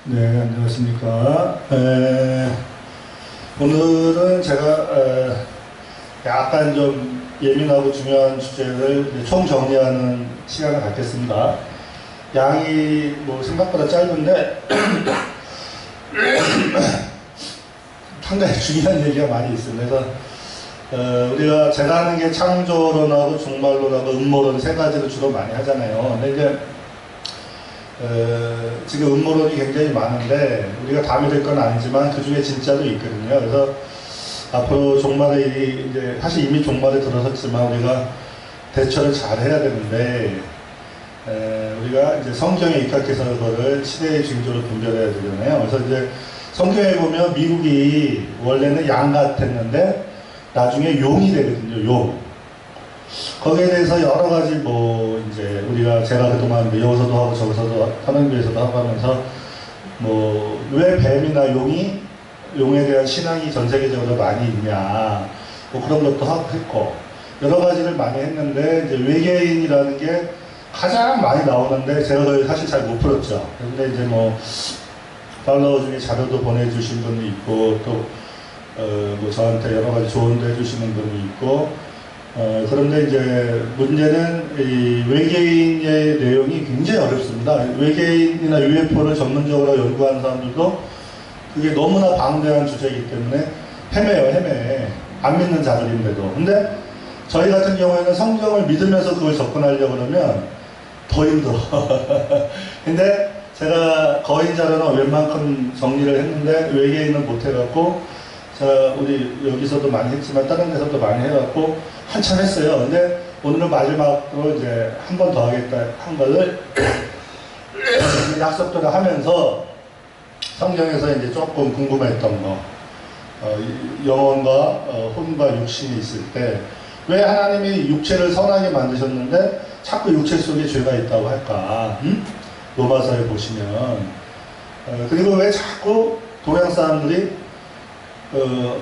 네, 안녕하십니까. 오늘은 제가 약간 좀 예민하고 중요한 주제를 이제 총정리하는 시간을 갖겠습니다. 양이 뭐 생각보다 짧은데 상당히 중요한 얘기가 많이 있습니다. 그래서 우리가 제가 하는 게 창조론하고 종말론하고 음모론 세 가지를 주로 많이 하잖아요. 근데 이제 지금 음모론이 굉장히 많은데 우리가 다 믿을 건 아니지만 그 중에 진짜도 있거든요. 그래서 앞으로 종말에 이제 사실 이미 종말에 들어섰지만 우리가 대처를 잘 해야 되는데 우리가 이제 성경에 입각해서 그거를 시대의 징조로 분별해야 되잖아요. 그래서 이제 성경에 보면 미국이 원래는 양 같았는데 나중에 용이 되거든요. 용. 거기에 대해서 여러 가지 뭐 이제 우리가 제가 그동안 여기서도 하고 저기서도 하는교에서도 하고 하면서 뭐 왜 뱀이나 용에 대한 신앙이 전 세계적으로 많이 있냐 뭐 그런 것도 하고 했고 여러 가지를 많이 했는데 이제 외계인이라는 게 가장 많이 나오는데 제가 그걸 사실 잘 못 풀었죠. 근데 이제 뭐 팔로워 중에 자료도 보내주신 분이 있고 또 뭐 저한테 여러 가지 조언도 해주시는 분이 있고 그런데 이제 문제는 이 외계인의 내용이 굉장히 어렵습니다. 외계인이나 UFO를 전문적으로 연구하는 사람들도 그게 너무나 방대한 주제이기 때문에 헤매. 안 믿는 자들인데도. 근데 저희 같은 경우에는 성경을 믿으면서 그걸 접근하려고 그러면 더 힘들어. 근데 제가 거인 자료는 웬만큼 정리를 했는데 외계인은 못 해갖고 제가 우리 여기서도 많이 했지만 다른 데서도 많이 해갖고 한참 했어요. 근데 오늘은 마지막으로 이제 한 번 더 하겠다 한 거를 약속들을 하면서 성경에서 이제 조금 궁금했던 거, 영혼과 혼과 육신이 있을 때 왜 하나님이 육체를 선하게 만드셨는데 자꾸 육체 속에 죄가 있다고 할까? 로마서에 보시면 그리고 왜 자꾸 동양 사람들이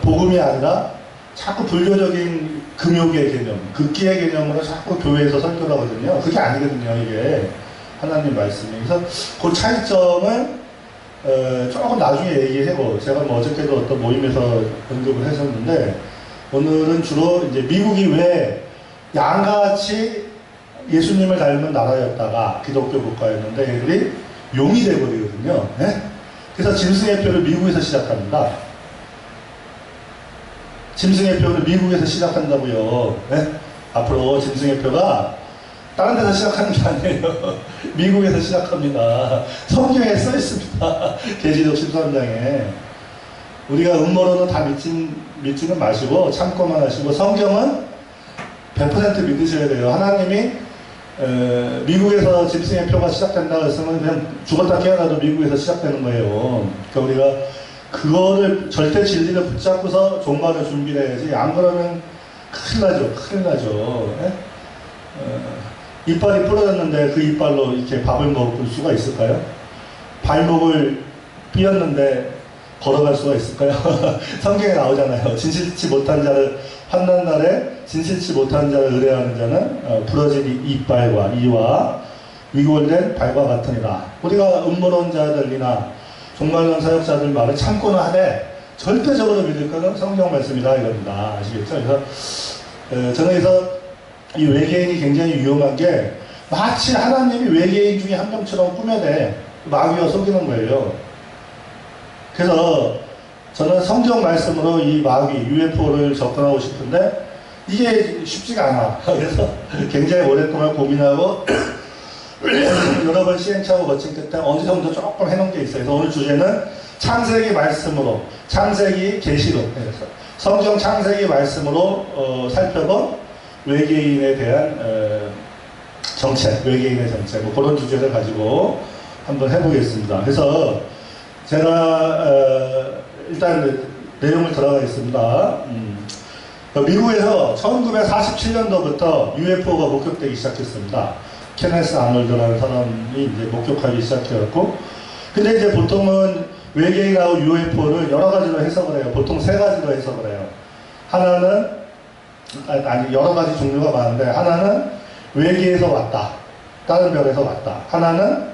복음이 아니라 자꾸 불교적인 금욕의 개념, 극기의 개념으로 자꾸 교회에서 설교를 하거든요. 그게 아니거든요, 이게. 하나님 말씀이. 그래서 그 차이점을 조금 나중에 얘기해보고, 제가 뭐 어저께도 어떤 모임에서 언급을 했었는데, 오늘은 주로 이제 미국이 왜 양같이 예수님을 닮은 나라였다가 기독교 국가였는데, 얘들이 용이 돼버리거든요. 네? 그래서 짐승의 표를 미국에서 시작합니다. 짐승의 표를 미국에서 시작한다고요. 네? 앞으로 짐승의 표가 다른 데서 시작하는 게 아니에요. 미국에서 시작합니다. 성경에 써 있습니다. 계시록 13장에. 우리가 음모론은 다 믿지는 마시고 참고만 하시고 성경은 100% 믿으셔야 돼요. 하나님이 미국에서 짐승의 표가 시작된다고 했으면 그냥 죽었다 깨어나도 미국에서 시작되는 거예요. 그러니까 우리가 그거를 절대 진리를 붙잡고서 종말을 준비를 해야지. 안 그러면 큰일 나죠. 예? 이빨이 부러졌는데 그 이빨로 이렇게 밥을 먹을 수가 있을까요? 발목을 삐었는데 걸어갈 수가 있을까요? 성경에 나오잖아요. 진실치 못한 자를 환난 날에 진실치 못한 자를 의뢰하는 자는 부러진 이빨과 이와 위골된 발과 같으니라. 우리가 음모론자들이나 종말론 사역자들 말을 참고는 하되 절대적으로 믿을 것은 성경 말씀이다 이겁니다. 아시겠죠? 그래서 저는 그래서 이 외계인이 굉장히 위험한 게 마치 하나님이 외계인 중에 한 명처럼 꾸며내 마귀와 속이는 거예요. 그래서 저는 성경 말씀으로 이 마귀, UFO를 접근하고 싶은데 이게 쉽지가 않아. 그래서 굉장히 오랫동안 고민하고 여러 번 시행착오 거친 끝에 어느 정도 조금 해놓은 게 있어요. 그래서 오늘 주제는 창세기 말씀으로, 창세기 계시록, 성경 창세기 말씀으로 살펴본 외계인에 대한 정책, 외계인의 정책, 뭐 그런 주제를 가지고 한번 해보겠습니다. 그래서 제가 일단 내용을 들어가겠습니다. 미국에서 1947년도부터 UFO가 목격되기 시작했습니다. 케네스 아놀드라는 사람이 이제 목격하기 시작해갖고, 근데 이제 보통은 외계인하고 UFO를 여러 가지로 해석을 해요. 보통 세 가지로 해석을 해요. 하나는, 아니, 여러 가지 종류가 많은데, 하나는 외계에서 왔다. 다른 별에서 왔다. 하나는,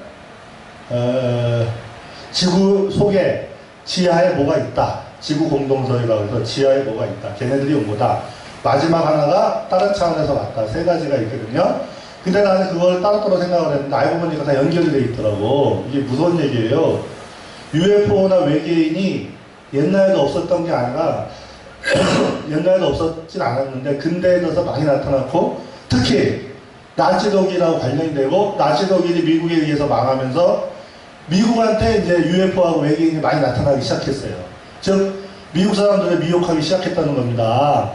지구 속에 지하에 뭐가 있다. 지구 공동선이라고 해서 지하에 뭐가 있다. 걔네들이 온 거다. 마지막 하나가 다른 차원에서 왔다. 세 가지가 있거든요. 근데 나는 그걸 따로따로 생각을 했는데 알고 보니까 다 연결이 돼 있더라고. 이게 무서운 얘기예요. UFO나 외계인이 옛날에도 없었던 게 아니라 옛날에도 없었진 않았는데 근대에 들어서 많이 나타났고 특히 나치독일하고 관련이 되고 나치독일이 미국에 의해서 망하면서 미국한테 이제 UFO하고 외계인이 많이 나타나기 시작했어요. 즉 미국 사람들을 미혹하기 시작했다는 겁니다.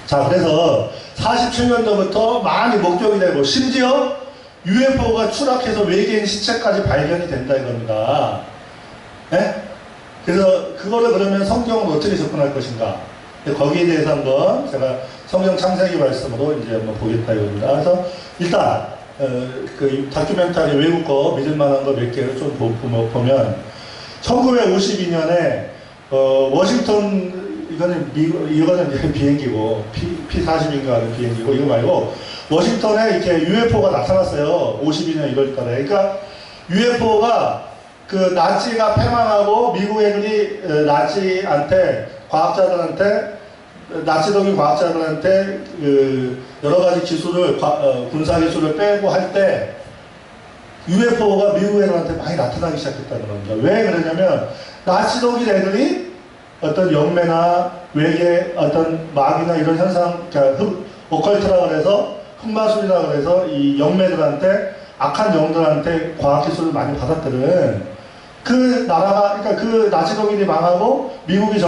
자, 그래서 47년도부터 많이 목격이 되고 심지어 UFO가 추락해서 외계인 시체까지 발견이 된다 이겁니다. 네? 그래서 그거를 그러면 성경은 어떻게 접근할 것인가? 거기에 대해서 한번 제가 성경 창세기 말씀으로 이제 한번 보겠다 이겁니다. 그래서 일단 그 다큐멘터리 외국 거 믿을만한 거 몇 개를 좀 보면 1952년에 워싱턴 이거는 이제 비행기고 P-40인가 하는 비행기고 이거 말고 워싱턴에 이렇게 UFO가 나타났어요. 52년 1월달에. 그러니까 UFO가 그 나치가 패망하고 미국 애들이 나치한테 과학자들한테 나치독일 과학자들한테 그 여러 가지 기술을 군사 기술을 빼고 할 때 UFO가 미국 애들한테 많이 나타나기 시작했다는 겁니다. 왜 그러냐면 나치독일 애들이 어떤 영매나 외계 어떤 마귀나 이런 현상, 그러니까 오컬트라 그래서 흑마술이라 그래서 이 영매들한테 악한 영들한테 과학기술을 많이 받았거든. 그 나라가, 그러니까 그 나치독일이 망하고 미국이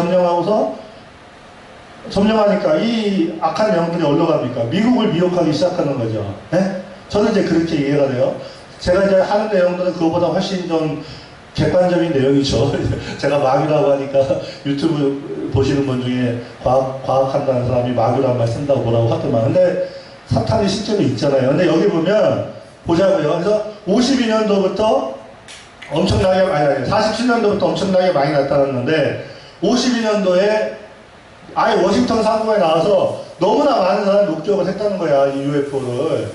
점령하니까 이 악한 영들이 어디로 갑니까? 미국을 미혹하기 시작하는 거죠. 네? 저는 이제 그렇게 이해가 돼요. 제가 이제 하는 내용들은 그거보다 훨씬 좀 객관적인 내용이죠. 제가 마귀라고 하니까 유튜브 보시는 분 중에 과학한다는 사람이 마귀란 말 쓴다고 뭐라고 하더만. 근데 사탄이 실제로 있잖아요. 근데 여기 보면 보자고요. 그래서 52년도부터 엄청나게 많이 47년도부터 엄청나게 많이 나타났는데 52년도에 아예 워싱턴 상공에 나와서 너무나 많은 사람이 목격을 했다는 거야. 이 UFO를.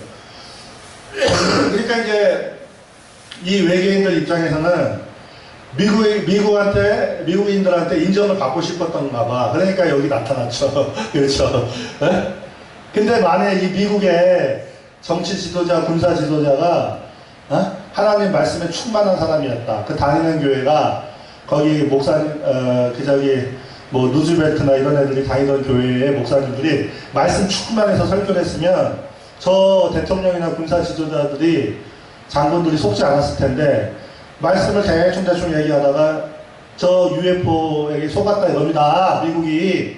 그러니까 이제 이 외계인들 입장에서는 미국인들한테 인정을 받고 싶었던가 봐. 그러니까 여기 나타났죠. 그렇죠. 네? 근데 만약에 이 미국의 정치 지도자, 군사 지도자가 하나님 말씀에 충만한 사람이었다. 그 다니는 교회가 거기 목사님, 뭐 루즈벨트나 이런 애들이 다니던 교회의 목사님들이 말씀 충만해서 설교를 했으면 저 대통령이나 군사 지도자들이 장군들이 속지 않았을 텐데 말씀을 대충 얘기하다가 저 UFO에게 속았다 이겁니다. 미국이.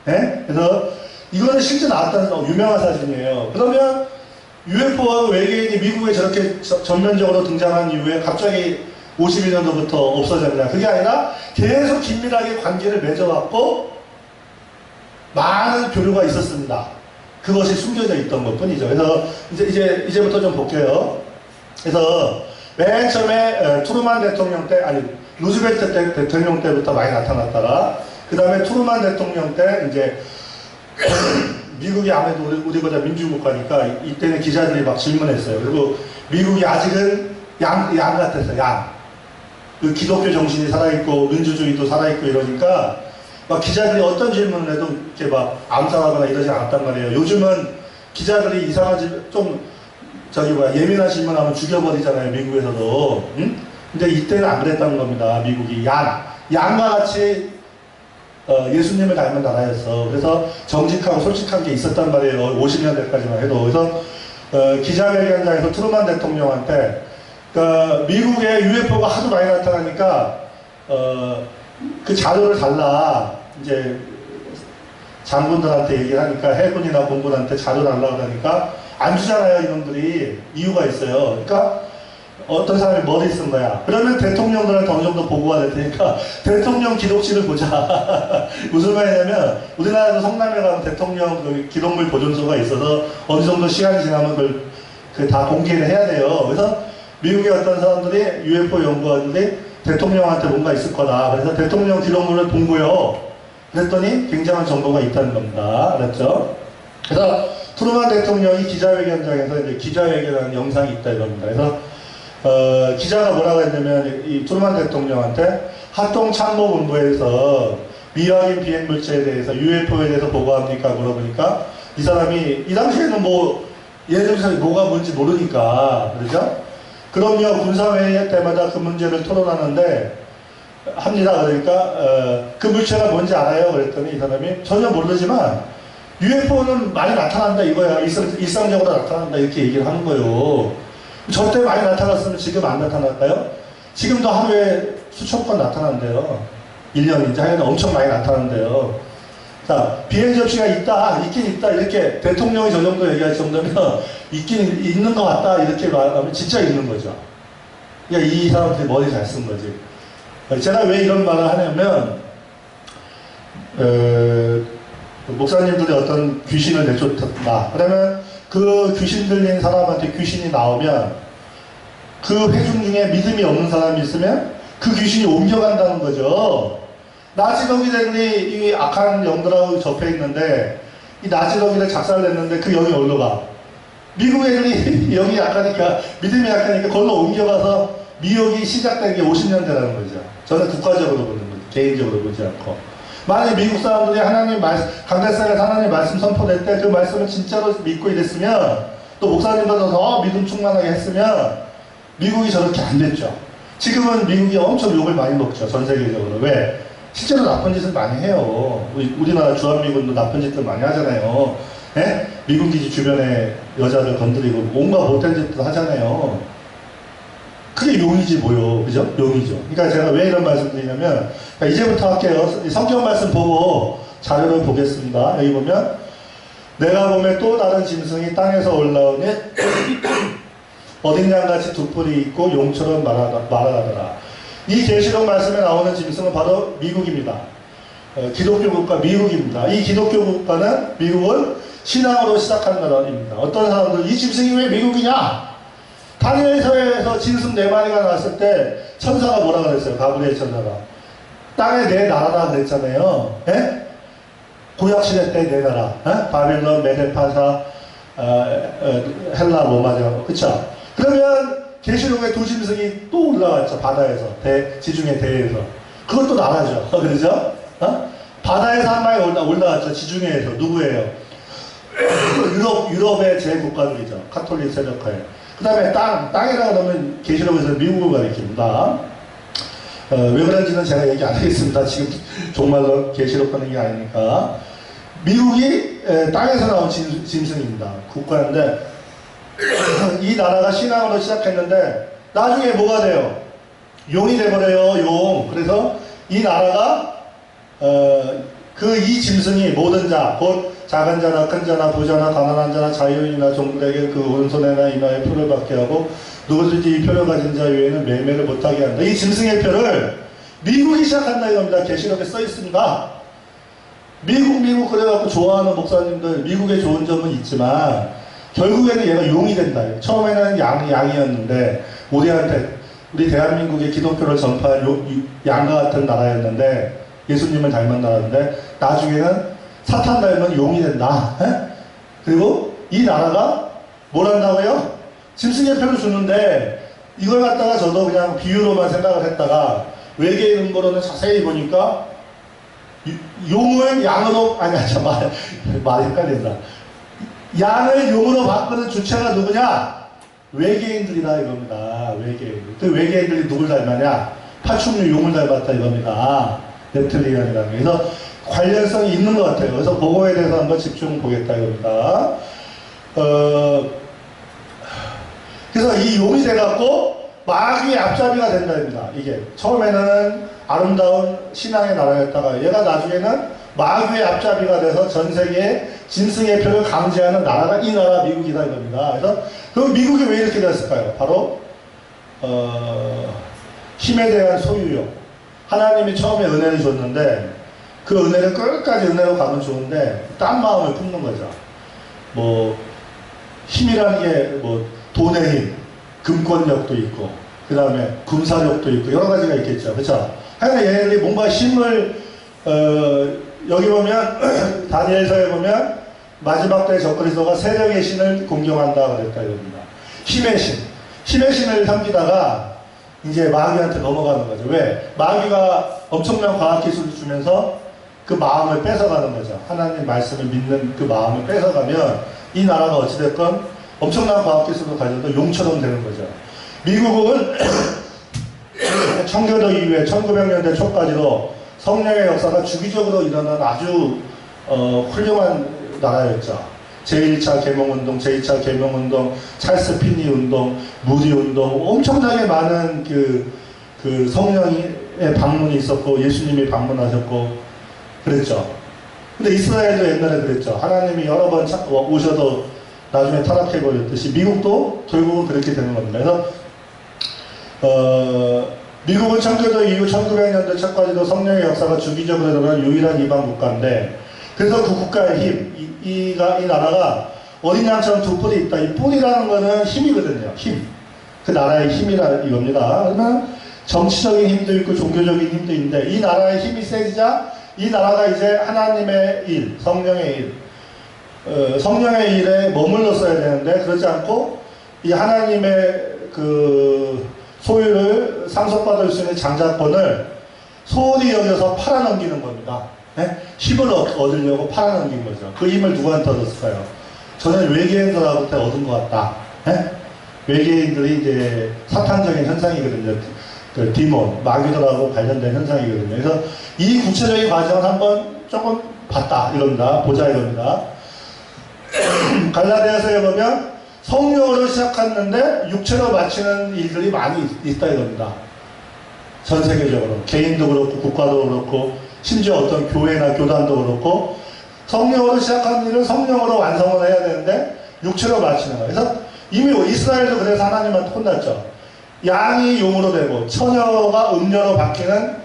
네? 그래서 이거는 실제 나왔다는 유명한 사진이에요. 그러면 UFO와 외계인이 미국에 저렇게 전면적으로 등장한 이후에 갑자기 52년도부터 없어졌냐. 그게 아니라 계속 긴밀하게 관계를 맺어왔고 많은 교류가 있었습니다. 그것이 숨겨져 있던 것 뿐이죠. 그래서 이제부터 좀 볼게요. 그래서 맨 처음에 트루만 대통령 때, 아니 루즈벨트 대통령 때부터 많이 나타났다가 그 다음에 트루만 대통령 때 이제 미국이 아무래도 우리보다 민주국가니까 이때는 기자들이 막 질문했어요. 그리고 미국이 아직은 양 같았어요. 양. 그 기독교 정신이 살아있고 민주주의도 살아있고 이러니까 막 기자들이 어떤 질문을 해도 이렇게 막 암살하거나 이러지 않았단 말이에요. 요즘은 기자들이 이상한 예민한 질문하면 죽여버리잖아요. 미국에서도. 응? 근데 이때는 안 그랬다는 겁니다. 미국이 양과 같이 예수님을 닮은 나라였어. 그래서 정직하고 솔직한 게 있었단 말이에요. 50년대까지만 해도. 그래서 기자회견장에서 트루만 대통령한테 미국에 UFO가 하도 많이 나타나니까 그 자료를 달라. 이제 장군들한테 얘기를 하니까 해군이나 공군한테 자료 달라고 하니까 안 주잖아요. 이놈들이. 이유가 있어요. 그러니까 어떤 사람이 머리 쓴 거야. 그러면 대통령들한테 어느 정도 보고가 될 테니까 대통령 기록실을 보자. 무슨 말이냐면 우리나라도 성남에 가면 대통령 그 기록물 보존소가 있어서 어느 정도 시간이 지나면 그걸 다 공개를 해야 돼요. 그래서 미국의 어떤 사람들이 UFO 연구원들이 대통령한테 뭔가 있을 거다. 그래서 대통령 기록물을 본 거요. 그랬더니 굉장한 정보가 있다는 겁니다. 알았죠? 그래서 트루만 대통령이 기자회견장에서 이제 기자회견하는 영상이 있다 이겁니다. 그래서 기자가 뭐라고 했냐면 이 트루만 대통령한테 합동참모본부에서 미확인 비행물체에 대해서 UFO에 대해서 보고합니까 물어보니까 이 사람이 이 당시에는 뭐 예를 들어서 뭐가 뭔지 모르니까 그러죠? 그럼요 군사회의 때마다 그 문제를 토론하는데 합니다. 그러니까 그 물체가 뭔지 알아요? 그랬더니 이 사람이 전혀 모르지만 UFO는 많이 나타난다 이거야. 일상적으로 나타난다 이렇게 얘기를 하는 거예요. 저때 많이 나타났으면 지금 안 나타날까요? 지금도 하루에 수천 건 나타난대요. 1년인지 하여튼 엄청 많이 나타난대요. 자, 비행 접시가 있긴 있다 이렇게 대통령이 저 정도 얘기할 정도면 있긴 있는 것 같다 이렇게 말하면 진짜 있는 거죠. 그러니까 이 사람들이 머리 잘 쓴 거지. 제가 왜 이런 말을 하냐면 목사님들이 어떤 귀신을 내쫓았다. 그러면 그 귀신 들린 사람한테 귀신이 나오면 그 회중 중에 믿음이 없는 사람이 있으면 그 귀신이 옮겨간다는 거죠. 나치더기들이 이 악한 영들하고 접해 있는데 이 나치더기를 작살냈는데 그 영이 어디로 가? 미국 애들이 영이 약하니까 믿음이 약하니까 걸로 옮겨가서 미혹이 시작된 게 50년 대라는 거죠. 저는 국가적으로 보는 거죠. 개인적으로 보지 않고. 만약에 미국 사람들이 하나님 말씀, 강대상에서 하나님 말씀 선포될 때 그 말씀을 진짜로 믿고 이랬으면 또 목사님들도 더 믿음 충만하게 했으면 미국이 저렇게 안 됐죠. 지금은 미국이 엄청 욕을 많이 먹죠. 전 세계적으로. 왜? 실제로 나쁜 짓을 많이 해요. 우리나라 주한미군도 나쁜 짓들 많이 하잖아요. 예? 미군 기지 주변에 여자를 건드리고 온갖 못된 짓들 하잖아요. 그게 용이지 뭐요. 그죠? 용이죠. 그러니까 제가 왜 이런 말씀 드리냐면 이제부터 할게요. 성경 말씀 보고 자료를 보겠습니다. 여기 보면 내가 보면 또 다른 짐승이 땅에서 올라오니 어린 양같이 두 뿔이 있고 용처럼 말하더라. 이 계시록 말씀에 나오는 짐승은 바로 미국입니다. 기독교 국가 미국입니다. 이 기독교 국가는 미국은 신앙으로 시작한 나라입니다. 어떤 사람들은 이 짐승이 왜 미국이냐? 다니엘서에서 짐승 4마리가 나왔을 때 천사가 뭐라 그랬어요? 가브리엘 천사가 땅에 내 나라라 그랬잖아요. 예? 구약시대 때 내 나라. 바빌론, 메데파사, 헬라, 로마죠. 그쵸? 그러면 계시록에 두 짐승이 또 올라왔죠. 바다에서 지중해 대에서 그것도 나라죠. 그러죠? 바다에서 한 마리 올라왔죠. 지중해에서. 누구예요? 유럽의 제국가들이죠. 카톨릭 세력화에. 그 다음에 땅이라고 하면 계시록에서 미국을 가리킵니다. 왜 그런지는 제가 얘기 안 하겠습니다. 지금 정말로 계시록 하는 게 아니니까. 미국이 땅에서 나온 짐승입니다. 국가인데 이 나라가 신앙으로 시작했는데 나중에 뭐가 돼요? 용이 돼버려요. 용. 그래서 이 나라가 이 짐승이 모든 자, 곧 작은 자나 큰 자나 부자나 가난한 자나 자유인이나 종들에게 그 오른손에나 이마에 표를 받게 하고 누구든지 이 표를 가진 자 외에는 매매를 못하게 한다. 이 짐승의 표를 미국이 시작한다 이겁니다. 계시록에 써 있습니다. 미국 그래갖고 좋아하는 목사님들 미국에 좋은 점은 있지만 결국에는 얘가 용이 된다. 처음에는 양이었는데 우리 대한민국의 기독교를 전파한 양과 같은 나라였는데 예수님을 닮은 나라인데 나중에는 사탄 닮은 용이 된다. 그리고 이 나라가 뭘 한다고요? 짐승의 표를 주는데 이걸 갖다가 저도 그냥 비유로만 생각을 했다가 외계인 음모론을 자세히 보니까 용을 양으로 말이 헷갈린다. 양을 용으로 바꾸는 주체가 누구냐? 외계인들이다 이겁니다. 외계인들. 그 외계인들이 누굴 닮았냐? 파충류 용을 닮았다 이겁니다. 넵틀리안이라는 게. 그래서 관련성이 있는 것 같아요. 그래서 그거에 대해서 한번 집중 보겠다 이겁니다. 그래서 이 용이 돼갖고 마귀의 앞잡이가 된다입니다. 이게 처음에는 아름다운 신앙의 나라였다가 얘가 나중에는 마귀의 앞잡이가 돼서 전 세계에 짐승의 표를 강제하는 나라가 이 나라 미국이다 이겁니다. 그래서 그럼 미국이 왜 이렇게 됐을까요? 바로 힘에 대한 소유욕. 하나님이 처음에 은혜를 줬는데 그 은혜를 끝까지 은혜로 가면 좋은데 딴 마음을 품는 거죠. 뭐 힘이라는 게 뭐 돈의 힘, 금권력도 있고 그 다음에 군사력도 있고 여러 가지가 있겠죠. 그렇죠? 하여간 얘네들이 뭔가 힘을 여기 보면 다니엘서에 보면 마지막 때 적그리스도가 세력의 신을 공경한다 그랬다 이겁니다. 힘의 신. 힘의 신을 섬기다가 이제 마귀한테 넘어가는 거죠. 왜? 마귀가 엄청난 과학기술을 주면서 그 마음을 뺏어가는 거죠. 하나님 말씀을 믿는 그 마음을 뺏어가면 이 나라가 어찌됐건 엄청난 과학기술을 가져도 용처럼 되는 거죠. 미국은 청교도 이후에 1900년대 초까지도 성령의 역사가 주기적으로 일어난 아주 훌륭한 나라였죠. 제1차 계몽운동, 제2차 계몽운동, 찰스 피니 운동, 무디 운동, 엄청나게 많은 그 성령의 방문이 있었고, 예수님이 방문하셨고, 그랬죠. 근데 이스라엘도 옛날에 그랬죠. 하나님이 여러 번 오셔도 나중에 타락해버렸듯이, 미국도 결국은 그렇게 되는 겁니다. 그래서, 미국은 청교도 이후 1900년대 초까지도 성령의 역사가 주기적으로 일어난 유일한 이방 국가인데, 그래서 그 국가의 힘, 이 나라가 어린 양처럼 두 뿔이 있다. 이 뿔이라는 거는 힘이거든요. 힘. 그 나라의 힘이라 이겁니다. 그러면 정치적인 힘도 있고 종교적인 힘도 있는데 이 나라의 힘이 세지자 이 나라가 이제 하나님의 일, 성령의 일, 성령의 일에 머물렀어야 되는데 그렇지 않고 이 하나님의 그 소유를 상속받을 수 있는 장자권을 소홀히 여겨서 팔아넘기는 겁니다. 네? 힘을 얻으려고 팔아넘긴 거죠. 그 힘을 누구한테 얻었을까요? 저는 외계인들한테 얻은 것 같다. 네? 외계인들이 이제 사탄적인 현상이거든요. 그 디몬, 마귀들하고 관련된 현상이거든요. 그래서 이 구체적인 과정을 한번 조금 봤다 이겁니다. 보자 이겁니다. 갈라디아서에 보면 성령으로 시작했는데 육체로 마치는 일들이 많이 있다 이겁니다. 전 세계적으로 개인도 그렇고 국가도 그렇고 심지어 어떤 교회나 교단도 그렇고 성령으로 시작한 일을 성령으로 완성을 해야 되는데 육체로 마치는 거예요. 그래서 이미 이스라엘도 그래서 하나님한테 혼났죠. 양이 용으로 되고 처녀가 음녀로 바뀌는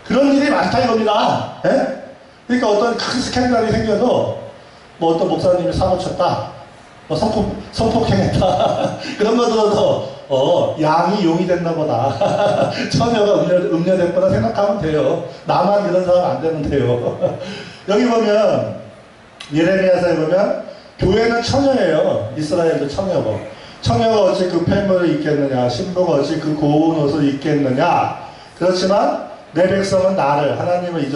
그런 일이 많다 이겁니다. 예? 그러니까 어떤 큰 스캔들이 생겨도 뭐 어떤 목사님이 사고 쳤다, 뭐 성폭행했다 그런 거 들어도 양이 용이 됐나 보다 처녀가 음녀 됐구나 생각하면 돼요. 나만 이런 사람 안 되면 돼요. 여기 보면 예레미야서에 보면 교회는 처녀예요. 이스라엘도 처녀고 처녀가 어찌 그 폐물을 입겠느냐, 신부가 어찌 그 고운 옷을 입겠느냐. 그렇지만 내 백성은 나를 하나님을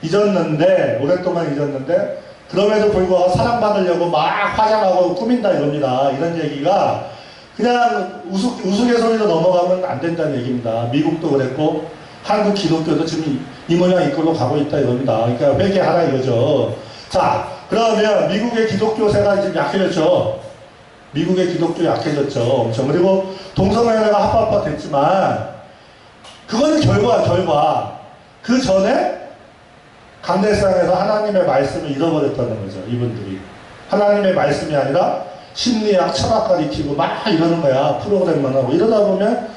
잊었는데 오랫동안 잊었는데 그럼에도 불구하고 사랑받으려고 막 화장하고 꾸민다 이겁니다. 이런 얘기가 그냥 우스갯소리로 넘어가면 안 된다는 얘기입니다. 미국도 그랬고 한국 기독교도 지금 이 모양 이끌로 가고 있다 이겁니다. 그러니까 회개하라 이거죠. 자, 그러면 미국의 기독교세가 지금 약해졌죠. 미국의 기독교 약해졌죠. 엄청. 그리고 동성애가 합법화 됐지만 그거는 결과. 그 전에 강대상에서 하나님의 말씀을 잃어버렸다는 거죠. 이분들이. 하나님의 말씀이 아니라 심리학, 철학 가리키고 막 이러는 거야. 프로그램만 하고. 이러다 보면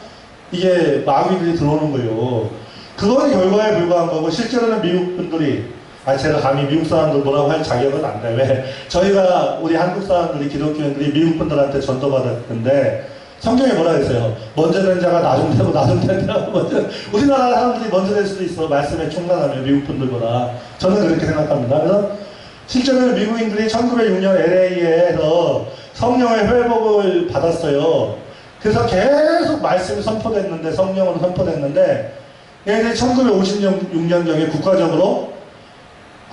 이게 마귀들이 들어오는 거예요. 그건 결과에 불과한 거고 실제로는 미국 분들이 제가 감히 미국 사람들 뭐라고 할 자격은 안 돼. 왜? 저희가 우리 한국 사람들이 기독교인들이 미국 분들한테 전도받았는데 성경에 뭐라 했어요? 먼저 된 자가 나중 되고 나중 된 자가 먼저. 우리나라 사람들이 먼저 될 수도 있어. 말씀에 충만하면 미국 분들보다. 저는 그렇게 생각합니다. 그래서 실제로는 미국인들이 1906년 LA에서 성령의 회복을 받았어요. 그래서 계속 말씀이 선포됐는데 성령으로 선포됐는데 얘네들이 1956년경에 국가적으로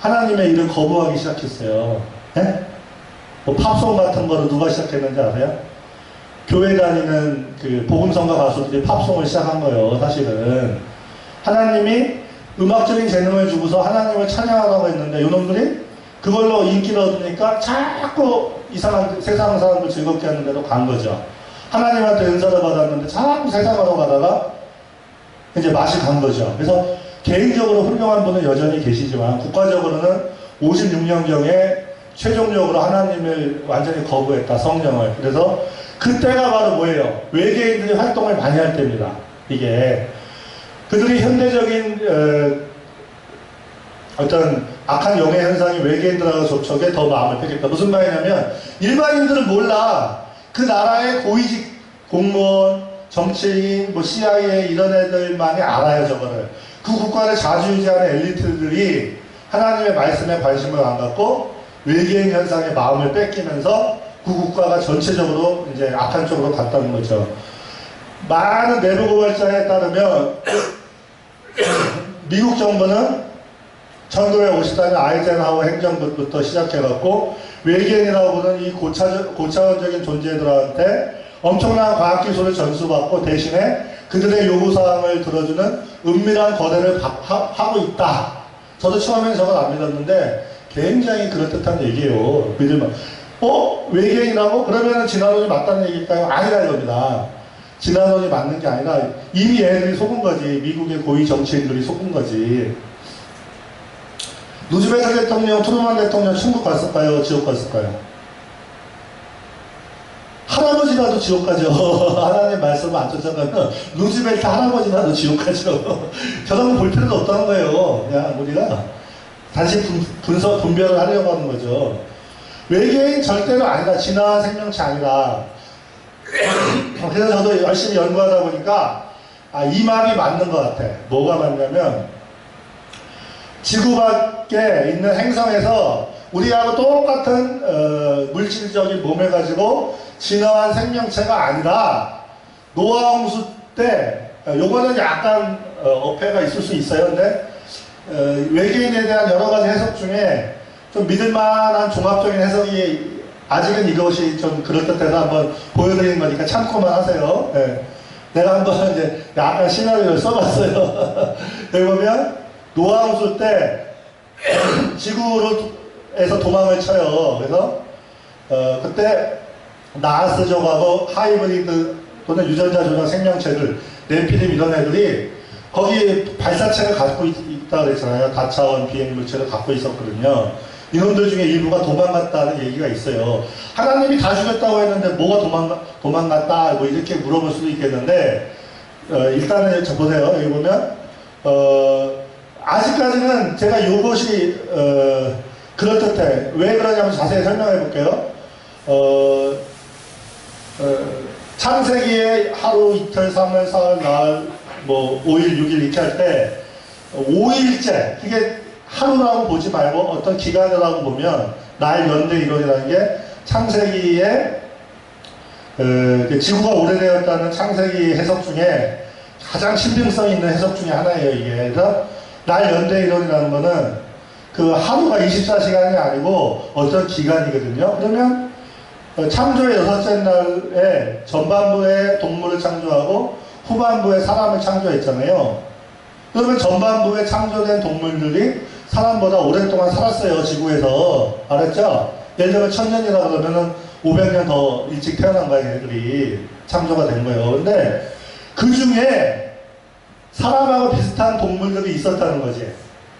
하나님의 일을 거부하기 시작했어요. 네? 뭐 팝송 같은 거를 누가 시작했는지 아세요? 교회 다니는 그 복음성가 가수들이 팝송을 시작한 거예요. 사실은 하나님이 음악적인 재능을 주고서 하나님을 찬양하라고 했는데 이놈들이 그걸로 인기를 얻으니까 자꾸 이상한 세상 사람들 즐겁게 하는 데로 간 거죠. 하나님한테 은사를 받았는데 자꾸 세상으로 가다가 이제 맛이 간 거죠. 그래서 개인적으로 훌륭한 분은 여전히 계시지만 국가적으로는 56년경에 최종적으로 하나님을 완전히 거부했다. 성령을. 그래서 그때가 바로 뭐예요? 외계인들이 활동을 많이 할 때입니다. 이게 그들이 현대적인 어떤 악한 영의 현상이 외계인들하고 접촉에 더 마음을 뺏겠다. 무슨 말이냐면 일반인들은 몰라. 그 나라의 고위직 공무원, 정치인, 뭐 CIA 이런 애들만이 알아요. 저거를. 그 국가를 자주유지하는 엘리트들이 하나님의 말씀에 관심을 안 갖고 외계인 현상에 마음을 뺏기면서 국가가 전체적으로 이제 악한 쪽으로 갔다는 거죠. 많은 내부 고발자에 따르면 미국 정부는 1950년대 아이젠하워 행정부부터 시작해갖고 외계인이라고 보는 이 고차원적인 존재들한테 엄청난 과학기술을 전수받고 대신에 그들의 요구사항을 들어주는 은밀한 거래를 하고 있다. 저도 처음에는 저걸 안 믿었는데 굉장히 그럴듯한 얘기예요. 믿을만. 외계인이라고? 그러면 진화론이 맞다는 얘기일까요? 아니라 이겁니다. 진화론이 맞는 게 아니라 이미 얘들이 속은 거지. 미국의 고위 정치인들이 속은 거지. 루즈벨트 대통령, 트루먼 대통령 천국 갔을까요? 지옥 갔을까요? 할아버지라도 지옥 가죠. 하나님 말씀을 안 쫓아가면 루즈벨트 할아버지라도 지옥 가죠. 저런 거 볼 필요도 없다는 거예요. 그냥 우리가 다시 분별을 하려고 하는 거죠. 외계인 절대로 아니다. 진화한 생명체 아니다. 그래서 저도 열심히 연구하다 보니까 이 말이 맞는 것 같아. 뭐가 맞냐면 지구 밖에 있는 행성에서 우리하고 똑같은 물질적인 몸을 가지고 진화한 생명체가 아니라 노아 홍수 때 요거는 약간 어폐가 있을 수 있어요. 근데 외계인에 대한 여러 가지 해석 중에 좀 믿을만한 종합적인 해석이 아직은 이것이 좀 그럴듯해서 한번 보여드리는 거니까 참고만 하세요. 네. 내가 한번 이제 약간 시나리오를 써봤어요. 여기 보면 노아 홍수 때 지구에서 도망을 쳐요. 그래서 그때 나스족하고 하이브리드 또는 유전자 조작 생명체들, 네피림 이런 애들이 거기 발사체를 갖고 있다 그랬잖아요. 다차원 비행 물체를 갖고 있었거든요. 이놈들 중에 일부가 도망갔다는 얘기가 있어요. 하나님이 다 죽였다고 했는데 뭐가 도망갔다 뭐 이렇게 물어볼 수도 있겠는데 일단은 보세요. 여기 보면 아직까지는 제가 이것이 그럴듯해. 왜 그러냐면 자세히 설명해 볼게요. 창세기에 하루, 이틀, 3일, 4일, 나흘, 뭐 5일, 6일 이렇게 할 때 5일째, 그게 하루라고 보지 말고 어떤 기간이라고 보면 날, 연대, 이론이라는 게 창세기에 지구가 오래되었다는 창세기 해석 중에 가장 신빙성 있는 해석 중에 하나예요. 이게. 그래서 날, 연대, 이론이라는 거는 그 하루가 24시간이 아니고 어떤 기간이거든요. 그러면 창조의 6째 날에 전반부에 동물을 창조하고 후반부에 사람을 창조했잖아요. 그러면 전반부에 창조된 동물들이 사람보다 오랫동안 살았어요. 지구에서. 알았죠? 예를 들면 1000년이라 그러면은 500년 더 일찍 태어난 거야. 얘들이 창조가 된 거예요. 근데 그 중에 사람하고 비슷한 동물들이 있었다는 거지.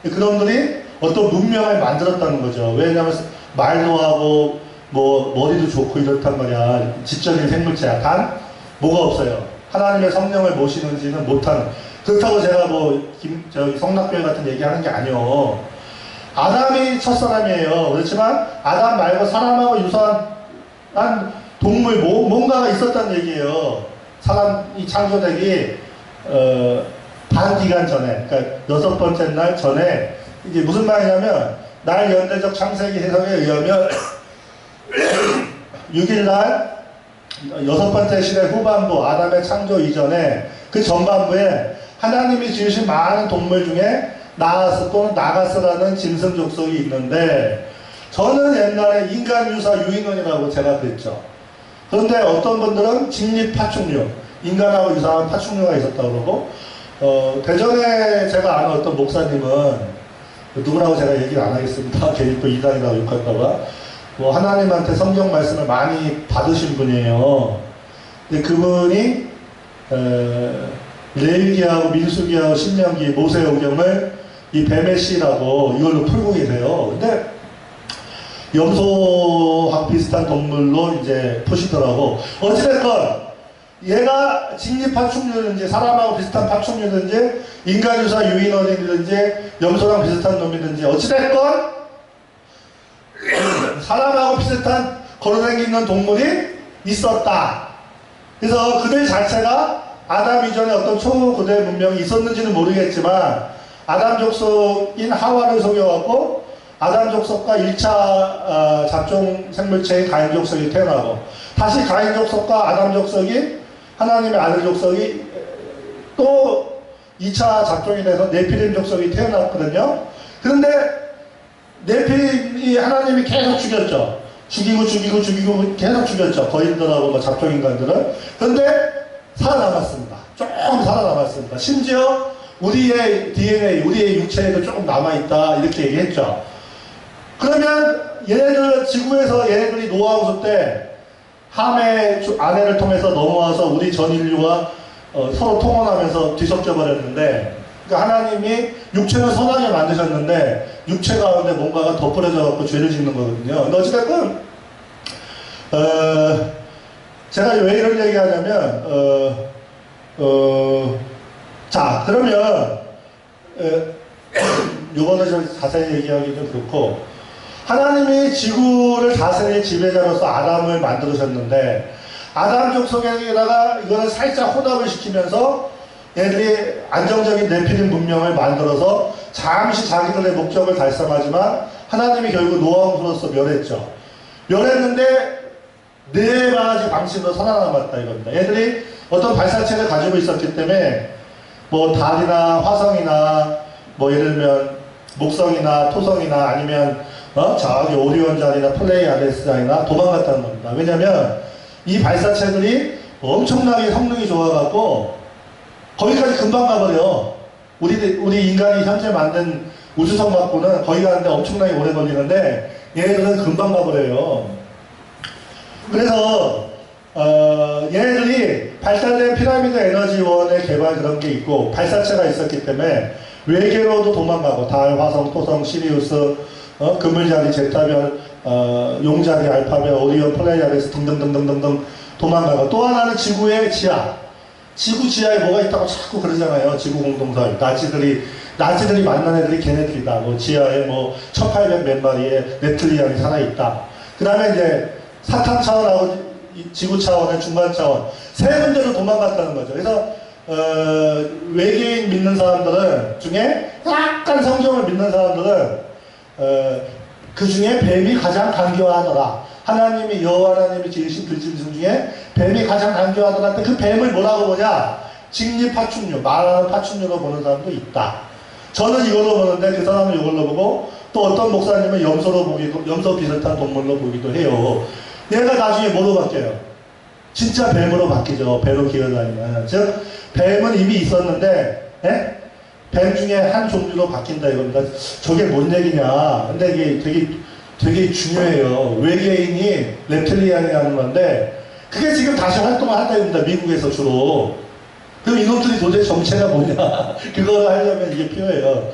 그놈들이 어떤 문명을 만들었다는 거죠. 왜냐하면 말도 하고 뭐 머리도 좋고 이렇단 말이야. 지적인 생물체야. 단 뭐가 없어요. 하나님의 성령을 모시는지는 못하는. 그렇다고 제가 뭐 성낙교회 같은 얘기하는 게 아니요. 아담이 첫사람이에요. 그렇지만 아담 말고 사람하고 유사한 동물 뭔가가 있었다는 얘기예요. 사람이 창조되기 반기간 전에, 그러니까 6번째 날 전에. 이게 무슨 말이냐면 날 연대적 창세기 해석에 의하면 6일날 6번째 시대 후반부 아담의 창조 이전에 그 전반부에 하나님이 지으신 많은 동물 중에 나아스 또는 나가스라는 짐승 족속이 있는데 저는 옛날에 인간 유사 유인원이라고 제가 그랬죠. 그런데 어떤 분들은 직립 파충류, 인간하고 유사한 파충류가 있었다고 그러고 대전에 제가 아는 어떤 목사님은 누구라고 제가 얘기를 안 하겠습니다. 괜히 또 이단이라고 욕할까봐. 뭐 하나님한테 성경 말씀을 많이 받으신 분이에요. 근데 그분이 레위기하고 민수기하고 신명기, 모세오경을 이 뱀의 씨라고 이걸로 풀고 계세요. 근데 염소하고 비슷한 동물로 이제 푸시더라고. 어찌됐건 얘가 직립파충류든지 사람하고 비슷한 파충류든지 인간유사 유인원이든지 염소랑 비슷한 놈이든지 어찌됐건 사람하고 비슷한 걸어다니는 동물이 있었다. 그래서 그들 자체가 아담 이전에 어떤 초고대 문명이 있었는지는 모르겠지만 아담 족속인 하와를 속여갖고 아담 족속과 1차 잡종 생물체의 가인 족속이 태어나고 다시 가인 족속과 아담 족속이 하나님의 아들 족속이 또 2차 잡종이 돼서 네피림 족속이 태어났거든요. 그런데 네피림이 하나님이 계속 죽였죠. 죽이고 계속 죽였죠. 거인들하고 뭐 잡종인간들은. 그런데 살아남았습니다. 조금 살아남았습니다. 심지어 우리의 DNA, 우리의 육체에도 조금 남아있다 이렇게 얘기했죠. 그러면 얘네들 지구에서 얘네들이 노아우스 때 함의 아내를 통해서 넘어와서 우리 전 인류와 서로 통혼하면서 뒤섞여 버렸는데, 그러니까 하나님이 육체는 선하게 만드셨는데 육체 가운데 뭔가가 덮어져 갖고 죄를 짓는 거거든요. 근데 어찌됐든 제가 왜 이런 얘기 하냐면 자, 그러면 요거는 좀 자세히 얘기하기 좀 그렇고, 하나님이 지구를 다스릴 지배자로서 아담을 만들으셨는데 아담 족속에다가 이거는 살짝 혼합을 시키면서 얘들이 안정적인 네피림 문명을 만들어서 잠시 자기들의 목적을 달성하지만 하나님이 결국 노아우스로서 멸했죠. 멸했는데 네 가지 방식으로 살아남았다 이겁니다. 얘들이 어떤 발사체를 가지고 있었기 때문에 뭐 달이나 화성이나 뭐 예를 들면 목성이나 토성이나 아니면 저기 오리온자리나 플레이아데스자리나 도망갔다는 겁니다. 왜냐면 이 발사체들이 엄청나게 성능이 좋아갖고 거기까지 금방 가버려. 우리 인간이 현재 만든 우주선 갖고는 거기 가는데 엄청나게 오래 걸리는데 얘네들은 금방 가버려요. 그래서 얘네들이 발달된 피라미드 에너지원의 개발 그런 게 있고 발사체가 있었기 때문에 외계로도 도망가고 달, 화성, 토성, 시리우스, 그물자리, 제타별, 용자리, 알파별, 오리온, 플레이아데스 등등등등등등 도망가고, 또 하나는 지구의 지하. 지구 지하에 뭐가 있다고 자꾸 그러잖아요. 지구 공동설. 나치들이 만난 애들이 걔네들이다. 뭐 지하에 뭐 1800 몇 마리의 네틀리안이 살아있다. 그 다음에 이제 사탄 차원하고 지구 차원의 중간 차원 세 군데로 도망갔다는 거죠. 그래서 외계인 믿는 사람들은 중에 약간 성경을 믿는 사람들은 그 중에 뱀이 가장 간교하더라. 하나님이 여호와 하나님이 지으신 그 짐승 중에 뱀이 가장 간교하더라. 그 뱀을 뭐라고 보냐? 직립파충류, 말하는 파충류로 보는 사람도 있다. 저는 이걸로 보는데 그 사람은 이걸로 보고 또 어떤 목사님은 염소 비슷한 동물로 보기도 해요. 얘가 나중에 뭐로 바뀌어요? 진짜 뱀으로 바뀌죠. 배로 기어다니면. 즉 뱀은 이미 있었는데 뱀 중에 한 종류로 바뀐다 이겁니다. 저게 뭔 얘기냐? 근데 이게 되게 중요해요. 외계인이 reptilian이 하는 건데 그게 지금 다시 활동을 한다 이겁니다. 미국에서 주로. 그럼 이놈들이 도대체 정체가 뭐냐? 그거를 하려면 이게 필요해요.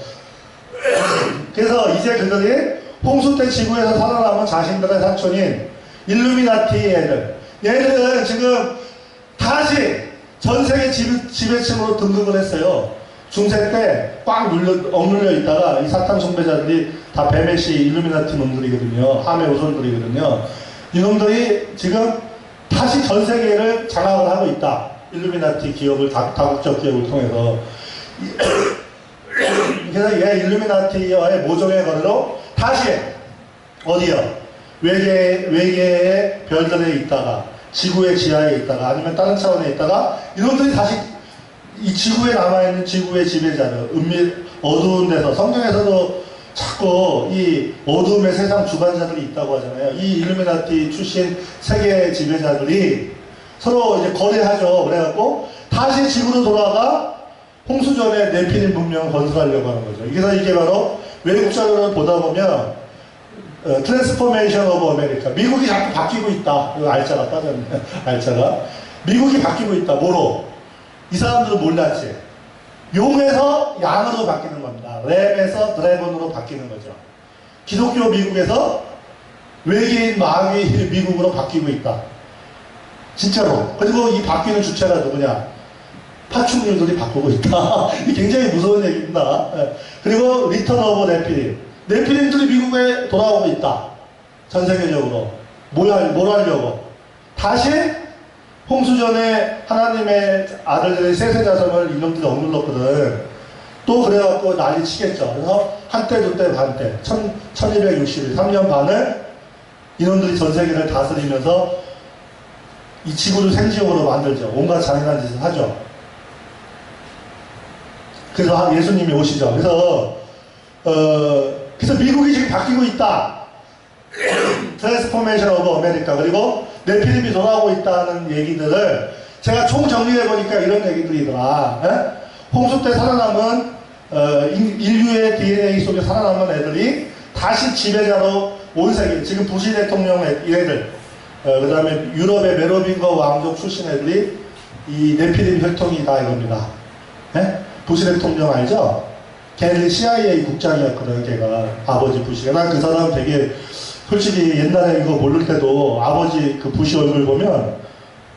그래서 이제 그들이 홍수 때 지구에서 살아남은 자신들의 사촌인 일루미나티 얘들은 지금 다시 전 세계 지배층으로 등극을 했어요. 중세 때 꽉 억눌려 있다가 이 사탄 숭배자들이 다 베메시 일루미나티 놈들이거든요. 함의 우선들이거든요. 이놈들이 지금 다시 전 세계를 장악을 하고 있다. 일루미나티 기업을 다국적 기업을 통해서. 그래서 얘 일루미나티와의 모종의 거래로 다시 어디요? 외계의 별들에 있다가 지구의 지하에 있다가 아니면 다른 차원에 있다가 이놈들이 다시 이 지구에 남아있는 지구의 지배자들, 어두운 데서, 성경에서도 자꾸 이 어두움의 세상 주관자들이 있다고 하잖아요. 이 일루미나티 출신 세계 지배자들이 서로 이제 거래하죠. 그래갖고 다시 지구로 돌아가 홍수전에 네피림 문명을 건설하려고 하는 거죠. 그래서 이게 바로 외국 자료를 보다 보면 트랜스포메이션 오브 아메리카. 미국이 자꾸 바뀌고 있다. 이거 알짜가 빠졌네. 알짜가. 미국이 바뀌고 있다. 뭐로? 이 사람들은 몰랐지. 용에서 양으로 바뀌는 겁니다. 램에서 드래곤으로 바뀌는 거죠. 기독교 미국에서 외계인 마귀 미국으로 바뀌고 있다. 진짜로. 그리고 이 바뀌는 주체가 누구냐? 파충류들이 바꾸고 있다. 굉장히 무서운 얘기입니다. 그리고 리턴 오브 네피림. 네피림들이 미국에 돌아오고 있다. 전 세계적으로. 뭘 하려고? 다시 홍수전에 하나님의 아들들의 세세자손을 이놈들이 억눌렀거든. 또 그래갖고 난리 치겠죠. 그래서 한때, 두때, 반때, 1260일, 3년 반을 이놈들이 전 세계를 다스리면서 이 지구를 생지옥으로 만들죠. 온갖 잔인한 짓을 하죠. 그래서 예수님이 오시죠. 그래서 미국이 지금 바뀌고 있다. 트랜스포메이션 오브 아메리카, 그리고 네피림이 돌아오고 있다는 얘기들을 제가 총 정리해보니까 이런 얘기들이더라. 에? 홍수 때 살아남은 인류의 DNA 속에 살아남은 애들이 다시 지배자로 온 세계, 지금 부시 대통령 얘들, 그 다음에 유럽의 메로빙거 왕족 출신 애들이 이 네피림 혈통이다 이겁니다. 에? 부시 대통령 알죠? 걔는 CIA 국장이었거든, 걔가. 아버지 부시가. 난 그 사람 되게, 솔직히 옛날에 이거 모를 때도 아버지 그 부시 얼굴 보면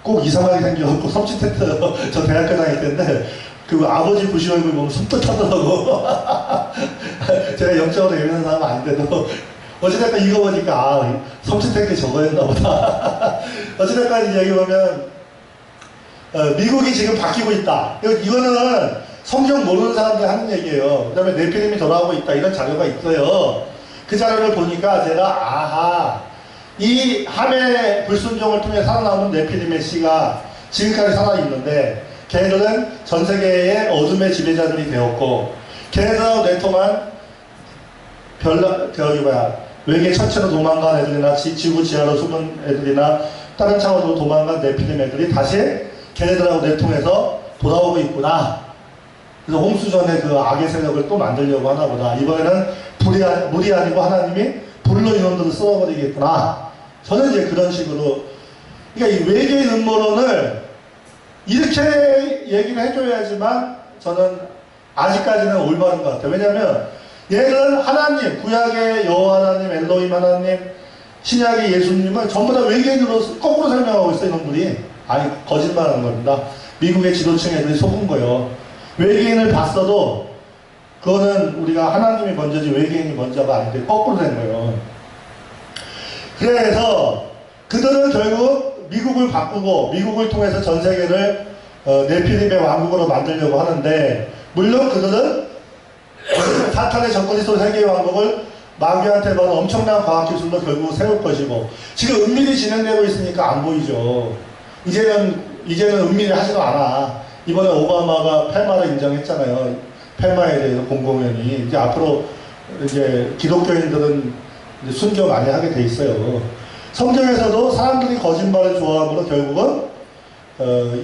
꼭 이상하게 생겨갖고 섬찟했어요. 저 대학교 다닐 때인데, 그 아버지 부시 얼굴 보면 섬뜩하더라고. 제가 영적으로 예민한 사람은 아닌데도. 어찌됐건 이거 보니까, 섬찟한 게 저거였나 보다. 어찌됐건 여기 보면, 미국이 지금 바뀌고 있다. 이거는 성경 모르는 사람들이 하는 얘기예요. 그 다음에 네피림이 돌아오고 있다. 이런 자료가 있어요. 그 자료를 보니까 제가, 아하, 이 함의 불순종을 통해 살아남은 네피림의 씨가 지금까지 살아있는데, 걔들은 전 세계의 어둠의 지배자들이 되었고, 걔네들하고 내통한 외계 천체로 도망간 애들이나 지구 지하로 숨은 애들이나 다른 차원으로 도망간 네피림 애들이 다시 걔네들하고 내통해서 돌아오고 있구나. 그래서 홍수전에 그 악의 세력을 또 만들려고 하나 보다. 이번에는 물이 아니고 하나님이 불로 인원들을 썰어버리겠구나. 저는 이제 그런 식으로, 그러니까 이 외계인 음모론을 이렇게 얘기를 해줘야지만 저는 아직까지는 올바른 것 같아요. 왜냐하면 얘는 하나님, 구약의 여호와 하나님, 엘로힘 하나님, 신약의 예수님을 전부 다 외계인으로 거꾸로 설명하고 있어요, 이놈들이. 아니, 거짓말하는 겁니다. 미국의 지도층 애들이 속은 거예요. 외계인을 봤어도 그거는 우리가 하나님이 먼저지 외계인이 먼저가 아닌데 거꾸로 된 거예요. 그래서 그들은 결국 미국을 바꾸고 미국을 통해서 전 세계를 네피림의 왕국으로 만들려고 하는데, 물론 그들은 사탄의 적그리스도 세계의 왕국을 마귀한테 받은 엄청난 과학기술로 결국 세울 것이고, 지금 은밀히 진행되고 있으니까 안 보이죠. 이제는 은밀히 하지도 않아. 이번에 오바마가 펠마를 인정했잖아요. 펠마에 대해서 공공연히. 이제 앞으로 이제 기독교인들은 이제 순교 많이 하게 돼 있어요. 성경에서도 사람들이 거짓말을 좋아함으로 결국은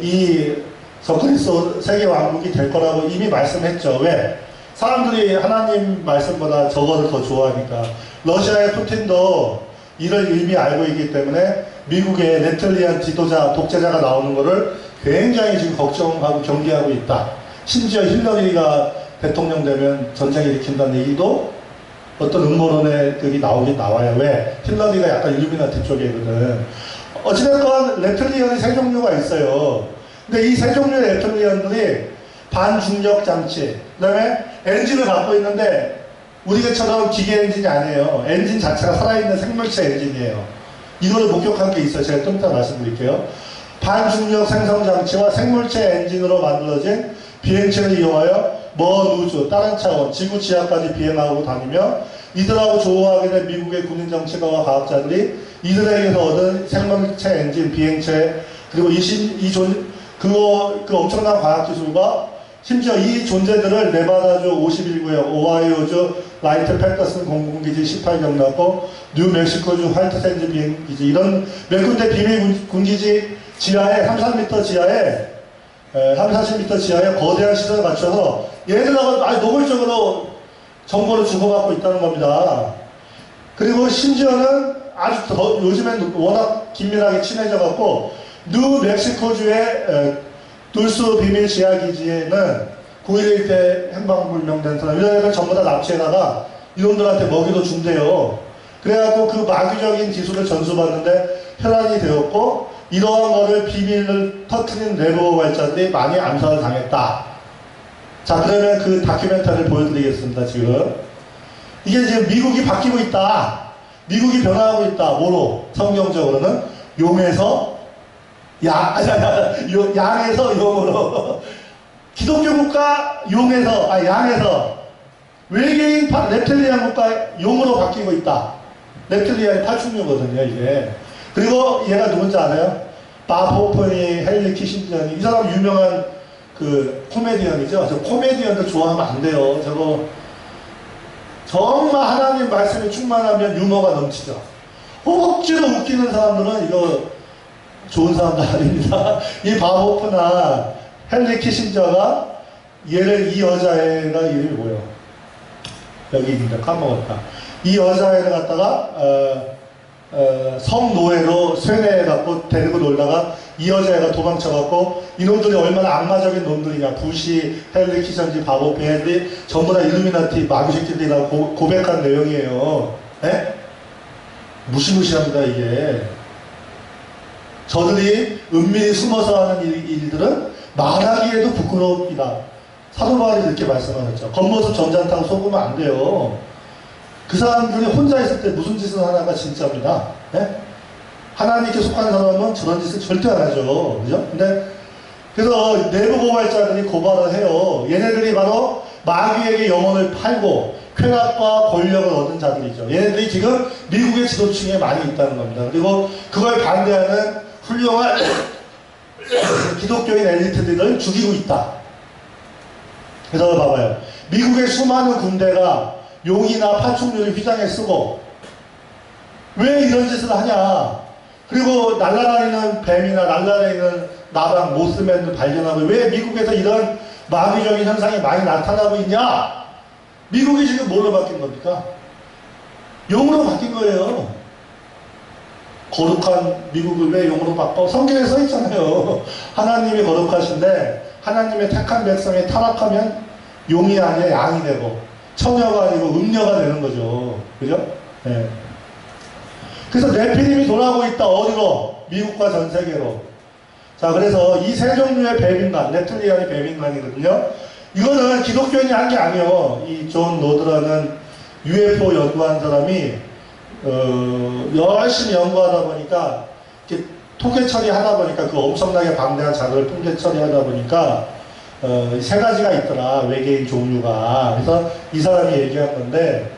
이 적그리스도 세계 왕국이 될 거라고 이미 말씀했죠. 왜? 사람들이 하나님 말씀보다 저거를 더 좋아하니까. 러시아의 푸틴도 이를 이미 알고 있기 때문에 미국의 네틀리안 지도자, 독재자가 나오는 거를 굉장히 지금 걱정하고 경계하고 있다. 심지어 힐러리가 대통령 되면 전쟁 일으킨다는 얘기도 어떤 음모론에 그게 나와요. 왜? 힐러리가 약간 일루미나티 쪽이거든. 어찌됐건 레플리언이 세 종류가 있어요. 근데 이 세 종류의 레플리언들이 반중력 장치, 그 다음에 엔진을 갖고 있는데 우리처럼 기계 엔진이 아니에요. 엔진 자체가 살아있는 생물체 엔진이에요. 이거를 목격한 게 있어요. 제가 좀 이따 말씀드릴게요. 반중력 생성 장치와 생물체 엔진으로 만들어진 비행체를 이용하여 먼 우주, 다른 차원, 지구 지하까지 비행하고 다니며 이들하고 조우하게 된 미국의 군인 정치가와 과학자들이 이들에게서 얻은 생물체 엔진, 비행체, 그리고 그 엄청난 과학기술과 심지어 이 존재들을 네바다주 51구역, 오하이오주 라이트 패터슨 공군기지 18경납고 뉴멕시코주 화이트샌드 비행기지, 이런 몇 군데 비밀 군기지 지하에 30m 지하에 30-40m 지하에 거대한 시설을 갖춰서 얘들하고 아주 노골적으로 정보를 주고받고 있다는 겁니다. 그리고 심지어는 아주 요즘엔 워낙 긴밀하게 친해져 갖고 뉴멕시코주의 둘수 비밀 지하기지에는 9.11 때 행방불명된 사람, 이런 애들 전부 다 납치해다가 이놈들한테 먹이도 준대요. 그래갖고 그 마귀적인 기술을 전수받는데 혈안이 되었고, 이러한 거를 비밀을 터트린 내부 발자들이 많이 암살을 당했다. 자, 그러면 그 다큐멘터리를 보여드리겠습니다. 지금 이게 지금 미국이 바뀌고 있다, 미국이 변화하고 있다. 뭐로? 성경적으로는 용에서 양에서 용으로 기독교 국가 양에서 외계인 렙틸리안 국가 용으로 바뀌고 있다. 렙틸리안이 파충류거든요, 이게. 그리고 얘가 누군지 알아요? 밥 호프니, 헨리 키신저니. 이 사람 유명한 그 코미디언이죠. 저 코미디언들 좋아하면 안 돼요. 저거 정말 하나님 말씀이 충만하면 유머가 넘치죠. 억지로 웃기는 사람들은 이거 좋은 사람도 아닙니다. 이 밥 호프나 헨리 키신저가 이 여자애가 이름이 뭐예요? 여기 있는데 까먹었다. 이 여자애를 갖다가 성노예로 쇠뇌해갖고 데리고 놀다가 이 여자애가 도망쳐갖고 이놈들이 얼마나 악마적인 놈들이냐. 부시, 헨리 키신저, 밥 호프, 헨리 전부 다 일루미나티 마귀새끼들이라고 고백한 내용이에요. 에? 무시무시합니다, 이게. 저들이 은밀히 숨어서 하는 일들은 말하기에도 부끄럽습니다. 사도 바울이 그렇게 말씀하셨죠. 겉모습 전잔탕 속으면 안 돼요. 그 사람들이 혼자 있을 때 무슨 짓을 하나가 진짜입니다. 네? 하나님께 속한 사람은 저런 짓을 절대 안 하죠. 그죠? 근데 그래서 내부 고발자들이 고발을 해요. 얘네들이 바로 마귀에게 영혼을 팔고 쾌락과 권력을 얻은 자들이죠. 얘네들이 지금 미국의 지도층에 많이 있다는 겁니다. 그리고 그걸 반대하는 훌륭한 기독교인 엘리트들을 죽이고 있다. 그래서 봐봐요. 미국의 수많은 군대가 용이나 파충류를 휘장에 쓰고 왜 이런 짓을 하냐. 그리고 날아다니는 뱀이나 날아다니는 나방, 모스맨을 발견하고 왜 미국에서 이런 마귀적인 현상이 많이 나타나고 있냐. 미국이 지금 뭘로 바뀐 겁니까? 용으로 바뀐 거예요. 거룩한 미국을 왜 용으로 바꿔? 성경에 써 있잖아요. 하나님이 거룩하신데 하나님의 택한 백성이 타락하면 용이 아니라 양이 되고 처녀가 아니고 음녀가 되는 거죠. 그죠? 네. 그래서 네피림이 돌아오고 있다. 어디로? 미국과 전 세계로. 자, 그래서 이 세 종류의 뱀인간, 렙틸리안이 뱀인간이거든요. 이거는 기독교인이 한 게 아니에요. 이 존 노드라는 UFO 연구한 사람이 열심히 연구하다 보니까 이렇게 통계 처리하다 보니까 그 엄청나게 방대한 자료를 통계 처리하다 보니까 세 가지가 있더라. 외계인 종류가. 그래서 이 사람이 얘기한 건데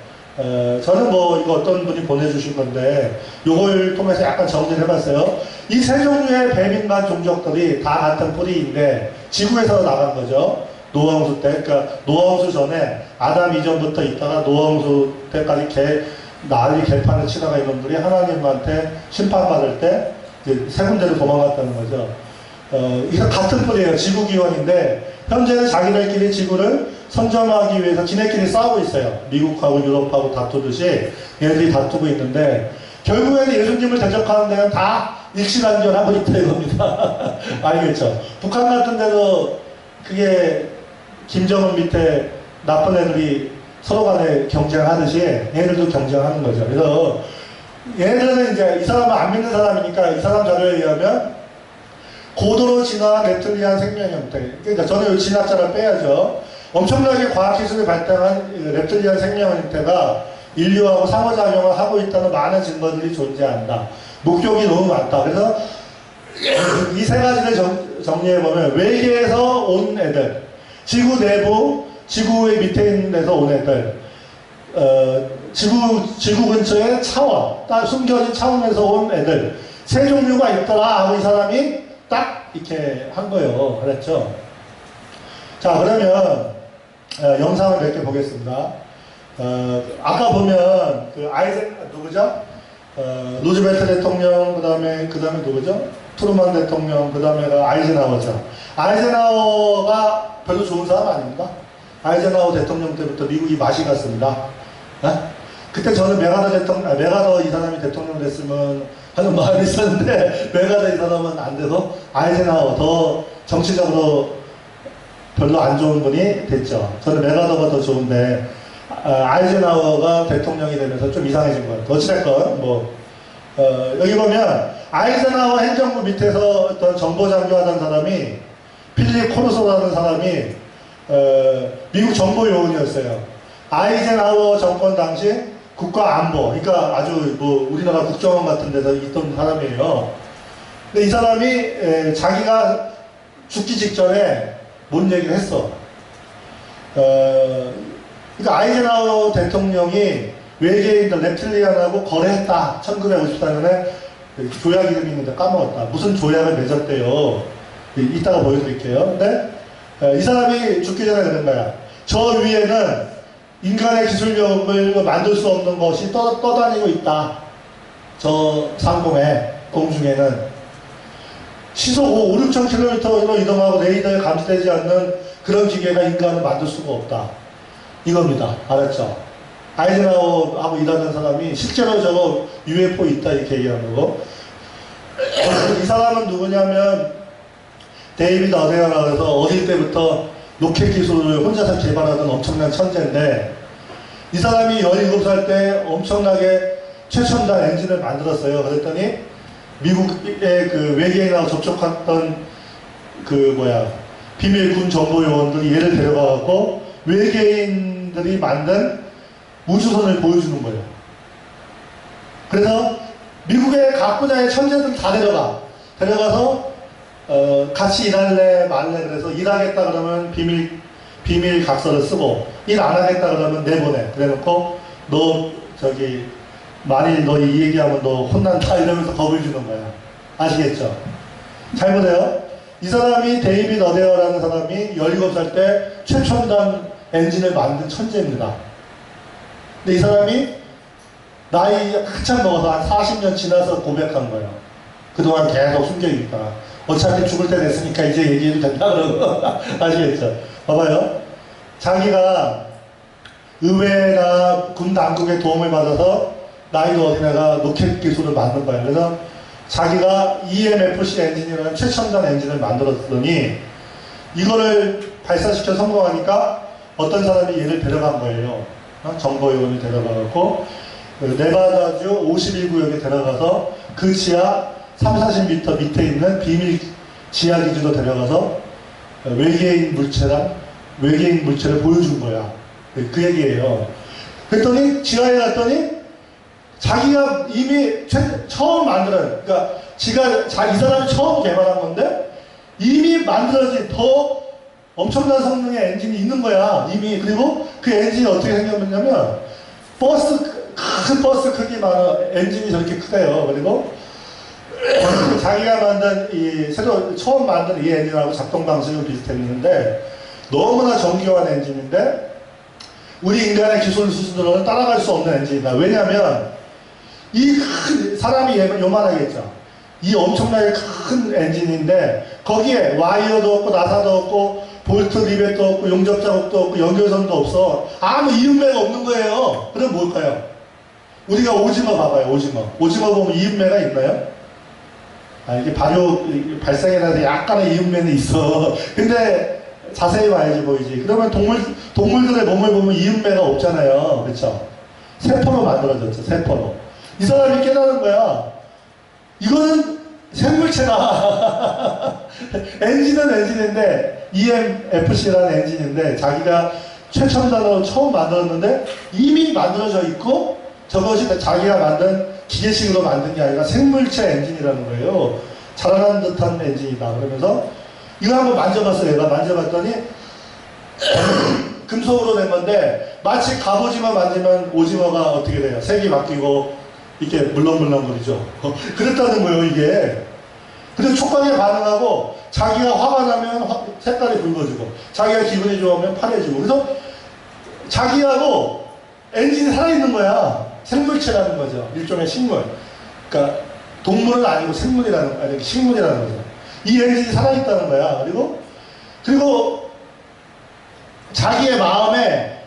저는 뭐 이거 어떤 분이 보내주신 건데 요걸 통해서 약간 정리를 해봤어요. 이 세 종류의 뱀인간 종족들이 다 같은 뿌리인데 지구에서 나간 거죠. 노아홍수 때. 그러니까 노아홍수 전에 아담 이전부터 있다가 노아홍수 때까지 난리 개판을 치다가 이놈들이 하나님한테 심판받을 때 이제 세 군데로 도망갔다는 거죠. 이거 같은 뿌리예요. 지구기원인데 현재는 자기들끼리 지구를 선점하기 위해서 지네끼리 싸우고 있어요. 미국하고 유럽하고 다투듯이 얘들이 다투고 있는데 결국에는 예수님을 대적하는 데는 다 일치단결하고 있다 이겁니다. 알겠죠? 북한 같은 데도 그게 김정은 밑에 나쁜 애들이 서로 간에 경쟁하듯이 얘네들도 경쟁하는 거죠. 그래서 얘네들은 이제 이 사람은 안 믿는 사람이니까 이 사람 자료에 의하면 고도로 진화한 렙틸리안 생명 형태. 그러니까 저는 이 진화자를 빼야죠. 엄청나게 과학기술이 발달한 렙틸리안 생명 형태가 인류하고 상호작용을 하고 있다는 많은 증거들이 존재한다. 목적이 너무 많다. 그래서 이 세 가지를 정리해보면 외계에서 온 애들, 지구 내부, 지구의 밑에 있는 데서 온 애들, 지구 근처의 차원, 딱 숨겨진 차원에서 온 애들, 세 종류가 있더라 하고 이 사람이 딱 이렇게 한 거예요. 그랬죠? 자, 그러면 영상을 몇 개 보겠습니다. 아까 보면 그 누구죠? 루즈벨트 대통령, 그 다음에 누구죠? 트루먼 대통령, 그 다음에 아이젠하워죠. 아이젠하워가 별로 좋은 사람 아닙니까? 아이젠하워 대통령 때부터 미국이 맛이 갔습니다. 그때 저는 메가더 이 사람이 대통령 됐으면 하는 마음이 있었는데 메가더 이 사람은 안 돼서 아이젠하워 더 정치적으로 별로 안 좋은 분이 됐죠. 저는 메가더가 더 좋은데 아이젠하워가 대통령이 되면서 좀 이상해진 것 같아요. 어찌됐건 여기 보면 아이젠하워 행정부 밑에서 어떤 정보장교 하던 사람이 필립 코르소라는 사람이 미국 정보요원이었어요. 아이젠하워 정권 당시 국가안보, 그러니까 아주 우리나라 국정원 같은 데서 있던 사람이에요. 근데 이 사람이 자기가 죽기 직전에 뭔 얘기를 했어. 그러니까 아이젠하워 대통령이 외계인들 reptilian하고 거래했다. 1954년에 조약 이름이 있는데 까먹었다. 무슨 조약을 맺었대요. 이따가 보여드릴게요. 근데 이 사람이 죽기 전에 그런 거야. 저 위에는 인간의 기술력을 만들 수 없는 것이 떠다니고 있다. 저 상공에, 공중에는. 시속 5, 6천 킬로미터로 이동하고 레이더에 감지되지 않는 그런 기계가 인간을 만들 수가 없다. 이겁니다. 알았죠? 아이젠하워하고 일하는 사람이 실제로 저거 UFO 있다 이렇게 얘기하는 거고. 이 사람은 누구냐면 데이비드 어데어라고 해서 어릴 때부터 로켓 기술을 혼자서 개발하던 엄청난 천재인데 이 사람이 17살 때 엄청나게 최첨단 엔진을 만들었어요. 그랬더니 미국의 그 외계인하고 접촉했던 비밀 군 정보 요원들이 얘를 데려가갖고 외계인들이 만든 우주선을 보여주는 거예요. 그래서 미국의 각 분야의 천재들 다 데려가서 같이 일할래 말래 그래서 일하겠다 그러면 비밀 각서를 쓰고 일 안 하겠다 그러면 내보내. 그래놓고 너 만일 너 이 얘기하면 너 혼난다 이러면서 겁을 주는 거야. 아시겠죠? 잘 보세요. 이 사람이 데이비드 어데어라는 사람이 17살 때 최첨단 엔진을 만든 천재입니다. 근데 이 사람이 나이 한참 먹어서 한 40년 지나서 고백한 거예요. 그동안 계속 숨겨있다. 어차피 죽을 때 됐으니까 이제 얘기해도 된다 그러고. 아시겠죠? 봐봐요. 자기가 의회나 군 당국의 도움을 받아서 나이도 어린애가 로켓 기술을 만든 거예요. 그래서 자기가 EMFC 엔진이라는 최첨단 엔진을 만들었더니 이거를 발사시켜 성공하니까 어떤 사람이 얘를 데려간 거예요. 정보요원이 데려가고 네바다주 51구역에 데려가서 그 지하 30-40m 밑에 있는 비밀 지하 기지로 데려가서 외계인 물체를 보여준 거야. 그 얘기예요. 그랬더니 지하에 갔더니 자기가 이미 처음 그러니까 이 사람이 처음 개발한 건데 이미 만들어진 더 엄청난 성능의 엔진이 있는 거야. 이미. 그리고 그 엔진이 어떻게 생겼냐면 큰 버스 크기만 엔진이 저렇게 크대요. 그리고 자기가 만든 처음 만든 이 엔진하고 작동 방식은 비슷했는데 너무나 정교한 엔진인데 우리 인간의 기술 수준으로는 따라갈 수 없는 엔진이다. 왜냐하면 사람이 요만하겠죠. 이 엄청나게 큰 엔진인데 거기에 와이어도 없고 나사도 없고 볼트 리벳도 없고 용접 자국도 없고 연결선도 없어. 아무 이음매가 없는 거예요. 그럼 뭘까요? 우리가 오징어 봐봐요. 오징어 보면 이음매가 있나요? 이게 발생에 대해서 약간의 이음매는 있어. 근데 자세히 봐야지 보이지. 그러면 동물들의 몸을 보면 이음매가 없잖아요. 그렇죠? 세포로 만들어졌죠. 세포로. 이 사람이 깨달은 거야. 이거는 생물체다. 엔진은 엔진인데 EMFC라는 엔진인데 자기가 최첨단으로 처음 만들었는데 이미 만들어져 있고 저것이 자기가 만든 기계식으로 만든 게 아니라 생물체 엔진이라는 거예요. 자라난 듯한 엔진이다. 그러면서 이거 한번 만져봤어요. 얘가 만져봤더니 금속으로 된 건데 마치 갑오징어 만지면 오징어가 어떻게 돼요? 색이 바뀌고 이렇게 물렁물렁거리죠. 그랬다는 거예요, 이게. 그래서 촉각에 반응하고 자기가 화가 나면 색깔이 붉어지고 자기가 기분이 좋으면 파래지고 그래서 자기하고 엔진이 살아있는 거야. 생물체라는 거죠. 일종의 식물. 그러니까 동물은 아니고 식물이라는 거죠. 이 엔진이 살아있다는 거야. 그리고 자기의 마음의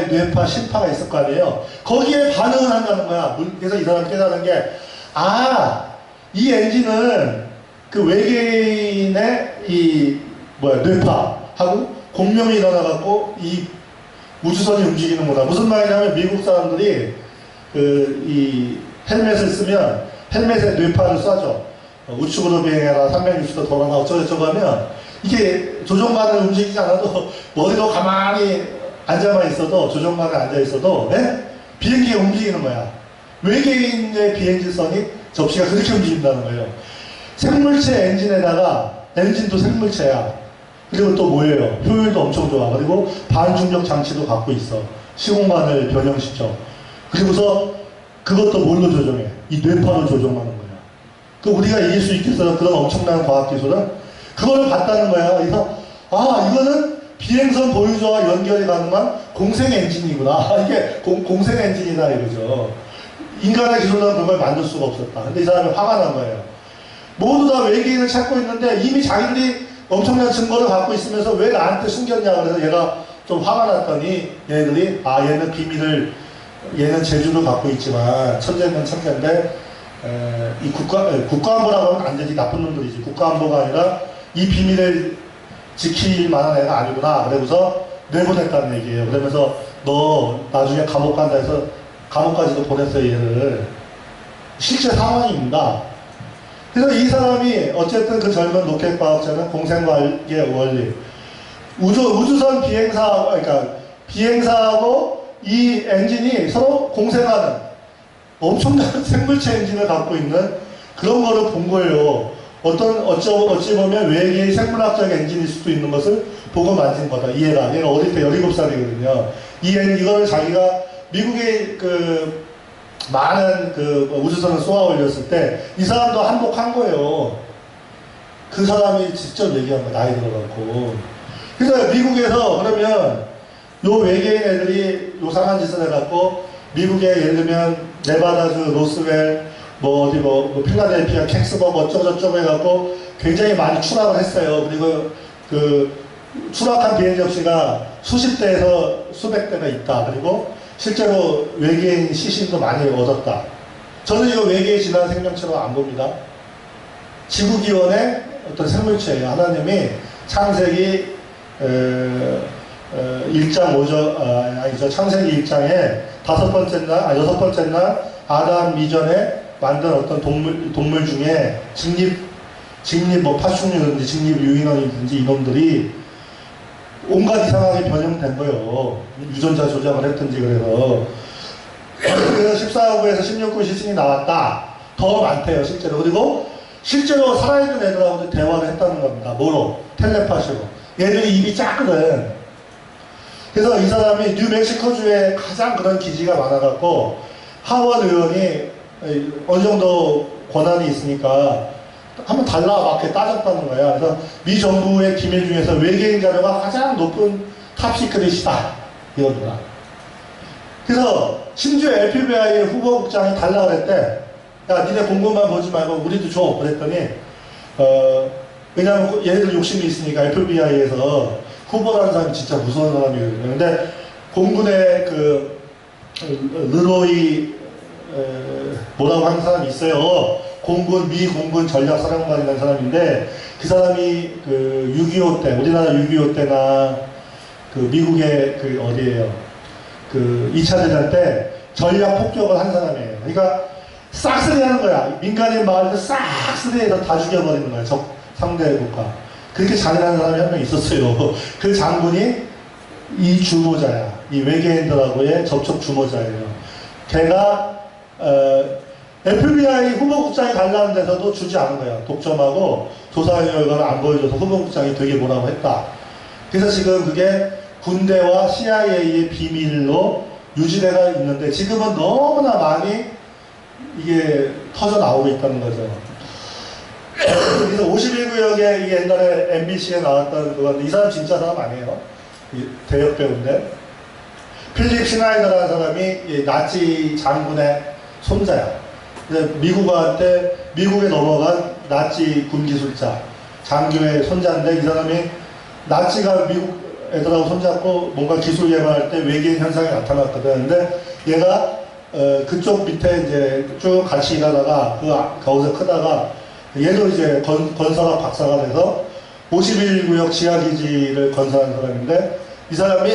뇌파, 심파가 있을 거 아니에요. 거기에 반응을 한다는 거야. 그래서 이 사람이 깨달은 게, 이 엔진은 그 외계인의 뇌파하고 공명이 일어나갖고 이 우주선이 움직이는구나. 무슨 말이냐면 미국 사람들이 이 헬멧을 쓰면 헬멧에 뇌파를 쏴줘. 우측으로 비행해라, 360도 돌아가, 어쩌고저쩌고 하면 이게 조종관을 움직이지 않아도 머리로 가만히 앉아만 있어도, 조종관에 앉아 있어도, 비행기가 움직이는 거야. 외계인의 비행기선이 접시가 그렇게 움직인다는 거예요. 생물체 엔진에다가, 엔진도 생물체야. 그리고 또 뭐예요? 효율도 엄청 좋아. 그리고 반중력 장치도 갖고 있어. 시공간을 변형시켜. 그리고서 그것도 뭘로 조정해? 이 뇌파로 조정하는 거야. 그 우리가 이길 수 있겠어? 그런 엄청난 과학기술은? 그걸 봤다는 거야. 그래서 아, 이거는 비행선 보유자와 연결이 가능한 공생 엔진이구나. 이게 공생 엔진이다 이거죠. 인간의 기술로는 그걸 만들 수가 없었다. 근데 이 사람이 화가 난 거예요. 모두 다 외계인을 찾고 있는데 이미 자기들이 엄청난 증거를 갖고 있으면서 왜 나한테 숨겼냐. 그래서 얘가 좀 화가 났더니 얘네들이 아, 얘는 비밀을, 얘는 재주를 갖고 있지만 천재는 천재인데 이 국가안보라고 하면 안 되지. 나쁜 놈들이지. 국가안보가 아니라 이 비밀을 지킬 만한 애가 아니구나. 그러고서 내보냈다는 얘기예요. 그러면서 너 나중에 감옥 간다 해서 감옥까지도 보냈어요, 얘를. 실제 상황입니다. 그래서 이 사람이 어쨌든 그 젊은 로켓 과학자는 공생과학의 원리, 우주선 비행사, 그러니까 비행사하고 이 엔진이 서로 공생하는 엄청난 생물체 엔진을 갖고 있는 그런 거를 본 거예요. 어찌 보면 외계의 생물학적 엔진일 수도 있는 것을 보고 만진 거다. 얘가 어릴 때 17살이거든요. 이걸 자기가 미국의 그 많은 그 우주선을 쏘아 올렸을 때 이 사람도 한몫한 거예요. 그 사람이 직접 얘기한 거, 나이 들어갖고. 그래서 미국에서 그러면 요 외계인 애들이 요상한 짓을 해갖고 미국에 예를 들면 네바다주, 로스웰, 필라델피아, 캑스버그 어쩌고저쩌고 해갖고 굉장히 많이 추락을 했어요. 그리고 그 추락한 비행 접시가 수십 대에서 수백 대가 있다. 그리고 실제로 외계인 시신도 많이 얻었다. 저는 이거 외계의 진화 생명체로 안 봅니다. 지구기원의 어떤 생물체예요. 하나님이 창세기 1장 5절, 아니죠. 창세기 1장에 여섯 번째 날 아담 이전에 만든 어떤 동물 중에 파충류든지 직립 유인원이든지 이놈들이 온갖 이상하게 변형된 거예요. 유전자 조작을 했든지 그래서 14호구에서 16구 시신이 나왔다. 더 많대요, 실제로. 그리고 실제로 살아있는 애들하고도 대화를 했다는 겁니다. 뭐로? 텔레파시로. 얘들이 입이 작거든. 그래서 이 사람이 뉴멕시코주에 가장 그런 기지가 많아갖고 하원 의원이 어느 정도 권한이 있으니까 한번 달라 막 이렇게 따졌다는 거야. 그래서 미 정부의 기밀 중에서 외계인 자료가 가장 높은 탑시크릿이다. 이거구나. 그래서 심지어 FBI의 후보국장이 달라 그랬대. 야, 니네 공부만 보지 말고 우리도 줘. 그랬더니 왜냐면 얘네들 욕심이 있으니까 FBI에서 후보라는 사람이 진짜 무서운 사람이거든요. 근데 공군의 그 르로이 뭐라고 하는 사람이 있어요. 미 공군 전략사령관이라는 사람인데 그 사람이 그 6.25 때, 우리나라 6.25 때나 그 미국의 그 어디에요? 그 2차 대전 때 전략 폭격을 한 사람이에요. 그러니까 싹쓸이 하는 거야. 민간인 마을에서 싹쓸이해서 다 죽여버리는 거야. 상대 국가. 그렇게 잔인한 사람이 한 명 있었어요. 그 장군이 이 주모자야. 이 외계인들하고의 접촉 주모자예요. 걔가 FBI 후보국장이 달라는 데서도 주지 않은 거야. 독점하고 조사 결과를 안 보여줘서 후보국장이 되게 뭐라고 했다. 그래서 지금 그게 군대와 CIA의 비밀로 유지되어 있는데 지금은 너무나 많이 이게 터져 나오고 있다는 거죠. 그래서 51구역에 이게 옛날에 MBC에 나왔던 그건데 이 사람 진짜 사람 아니에요. 대역 배우인데 필립 시나이더라는 사람이 나치 장군의 손자야. 미국에 넘어간 나치 군기술자 장교의 손자인데 이 사람이 나치가 미국 애들하고 손잡고 뭔가 기술 개발할 때 외계인 현상이 나타났거든. 근데 얘가 그쪽 밑에 이제 쭉 같이 일하다가 거기서 크다가 얘도 이제 건설학 박사가 돼서 51구역 지하기지를 건설한 사람인데 이 사람이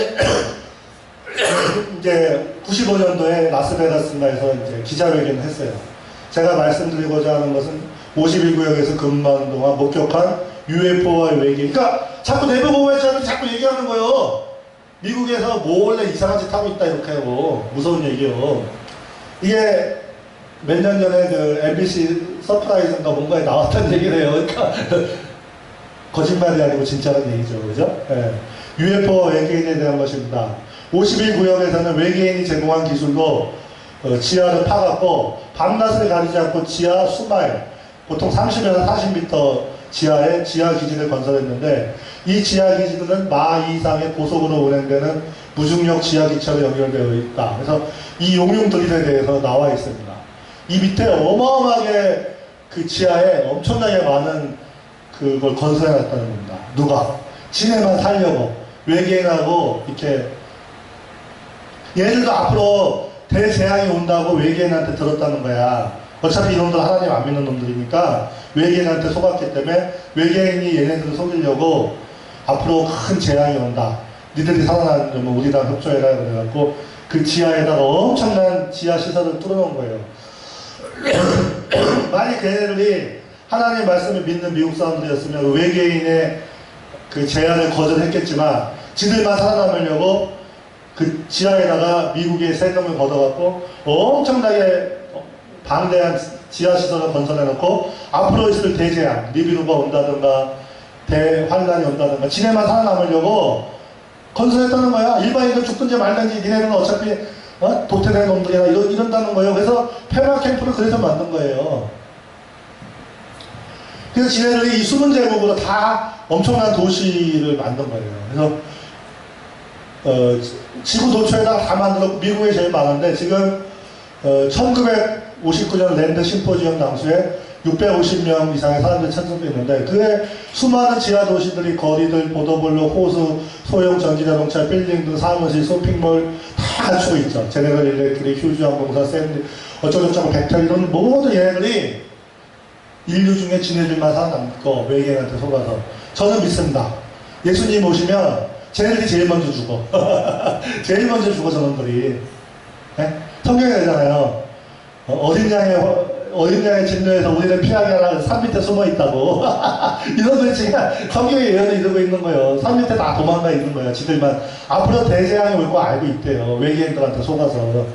이제 95년도에 라스베가스에서 이제 기자회견을 했어요. 제가 말씀드리고자 하는 것은 51구역에서 근무하는 동안 목격한 UFO와 외계인. 그러니까 자꾸 내부 보호회장이 자꾸 얘기하는 거예요. 미국에서 몰래 이상한 짓 하고 있다 이렇게 하고 무서운 얘기요. 이게 몇 년 전에 그 MBC 서프라이즈인가 뭔가에 나왔다는 얘기를 해요. 그러니까 거짓말이 아니고 진짜란 얘기죠. 그죠? 예. UFO 외계인에 대한 것입니다. 51구역에서는 외계인이 제공한 기술로 지하를 파갖고 밤낮을 가리지 않고 지하 수마일, 보통 30에서 40m 지하에 지하 기지를 건설했는데 이 지하 기지들은 마 이상의 고속으로 운행되는 무중력 지하 기차로 연결되어 있다. 그래서 이 용융 드릴에 대해서 나와 있습니다. 이 밑에 어마어마하게 그 지하에 엄청나게 많은 그걸 건설해 놨다는 겁니다. 누가? 지네만 살려고 외계인하고 이렇게 얘들도 앞으로 대재앙이 온다고 외계인한테 들었다는 거야. 어차피 이놈들 하나님 안 믿는 놈들이니까 외계인한테 속았기 때문에 외계인이 얘네들을 속이려고 앞으로 큰 재앙이 온다. 니들이 살아나면 우리랑 협조해라 그래갖고 그 지하에다가 엄청난 지하 시설을 뚫어놓은 거예요. 만약 걔네들이 하나님 말씀을 믿는 미국 사람들이었으면 외계인의 그 제안을 거절했겠지만 지들만 살아남으려고 그 지하에다가 미국의 세금을 걷어갖고 엄청나게 방대한 지하시설을 건설해놓고 앞으로 있을 대재앙, 니비루가 온다든가 대환란이 온다든가 지네만 살아남으려고 건설했다는 거야. 일반인들 죽든지 말든지 니네는 어차피 도태된 놈들이나 이런다는 거예요. 그래서 페마 캠프를 그래서 만든 거예요. 그래서 지네들이 이 숨은 제목으로 다 엄청난 도시를 만든 거예요. 그래서 지구 도처에다가 다 만들었고 미국에 제일 많은데 지금 1959년 랜드 심포지엄 당시에 650명 이상의 사람들이 참석했는데 그에 수많은 지하 도시들이 거리들, 보도블록, 호수, 소형 전기자동차, 빌딩 등 사무실, 쇼핑몰 다 갖추고 있죠. 제네럴 일렉트릭, 휴즈항공사, 샌드, 어쩌고저쩌고 벡터 이런 모든 얘네들이 인류 중에 지네들만 살아남고 외계인한테 속아서 저는 믿습니다. 예수님 오시면 쟤네들이 제일 먼저 죽어. 제일 먼저 죽어 저놈들이. 네? 성경에 되잖아요. 어린 양의 진노에서 우리를 피하게 하라 산 밑에 숨어 있다고. 이놈들이 지금 성경의 예언을 이루고 있는 거예요. 산 밑에 다 도망가 있는 거예요. 지들만 앞으로 대재앙이 올 거 알고 있대요. 외계인들한테 속아서.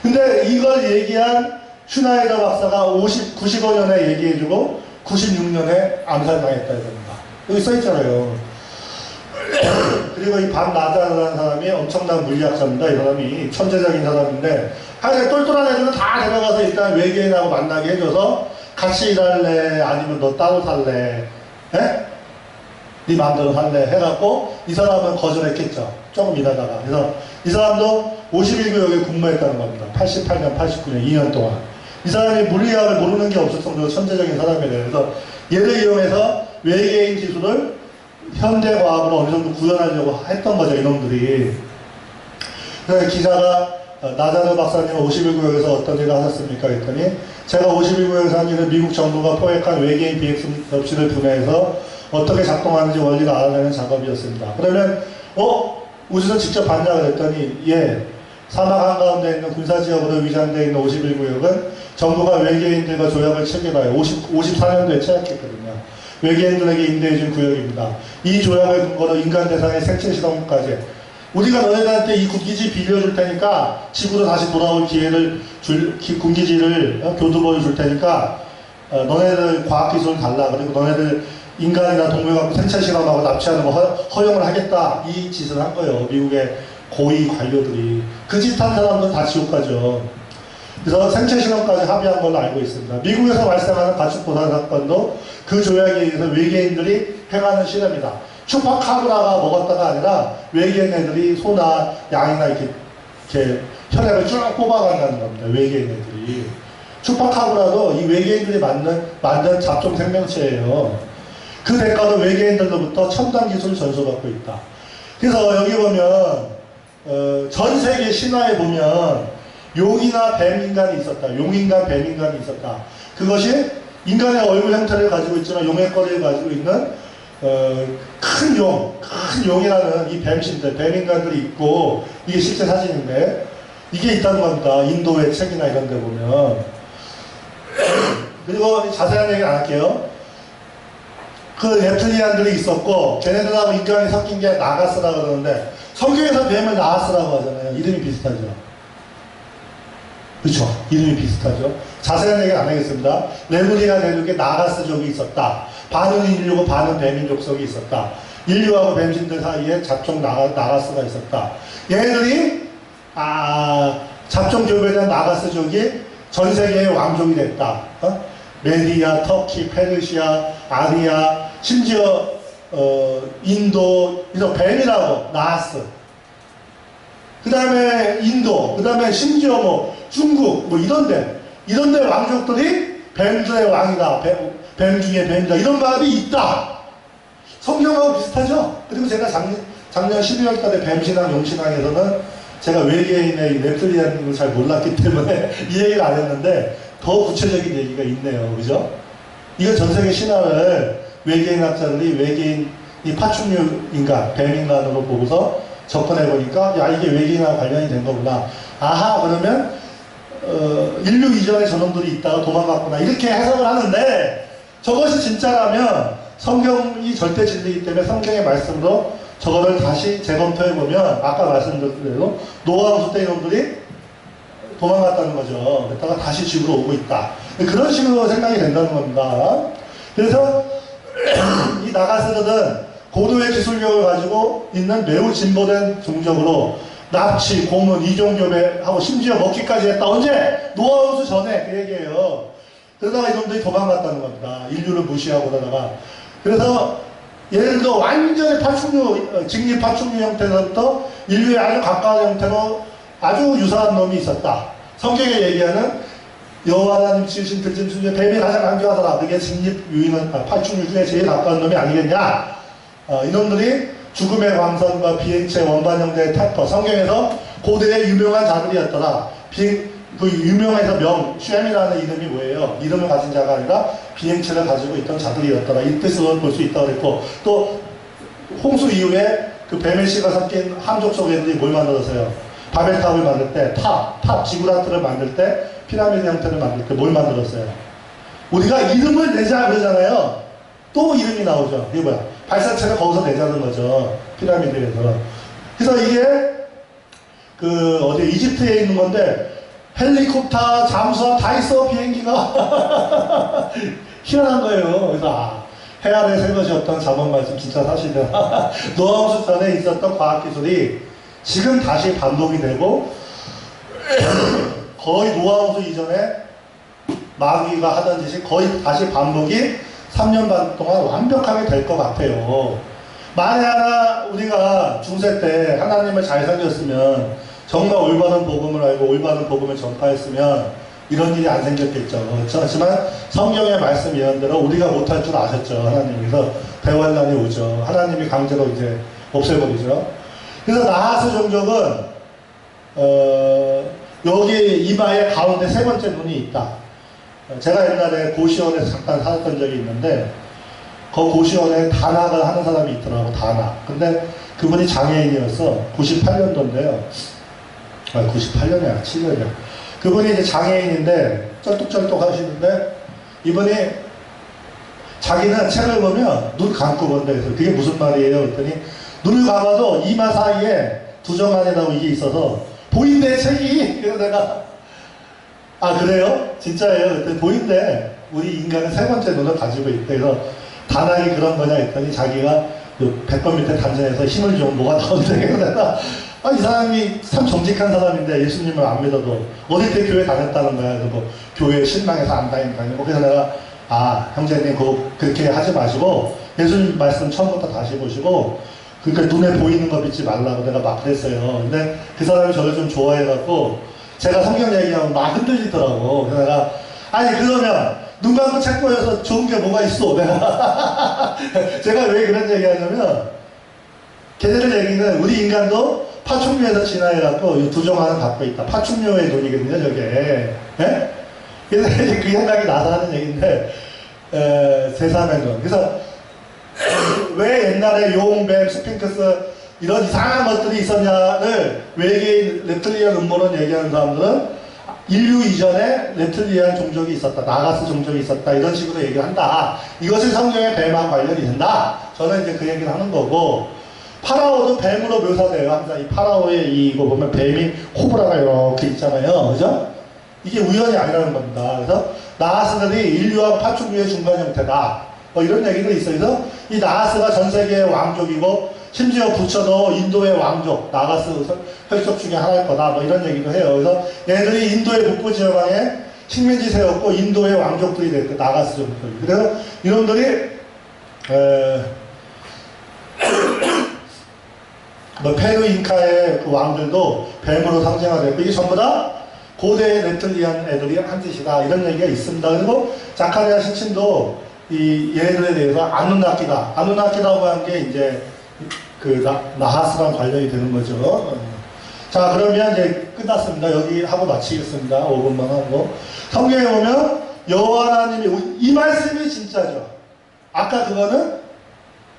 근데 이걸 얘기한 슈나이더 박사가 95년에 얘기해주고 96년에 암살당했다 이겁니다. 여기 써있잖아요. 그리고 이 반 나자라는 사람이 엄청난 물리학자입니다. 이 사람이 천재적인 사람인데 하여튼 똘똘한 애들은 다 데려가서 일단 외계인하고 만나게 해줘서 같이 일할래 아니면 너 따로 살래 에? 네 마음대로 살래 해갖고 이 사람은 거절했겠죠. 조금 일하다가. 그래서 이 사람도 51구역에 근무했다는 겁니다. 88년, 89년, 2년 동안. 이 사람이 물리학을 모르는 게 없을 정도로 천재적인 사람이래요. 그래서 얘를 이용해서 외계인 기술을 현대과학으로 어느 정도 구현하려고 했던 거죠, 이놈들이. 그래서 기자가 나자르 박사님 51구역에서 어떤 일을 하셨습니까? 했더니 제가 51구역에서 한 일은 미국 정부가 포획한 외계인 비행선 접시를 분해해서 어떻게 작동하는지 원리를 알아내는 작업이었습니다. 그러면 우주선 직접 봤냐 그랬더니 예, 사막 한가운데 있는 군사지역으로 위장되어 있는 51구역은 정부가 외계인들과 조약을 체결하여 54년도에 체결했거든요. 외계인들에게 임대해준 구역입니다. 이 조약을 근거로 인간 대상의 생체 실험까지 우리가 너네들한테 이 군기지 빌려줄 테니까 지구로 다시 돌아올 기회를 군기지를 교두보를 줄 테니까 너네들 과학기술 달라. 그리고 너네들 인간이나 동물 갖고 생체 실험하고 납치하는 거 허용을 하겠다. 이 짓을 한 거예요. 미국의 고위 관료들이. 그 짓 한 사람들은 다 지옥 가죠. 그래서 생체 실험까지 합의한 걸로 알고 있습니다. 미국에서 발생하는 가축 도살 사건도 그 조약에 의해서 외계인들이 행하는 실험이다. 추파카브라가 먹었다가 아니라 외계인 애들이 소나 양이나 이렇게 혈액을 쭉 뽑아간다는 겁니다. 외계인 애들이. 추파카브라도 이 외계인들이 만든 잡종 생명체예요. 그 대가로 외계인들로부터 첨단 기술을 전수받고 있다. 그래서 여기 보면 전 세계 신화에 보면 용이나 뱀인간이 있었다. 용인간, 뱀인간이 있었다. 그것이 인간의 얼굴 형태를 가지고 있지만 용의 꼬리를 가지고 있는 큰 용이라는 이 뱀신들, 뱀인간들이 있고 이게 실제 사진인데 이게 있다는 겁니다. 인도의 책이나 이런 데 보면. 그리고 자세한 얘기 안 할게요. 그 랩틀리안들이 있었고 걔네들하고 인간이 섞인 게 나가스라고 그러는데 성경에서 뱀을 나가스라고 하잖아요. 이름이 비슷하죠. 그렇죠. 이름이 비슷하죠. 자세한 얘기는 안 하겠습니다. 레무리아 대륙에 나가스족이 있었다. 반은 인류고 반은 뱀인 족속이 있었다. 인류하고 뱀신들 사이에 잡종 나가스가 있었다. 얘네들이 잡종 교배된 나가스족이 전 세계의 왕족이 됐다. 메디아, 터키, 페르시아, 아리아, 심지어 인도, 이런 뱀이라고 나하스. 그 다음에 인도, 그 다음에 심지어 뭐 중국, 뭐 이런데 왕족들이 뱀들의 왕이다. 뱀 중에 뱀이다. 이런 말이 있다. 성경하고 비슷하죠? 그리고 제가 작년 12월 달에 뱀신앙, 용신앙에서는 제가 외계인의 랩틀리안을 잘 몰랐기 때문에 이 얘기를 안 했는데 더 구체적인 얘기가 있네요. 그죠? 이거 전 세계 신화를 외계인학자들이 외계인이 파충류 인간, 뱀인간으로 보고서 접근해보니까 야, 이게 외계인과 관련이 된 거구나. 아하, 그러면 인류 이전에 저놈들이 있다가 도망갔구나. 이렇게 해석을 하는데 저것이 진짜라면 성경이 절대 진리이기 때문에 성경의 말씀으로 저거를 다시 재검토해보면 아까 말씀드린 대로 노아 홍수 때 이놈들이 도망갔다는 거죠. 그랬다가 다시 집으로 오고 있다. 그런 식으로 생각이 된다는 겁니다. 그래서 이 나가스들은 고도의 기술력을 가지고 있는 매우 진보된 종족으로 납치, 고문, 이종교배하고 심지어 먹기까지 했다. 언제? 노아 홍수 전에 그 얘기예요. 그러다가 이놈들이 도망갔다는 겁니다. 인류를 무시하고 그러다가. 그래서 예를 들어 완전히 파충류, 직립 파충류 형태로부터 인류에 아주 가까운 형태로 아주 유사한 놈이 있었다. 성경에 얘기하는 여호와 하나님 지으신 들짐승 중에 뱀이 가장 강교하더라. 그게 직립 유인은 파충류 중에 제일 가까운 놈이 아니겠냐. 이놈들이 죽음의 광선과 비행체 원반 형태의 태퍼, 성경에서 고대의 유명한 자들이었더라. 그 유명해서 쉔이라는 이름이 뭐예요? 이름을 가진 자가 아니라 비행체를 가지고 있던 자들이었더라. 이 뜻을 볼 수 있다고 그랬고, 또 홍수 이후에 그 뱀의 씨가 섞인 함족 속에들이 뭘 만들었어요? 바벨탑을 만들 때 지구라트를 만들 때 피라미드 형태를 만들 때 뭘 만들었어요? 우리가 이름을 내자 그러잖아요. 또 이름이 나오죠. 이게 뭐야? 발사체를 거기서 내자는 거죠. 피라미드에서. 그래서 이게 어디 이집트에 있는 건데 헬리콥터, 잠수함 다 있어, 비행기가. 희한한 거예요. 그래서 해 아래 새 것이 없다는 자본 말씀 진짜 사실은 노아 홍수 전에 있었던 과학기술이 지금 다시 반복이 되고 거의 노아 홍수 이전에 마귀가 하던 짓이 거의 다시 반복이 3년 반 동안 완벽하게 될 것 같아요. 만에 하나 우리가 중세 때 하나님을 잘 섬겼으면, 정말 올바른 복음을 알고 올바른 복음을 전파했으면 이런 일이 안 생겼겠죠. 그렇지만 성경의 말씀 예언대로 우리가 못할 줄 아셨죠. 하나님께서 대환란이 오죠. 하나님이 강제로 이제 없애버리죠. 그래서 나하스 종족은 여기 이마의 가운데 세 번째 눈이 있다. 제가 옛날에 고시원에서 잠깐 살았던 적이 있는데 그 고시원에 단학을 하는 사람이 있더라고. 단학. 근데 그분이 장애인이었어. 98년도인데요 98년이야 7년이야 그분이 이제 장애인인데 쩔뚝쩔뚝 하시는데 이분이 자기는 책을 보면 눈 감고 본다 해서 그게 무슨 말이에요 그랬더니 눈을 감아도 이마 사이에 두정안이라고 이게 있어서 보인대 책이. 그래서 내가 그래요? 진짜예요? 그랬더니 보인대. 우리 인간은 세 번째 눈을 가지고 있대. 그래서 단학이 그런 거냐 했더니 자기가 그 백번 밑에 단전에서 힘을 좀 뭐가 나온대. 그래서 내가 이 사람이 참 정직한 사람인데 예수님을 안 믿어도 어릴 때 교회 다녔다는 거야. 그래서 뭐 교회 실망해서 안 다닌다고. 그래서 내가 형제님 그렇게 하지 마시고 예수님 말씀 처음부터 다시 보시고 그러니까 눈에 보이는 거 믿지 말라고 내가 막 그랬어요. 근데 그 사람이 저를 좀 좋아해갖고 제가 성경 얘기하면 막 흔들리더라고. 그래서 내가 그러면 눈 감고 책 보여서 좋은 게 뭐가 있어? 제가 왜 그런 얘기 하냐면 걔네들 얘기는 우리 인간도 파충류에서 진화해갖고 이 두종안을 갖고 있다. 파충류의 눈이거든요, 저게. 예? 그래서 이제 그 생각이 나서 하는 얘기인데, 제3의 눈. 그래서 왜 옛날에 용, 뱀, 스핑크스 이런 이상한 것들이 있었냐를 외계인 랩틀리안 음모론 얘기하는 사람들은 인류 이전에 랩틀리안 종족이 있었다. 나가스 종족이 있었다. 이런 식으로 얘기를 한다. 이것이 성경의 뱀하고 관련이 된다. 저는 이제 그 얘기를 하는 거고, 파라오도 뱀으로 묘사돼요. 항상 이 파라오의 이거 보면 뱀이 코브라가 이렇게 있잖아요. 그죠? 이게 우연이 아니라는 겁니다. 그래서 나하스들이 인류와 파충류의 중간 형태다. 뭐 이런 얘기들이 있어요. 그래서 이 나하스가 전 세계의 왕족이고 심지어 부처도 인도의 왕족, 나가스 혈족 중에 하나일 거다. 뭐 이런 얘기도 해요. 그래서 얘네들이 인도의 북부 지역에 식민지 세웠고 인도의 왕족들이 됐고 나가스 정도들. 그래서 이놈들이 뭐 페루 잉카의 그 왕들도 뱀으로 상징화됐고 이게 전부 다 고대의 네틀리안 애들이 한 짓이다 이런 얘기가 있습니다. 그리고 자카리아 시친도 이 얘네들에 대해서 아누나키라고 한 게 이제 그 나하스랑 관련이 되는 거죠. 자, 그러면 이제 끝났습니다. 여기 하고 마치겠습니다. 5분만 하고. 성경에 보면 여호와 하나님이 이 말씀이 진짜죠. 아까 그거는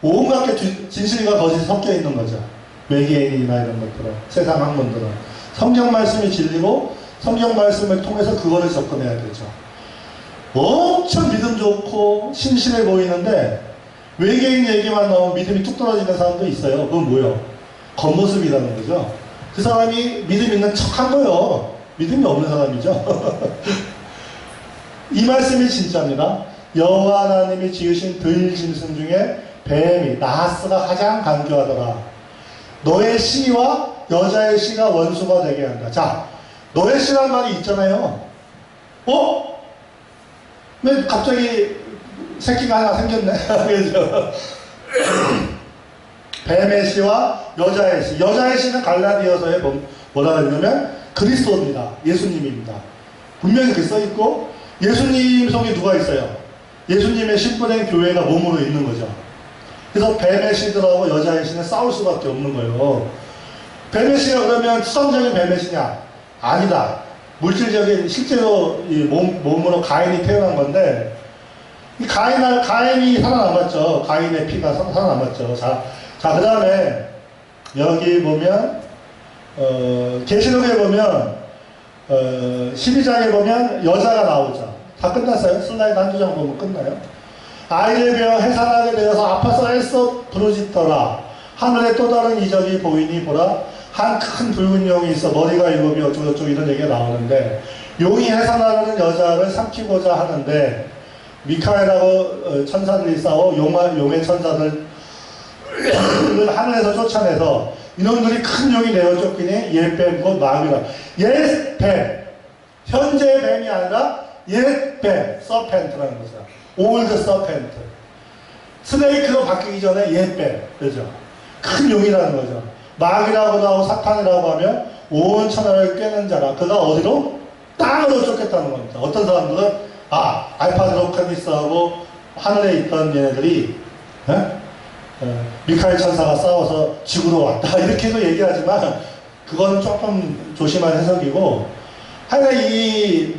온갖 게 진실과 거짓이 섞여 있는 거죠. 외계인이나 이런 것들은 세상 학문들은 성경 말씀이 진리고 성경 말씀을 통해서 그거를 접근해야 되죠. 엄청 믿음 좋고 신실해 보이는데 외계인 얘기만 나오면 믿음이 뚝 떨어지는 사람도 있어요. 그건 뭐예요? 겉모습이라는 거죠. 그 사람이 믿음 있는 척 한 거예요. 믿음이 없는 사람이죠. 이 말씀이 진짜입니다. 여호와 하나님이 지으신 들짐승 중에 뱀이 나하스가 가장 간교하더라. 너의 씨와 여자의 씨가 원수가 되게 한다. 자, 너의 씨란 말이 있잖아요. 왜 갑자기 새끼가 하나 생겼네. 그죠? 뱀의 씨와 여자의 씨. 여자의 씨는 갈라디아서에 뭐라 그러냐면 그리스도입니다. 예수님입니다. 분명히 그렇게 써있고 예수님 속에 누가 있어요? 예수님의 신분의 교회가 몸으로 있는 거죠. 그래서 뱀의 씨들하고 여자의 씨는 싸울 수밖에 없는 거예요. 뱀의 씨가 그러면 수성적인 뱀의 씨냐? 아니다. 물질적인 실제로 이 몸으로 가인이 태어난 건데 이 가인이 살아남았죠. 가인의 피가 살아남았죠. 자, 그 다음에 여기 보면 계시록에 보면 12장에 보면 여자가 나오죠. 다 끝났어요. 슬라이드 한두 장 보면 끝나요. 아이를 베어 해산하게 되어서 아파서 애써 부르짖더라. 하늘에 또 다른 이적이 보이니 보라. 한 큰 붉은 용이 있어 머리가 일곱이 어쩌고저쩌고 이런 얘기가 나오는데 용이 해산하는 여자를 삼키고자 하는데 미카엘하고 천사들이 싸워 용의 천사들 하늘에서 쫓아내서 이놈들이 큰 용이 내어 쫓기니 옛뱀 곧 마귀라. 옛뱀 현재 뱀이 아니라 옛뱀 서펜트라는 거죠. 올드 서펜트 스네이크로 바뀌기 전에 옛뱀 그죠. 큰 용이라는 거죠. 마귀라고도 하고 사탄이라고 하면 온 천하를 꿰는 자라. 그가 어디로? 땅으로 쫓겠다는 겁니다. 어떤 사람들은 알파드로카니스하고 하늘에 있던 얘네들이 미카엘 천사가 싸워서 지구로 왔다 이렇게도 얘기하지만 그건 조금 조심한 해석이고 하여간 이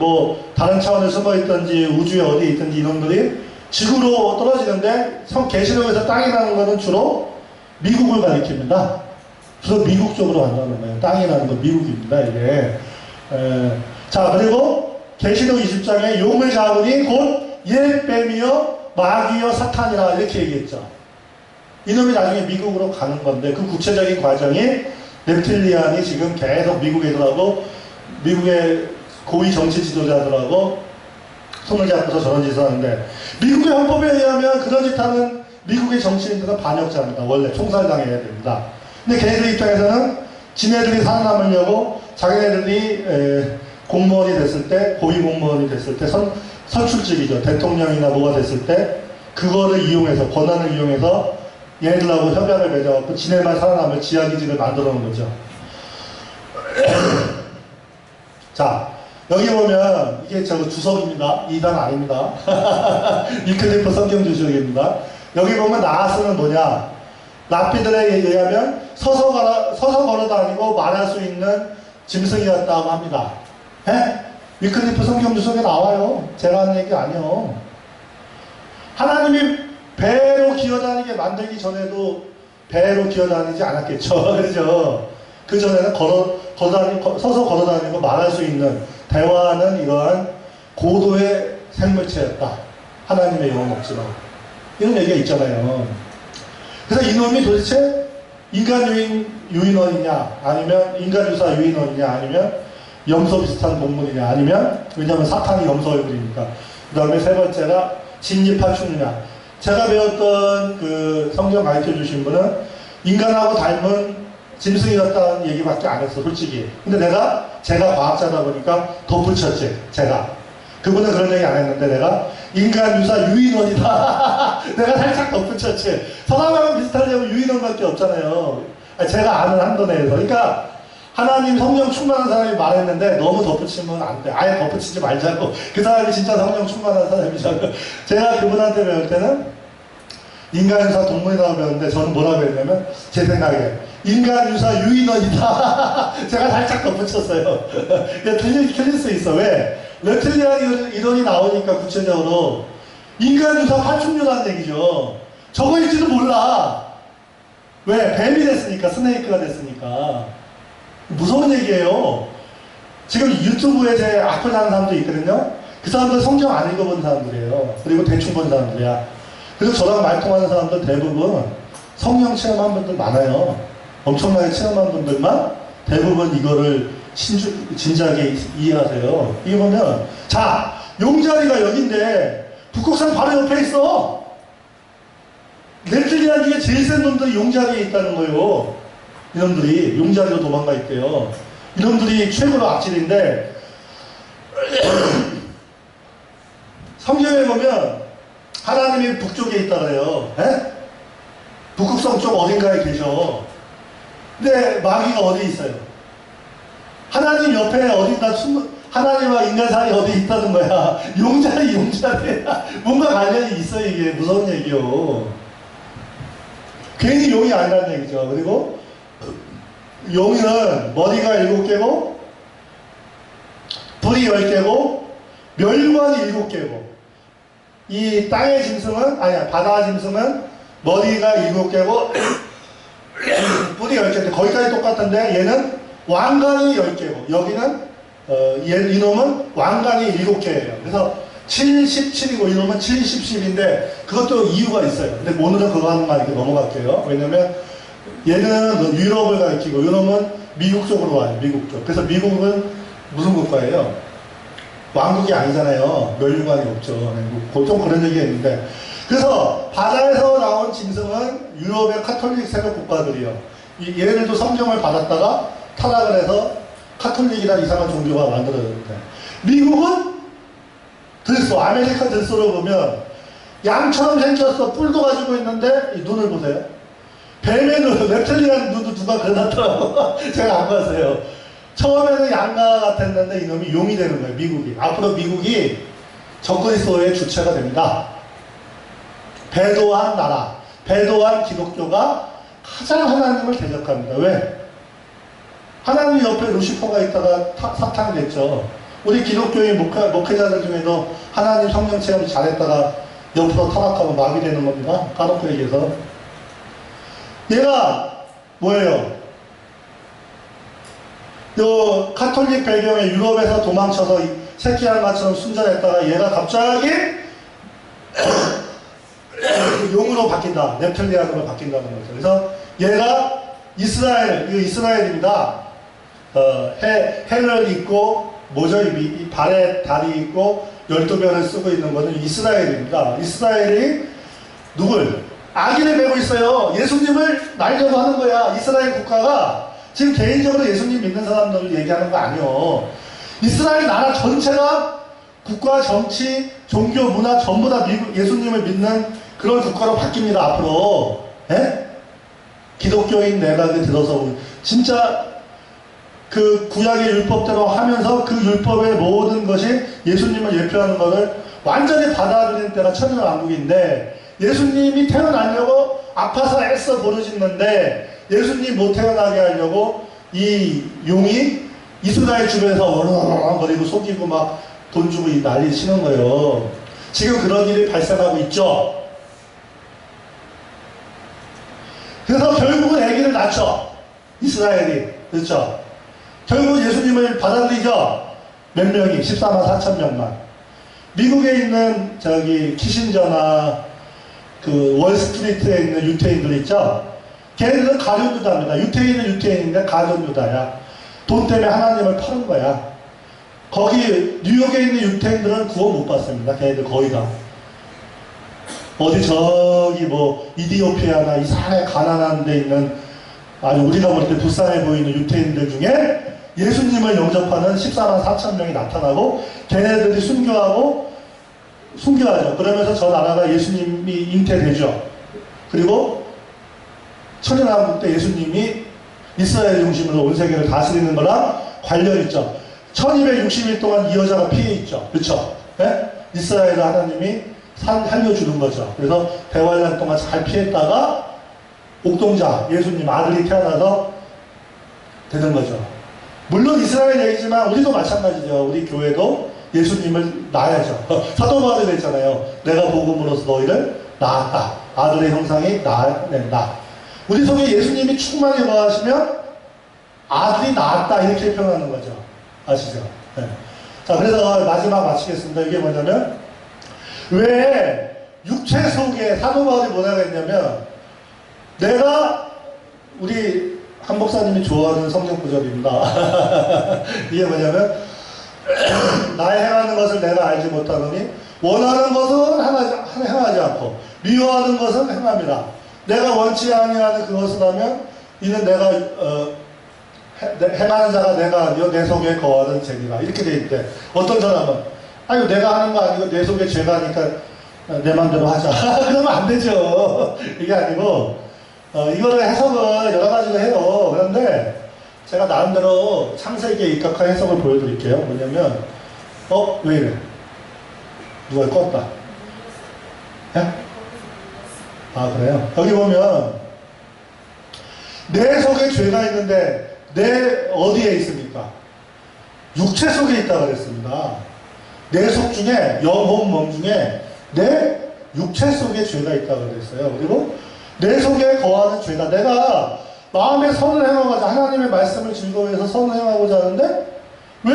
다른 차원에 숨어있든지 우주에 어디에 있든지 이놈들이 지구로 떨어지는데 계시록에서 땅이라는 것은 주로 미국을 가리킵니다. 주로 미국 쪽으로 간다는 거예요. 땅이라는 건 미국입니다. 이게 자, 그리고 계시록 20장에 용을 잡으니 곧 옛뱀이여 마귀여 사탄이라 이렇게 얘기했죠. 이놈이 나중에 미국으로 가는 건데 그 구체적인 과정이 넵틸리안이 지금 계속 미국 애들하고 미국의 고위 정치 지도자들하고 손을 잡고서 저런 짓을 하는데 미국의 헌법에 의하면 그런 짓 하는 미국의 정치인들은 반역자입니다. 원래 총살당해야 됩니다. 근데 걔네들 입장에서는 지네들이 살아남으려고 자기네들이 공무원이 됐을 때 고위 공무원이 됐을 때 선출직이죠. 대통령이나 뭐가 됐을 때 그거를 이용해서 권한을 이용해서 얘네들하고 협약을 맺어갖고 지네만 살아남을 지하기지를 만들어 놓은 거죠. 자, 여기 보면 이게 주석입니다. 2단 아닙니다. 위클리프 성경 주석입니다. 여기 보면 나하스는 뭐냐? 랍비들에 의하면 서서 걸어 다니고 말할 수 있는 짐승이었다고 합니다. 위클리프 성경 주석에 나와요. 제가 하는 얘기 아니요. 하나님이 배로 기어다니게 만들기 전에도 배로 기어다니지 않았겠죠. 그죠? 그 전에는 서서 걸어다니고 말할 수 있는 대화하는 이러한 고도의 생물체였다. 하나님의 영은 없지만 이런 얘기가 있잖아요. 그래서 이놈이 도대체 인간 유인원이냐 아니면 인간 유사 유인원이냐 아니면 염소 비슷한 동물이냐 아니면 왜냐하면 사탄이 염소 얼굴이니까 그 다음에 세 번째가 진리파 충류냐 제가 배웠던 그 성경 가르쳐 주신 분은 인간하고 닮은 짐승이었다는 얘기밖에 안 했어, 솔직히. 근데 제가 과학자다 보니까 덧붙였지, 제가. 그분은 그런 얘기 안 했는데 내가 인간 유사 유인원이다. 내가 살짝 덧붙였지. 서당하고 비슷하려면 유인원밖에 없잖아요. 제가 아는 한도 내에서. 그러니까 하나님 성령 충만한 사람이 말했는데 너무 덧붙이면 안 돼. 아예 덧붙이지 말자고. 그 사람이 진짜 성령 충만한 사람이잖아요. 제가 그분한테 배울 때는 인간 유사 동물이라고 배웠는데 저는 뭐라고 했냐면 제 생각에 인간 유사 유인원이다. 제가 살짝 덧붙였어요. 틀릴 수 있어. 왜? reptilian 이론이 나오니까 구체적으로 인간 유사 파충류라는 얘기죠. 저거일지도 몰라. 왜? 뱀이 됐으니까, 스네이크가 됐으니까. 무서운 얘기예요. 지금 유튜브에 제 악플 하는 사람도 있거든요. 그 사람들 성경 안 읽어본 사람들이에요. 그리고 대충 본 사람들이야. 그리고 저랑 말통하는 사람들 대부분 성령 체험한 분들 많아요. 엄청나게 체험한 분들만 대부분 이거를 진지하게 이해하세요. 이게 보면, 자, 용자리가 여긴데 북극산 바로 옆에 있어. reptilian 중에 제일 센 놈들이 용자리에 있다는 거예요. 이놈들이 용자리로 도망가 있대요. 이놈들이 최고로 악질인데 성경에 보면 하나님이 북쪽에 있다 그래요. 에? 북극성 쪽 어딘가에 계셔. 근데 마귀가 어디 있어요? 하나님 옆에 어딘가 하나님과 인간 사이에 어디 있다는 거야. 용자리. 뭔가 관련이 있어. 이게 무서운 얘기요. 괜히 용이 아니라는 얘기죠. 그리고 용은 머리가 7개고 불이 10개고 멸관이 7개고 이 땅의 짐승은 아니야 바다 짐승은 머리가 7개고 뿔이 10개인데 거기까지 똑같은데 얘는 왕관이 10개고 여기는 이놈은 왕관이 7개예요. 그래서 77이고 이놈은 70인데 그것도 이유가 있어요. 근데 오늘은 그거 하는만 이렇게 넘어갈게요. 왜냐면 얘는 유럽을 가리키고 이놈은 미국 쪽으로 와요. 미국 쪽. 그래서 미국은 무슨 국가예요? 왕국이 아니잖아요. 멸류관이 없죠. 보통 그런 얘기가 있는데 그래서 바다에서 나온 짐승은 유럽의 카톨릭 세력 국가들이요. 얘네들도 성경을 받았다가 타락을 해서 카톨릭이나 이상한 종교가 만들어졌는데 미국은 들소, 아메리카 들소를 보면 양처럼 생겼어. 뿔도 가지고 있는데 이 눈을 보세요. 뱀의 눈, 랩텔리안 눈도 누가 그려놨더라고. 제가 안 봤어요. 처음에는 양가 같았는데 이놈이 용이 되는 거예요. 미국이. 앞으로 미국이 적그리스도의 주체가 됩니다. 배도한 나라, 배도한 기독교가 가장 하나님을 대적합니다. 왜? 하나님 옆에 루시퍼가 있다가 사탄이 됐죠. 우리 기독교인 목회자들 중에도 하나님 성령 체험 잘했다가 옆으로 타락하고 마비되는 겁니다. 까놓고 얘기해서. 얘가 뭐예요? 요 카톨릭 배경의 유럽에서 도망쳐서 새끼 알마처럼 순전했다가 얘가 갑자기 용으로 바뀐다. 넵텔리안으로 바뀐다는 거죠. 그래서 얘가 이스라엘입니다. 해를 입고 뭐죠? 이 발에 다리 있고 12별을 쓰고 있는 것은 이스라엘입니다. 이스라엘이 누굴? 아기를 메고 있어요. 예수님을 날려고 하는 거야. 이스라엘 국가가 지금 개인적으로 예수님 믿는 사람들을 얘기하는 거 아니에요. 이스라엘 나라 전체가 국가, 정치, 종교, 문화 전부 다 예수님을 믿는 그런 국가로 바뀝니다. 앞으로. 에? 기독교인 내각이 들어서 진짜 그 구약의 율법대로 하면서 그 율법의 모든 것이 예수님을 예표하는 것을 완전히 받아들이는 때가 천연왕국인데 예수님이 태어나려고 아파서 애써 부르짖는데 예수님 못 태어나게 하려고 이 용이 이스라엘 주변에서 어렁어렁거리고 속이고 막 돈 주고 난리 치는 거예요. 지금 그런 일이 발생하고 있죠. 그래서 결국은 아기를 낳죠. 이스라엘이. 그렇죠. 결국 예수님을 받아들이죠. 몇 명이? 14만 4천 명만. 미국에 있는 키신저나 그 월스트리트에 있는 유태인들 있죠. 걔네들은 가룟유다입니다. 유태인은 유태인인데 가룟유다야. 돈 때문에 하나님을 파는 거야. 거기 뉴욕에 있는 유태인들은 구원 못 받습니다. 걔네들 거의 다. 어디 저기 뭐 이디오피아나 이상하게 가난한 데 있는 아주 우리가 볼 때 불쌍해 보이는 유태인들 중에 예수님을 영접하는 14만 4천 명이 나타나고 걔네들이 순교하죠. 그러면서 저 나라가 예수님이 잉태되죠. 그리고 천연왕국 때 예수님이 이스라엘 중심으로 온 세계를 다스리는 거랑 관련 있죠. 1260일 동안 이 여자가 피해 있죠. 그렇죠? 네? 이스라엘을 하나님이 살려주는 거죠. 그래서 대환란 동안 잘 피했다가 옥동자 예수님 아들이 태어나서 되는 거죠. 물론 이스라엘 얘기지만 우리도 마찬가지죠. 우리 교회도 예수님을 낳아야죠. 사도 바울이 그랬잖아요. 내가 복음으로서 너희를 낳았다. 아들의 형상이 낳아낸다. 우리 속에 예수님이 충만히 거하시면 아들이 낳았다 이렇게 표현하는 거죠. 아시죠? 네. 자, 그래서 마지막 마치겠습니다. 이게 뭐냐면 왜 육체 속에 사도 바울이 뭐라고 했냐면 내가 우리 한 목사님이 좋아하는 성경 구절입니다. 이게 뭐냐면 나의 행하는 것을 내가 알지 못하노니 원하는 것은 행하지 않고 미워하는 것은 행함이라. 내가 원치 아니하는 그것을 하면 이는 내가 행하는 자가 내가 아니요 내 속에 거하는 죄니라. 이렇게 돼 있대. 어떤 사람은 아유 내가 하는 거 아니고 내 속에 죄가 하니까 내 맘대로 하자. 그러면 안 되죠. 이게 아니고 이거를 해석을 여러 가지로 해요. 그런데 제가 나름대로 창세기에 입각한 해석을 보여드릴게요. 뭐냐면 왜 이래? 누가 껐다? 예? 아 그래요? 여기 보면 내 속에 죄가 있는데 내 어디에 있습니까? 육체 속에 있다고 그랬습니다. 내 속 중에 영혼 몸 중에 내 육체 속에 죄가 있다고 그랬어요. 그리고 내 속에 거하는 죄다. 내가 마음에 선을 행하고자 하나님의 말씀을 즐거워해서 선을 행하고자 하는데 왜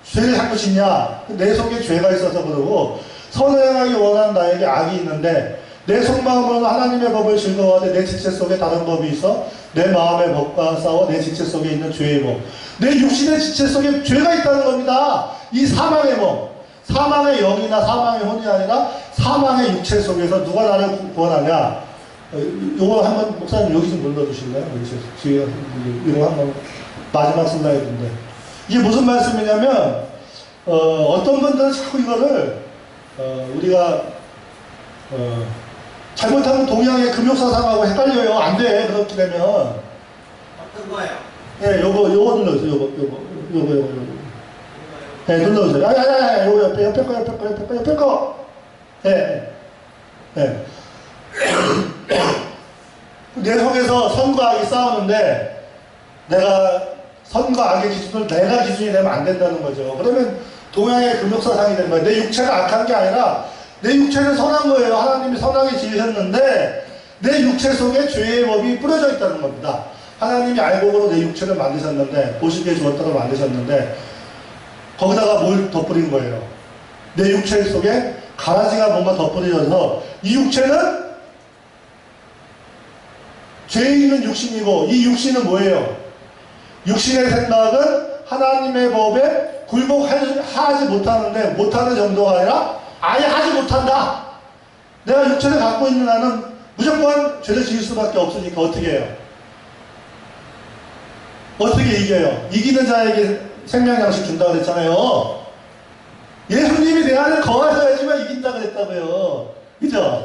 죄를 자꾸 짓냐? 내 속에 죄가 있어서 그러고 선을 행하기 원하는 나에게 악이 있는데 내 속마음으로는 하나님의 법을 즐거워하되 내 지체 속에 다른 법이 있어 내 마음의 법과 싸워 내 지체 속에 있는 죄의 법. 내 육신의 지체 속에 죄가 있다는 겁니다. 이 사망의 법. 사망의 영이나 사망의 혼이 아니라 사망의 육체 속에서 누가 나를 구원하냐? 요거 한번 목사님 여기 좀 눌러주실래요? 여기서 뒤에 이거 한번 마지막 슬라이드인데 이게 무슨 말씀이냐면 어떤 분들은 자꾸 이거를 우리가 잘못하면 동양의 금욕사상하고 헷갈려요. 안 돼. 그렇게 되면 어떤 거예요? 예, 요거 눌러주세요. 요거. 예, 눌러주세요. 요거 옆에 거. 예. 내 속에서 선과 악이 싸우는데 내가 선과 악의 기준을 내가 기준이 되면 안 된다는 거죠. 그러면 동양의 금욕사상이 되는 거예요. 내 육체가 악한 게 아니라 내 육체는 선한 거예요. 하나님이 선하게 지으셨는데 내 육체 속에 죄의 법이 뿌려져 있다는 겁니다. 하나님이 알곡으로 내 육체를 만드셨는데 보시기에 좋았다고 만드셨는데 거기다가 뭘 덧뿌린 거예요? 내 육체 속에 가라지가 뭔가 덧뿌려져서 이 육체는 죄 있는 육신이고 이 육신은 뭐예요? 육신의 생각은 하나님의 법에 굴복하지 못하는 정도가 아니라 아예 하지 못한다. 내가 육체를 갖고 있는 나는 무조건 죄를 지을 수밖에 없으니까 어떻게 해요? 어떻게 이겨요? 이기는 자에게 생명양식 준다고 그랬잖아요. 예수님이 내 안에 거하셔야지만 이긴다 그랬다고요. 그죠?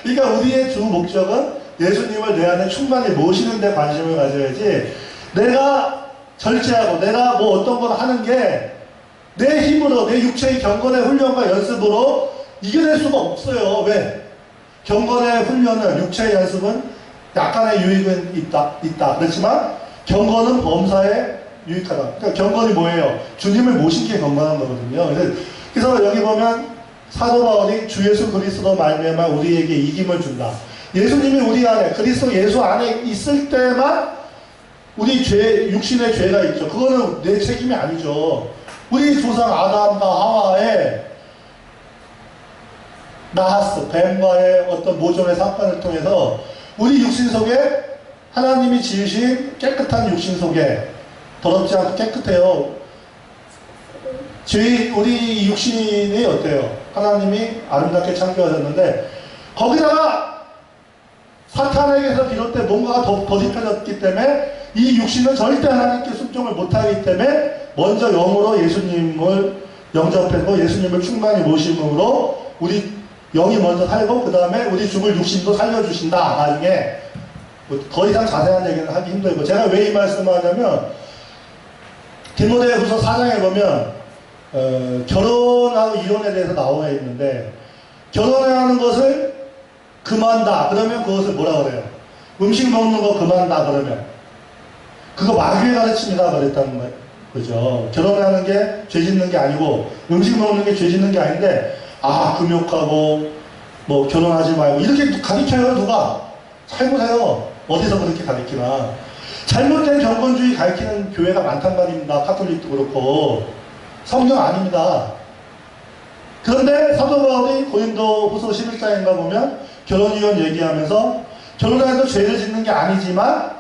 그러니까 우리의 주 목적은 예수님을 내 안에 충만히 모시는 데 관심을 가져야지 내가 절제하고 내가 뭐 어떤 걸 하는 게 내 힘으로 내 육체의 경건의 훈련과 연습으로 이겨낼 수가 없어요. 왜? 경건의 훈련은 육체의 연습은 약간의 유익은 있다. 그렇지만 경건은 범사에 유익하다. 그러니까 경건이 뭐예요? 주님을 모신 게 건강한 거거든요. 그래서 여기 보면 사도 바울이 주 예수 그리스도 말미암아 우리에게 이김을 준다. 예수님이 우리 안에 그리스도 예수 안에 있을 때만 우리 육신의 죄가 있죠. 그거는 내 책임이 아니죠. 우리 조상 아담과 하와의 나하스, 뱀과의 어떤 모종의 사건을 통해서 우리 육신 속에 하나님이 지으신 깨끗한 육신 속에 더럽지 않고 깨끗해요. 우리 육신이 어때요? 하나님이 아름답게 창조하셨는데 거기다가 사탄에게서 비롯된 뭔가가 더 입혀졌기 때문에 이 육신은 절대 하나님께 순종을 못하기 때문에 먼저 영으로 예수님을 영접하고 예수님을 충만히 모심으로 우리 영이 먼저 살고 그 다음에 우리 죽을 육신도 살려주신다. 나중에 더 이상 자세한 얘기는 하기 힘들고 제가 왜 이 말씀을 하냐면 디모데후서 4장에 보면 결혼하고 이혼에 대해서 나와 있는데 결혼하는 것을 금한다 그러면 그것을 뭐라 그래요? 음식 먹는 거 금한다 그러면 그거 마귀의 가르침이다 그랬다는 거예요. 그죠? 결혼하는 게 죄 짓는 게 아니고 음식 먹는 게 죄 짓는 게 아닌데 금욕하고 뭐 결혼하지 말고 이렇게 가르쳐요. 누가? 잘 보세요. 어디서 그렇게 가르치나. 잘못된 경건주의 가르치는 교회가 많단 말입니다. 카톨릭도 그렇고 성경 아닙니다. 그런데 사도 바울이 고린도 후서 11장인가 보면 결혼이혼 얘기하면서 결혼해도 죄를 짓는 게 아니지만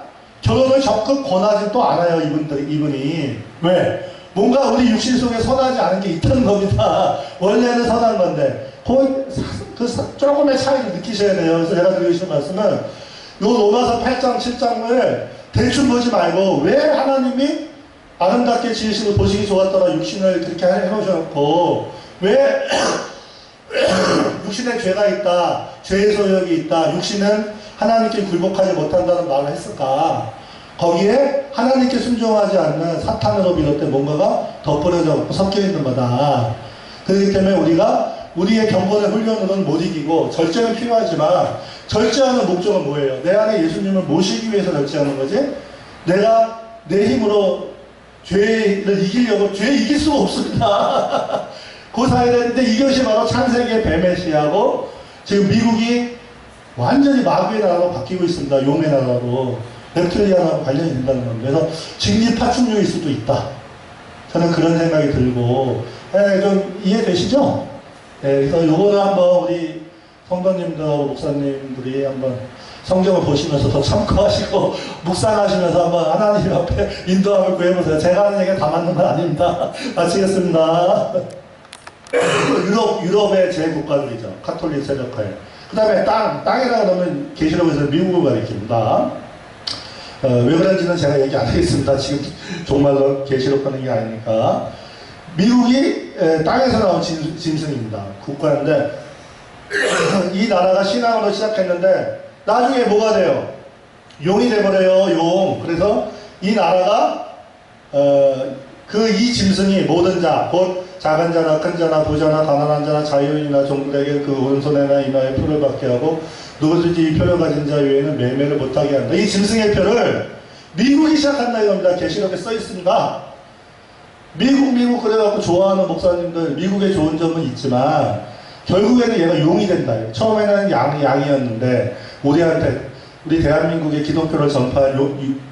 결혼을 적극 권하지 또 않아요. 이분이. 왜? 뭔가 우리 육신 속에 선하지 않은 게 있다는 겁니다. 원래는 선한 건데 조금의 차이를 느끼셔야 돼요. 그래서 제가 드리고 싶은 말씀은 요 로마서 8장 7장을 대충 보지 말고 왜 하나님이 아름답게 지으시고 보시기 좋았더라 육신을 그렇게 해놓으셨고 왜 육신에 죄가 있다 죄의 소욕이 있다 육신은 하나님께 굴복하지 못한다는 말을 했을까. 거기에 하나님께 순종하지 않는 사탄으로 비롯된 뭔가가 덧버려져 섞여 있는 거다. 그렇기 때문에 우리가 우리의 경건의 훈련으로는 못 이기고 절제는 필요하지만 절제하는 목적은 뭐예요? 내 안에 예수님을 모시기 위해서 절제하는 거지. 내가 내 힘으로 죄를 이기려고 죄 이길 수가 없습니다. 그 사이에 이것이 바로 창세기의 뱀메시아고 지금 미국이 완전히 마귀의 나라로 바뀌고 있습니다. 용의 나라로. reptilian하고 관련이 된다는 겁니다. 그래서 직립파충류일 수도 있다. 저는 그런 생각이 들고 좀 이해되시죠? 그래서 요거는 한번 우리 성도님들하고 목사님들이 한번 성경을 보시면서 더 참고하시고 묵상하시면서 한번 하나님 앞에 인도함을 구해보세요. 제가 하는 얘기가 다 맞는 건 아닙니다. 마치겠습니다. 유럽의 제국가들이죠. 카톨릭 세력화에. 그 다음에 땅이라 그러면 계시록에서 미국을 가리킵니다. 왜 그런지는 제가 얘기 안 하겠습니다. 지금 정말로 계시록 하는 게 아니니까. 미국이 땅에서 나온 짐승입니다. 국가인데 이 나라가 신앙으로 시작했는데 나중에 뭐가 돼요? 용이 돼버려요. 용. 그래서 이 나라가 이 짐승이 모든 자, 곧 작은 자나 큰 자나 부자나 가난한 자나 자유인이나 종들에게 그 오른손에나 이마에 표를 받게 하고 누구든지 이 표를 가진 자 외에는 매매를 못하게 한다. 이 짐승의 표를 미국이 시작한다 이겁니다. 계시록에 써 있습니다. 미국 그래갖고 좋아하는 목사님들 미국의 좋은 점은 있지만 결국에는 얘가 용이 된다. 처음에는 양이었는데 우리 대한민국의 기독교를 전파한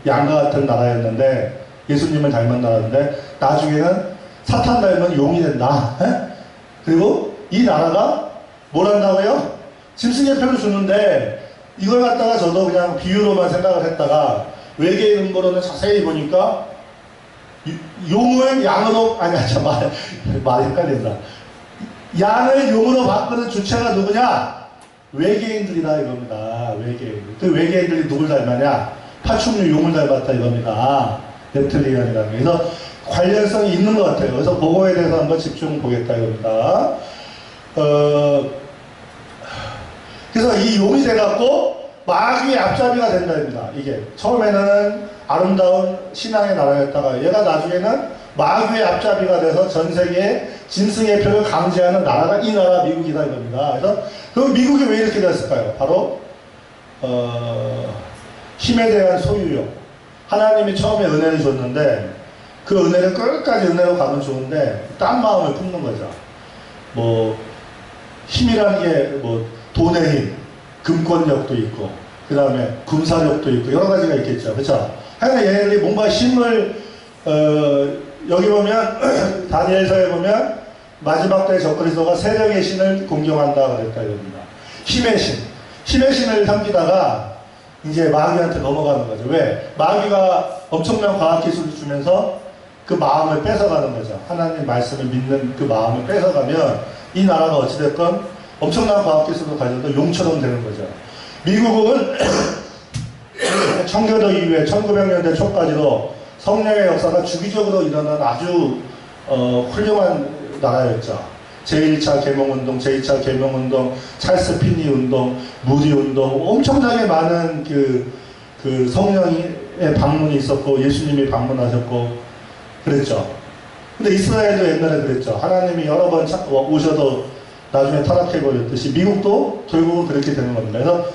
양과 같은 나라였는데 예수님을 닮은 나라인데 나중에는 사탄 닮은 용이 된다. 그리고 이 나라가 뭘 한다고요? 짐승의 표를 주는데 이걸 갖다가 저도 그냥 비유로만 생각을 했다가 외계인 음모론을 자세히 보니까 용을 양으로 말이 헷갈린다. 양을 용으로 바꾸는 주체가 누구냐? 외계인들이다 이겁니다. 외계인. 그 외계인들이 누굴 닮았냐? 파충류 용을 닮았다 이겁니다. 넵틀리안이라는 게. 그래서 관련성이 있는 것 같아요. 그래서 그거에 대해서 한번 집중 보겠다 이겁니다. 그래서 이 용이 돼갖고 마귀의 앞잡이가 된다입니다. 이게 처음에는 아름다운 신앙의 나라였다가 얘가 나중에는 마귀의 앞잡이가 돼서 전 세계에 짐승의 표를 강제하는 나라가 이 나라 미국이다 이겁니다. 그래서 그럼 미국이 왜 이렇게 됐을까요? 바로 힘에 대한 소유욕. 하나님이 처음에 은혜를 줬는데 그 은혜를 끝까지 은혜로 가면 좋은데 딴 마음을 품는 거죠. 뭐 힘이라는 게 뭐 돈의 힘, 금권력도 있고 그 다음에 군사력도 있고 여러 가지가 있겠죠. 그렇죠? 하여간 얘네들이 뭔가 힘을 여기 보면 다니엘서에 보면 마지막 때 적그리스도가 세력의 신을 공경한다 그랬다 이겁니다. 힘의 신을 섬기다가 이제 마귀한테 넘어가는 거죠. 왜? 마귀가 엄청난 과학기술을 주면서 그 마음을 뺏어가는 거죠. 하나님 말씀을 믿는 그 마음을 뺏어가면 이 나라가 어찌됐건 엄청난 과학기술도 가져도 용처럼 되는 거죠. 미국은 청교도 이후에 1900년대 초까지도 성령의 역사가 주기적으로 일어난 아주 훌륭한 나라였죠. 제1차 개몽운동, 제2차 개몽운동, 찰스 피니 운동, 무디 운동, 엄청나게 많은 그 성령의 방문이 있었고, 예수님이 방문하셨고, 그랬죠. 근데 이스라엘도 옛날에 그랬죠. 하나님이 여러 번 오셔도 나중에 타락해버렸듯이, 미국도 결국은 그렇게 되는 겁니다. 그래서,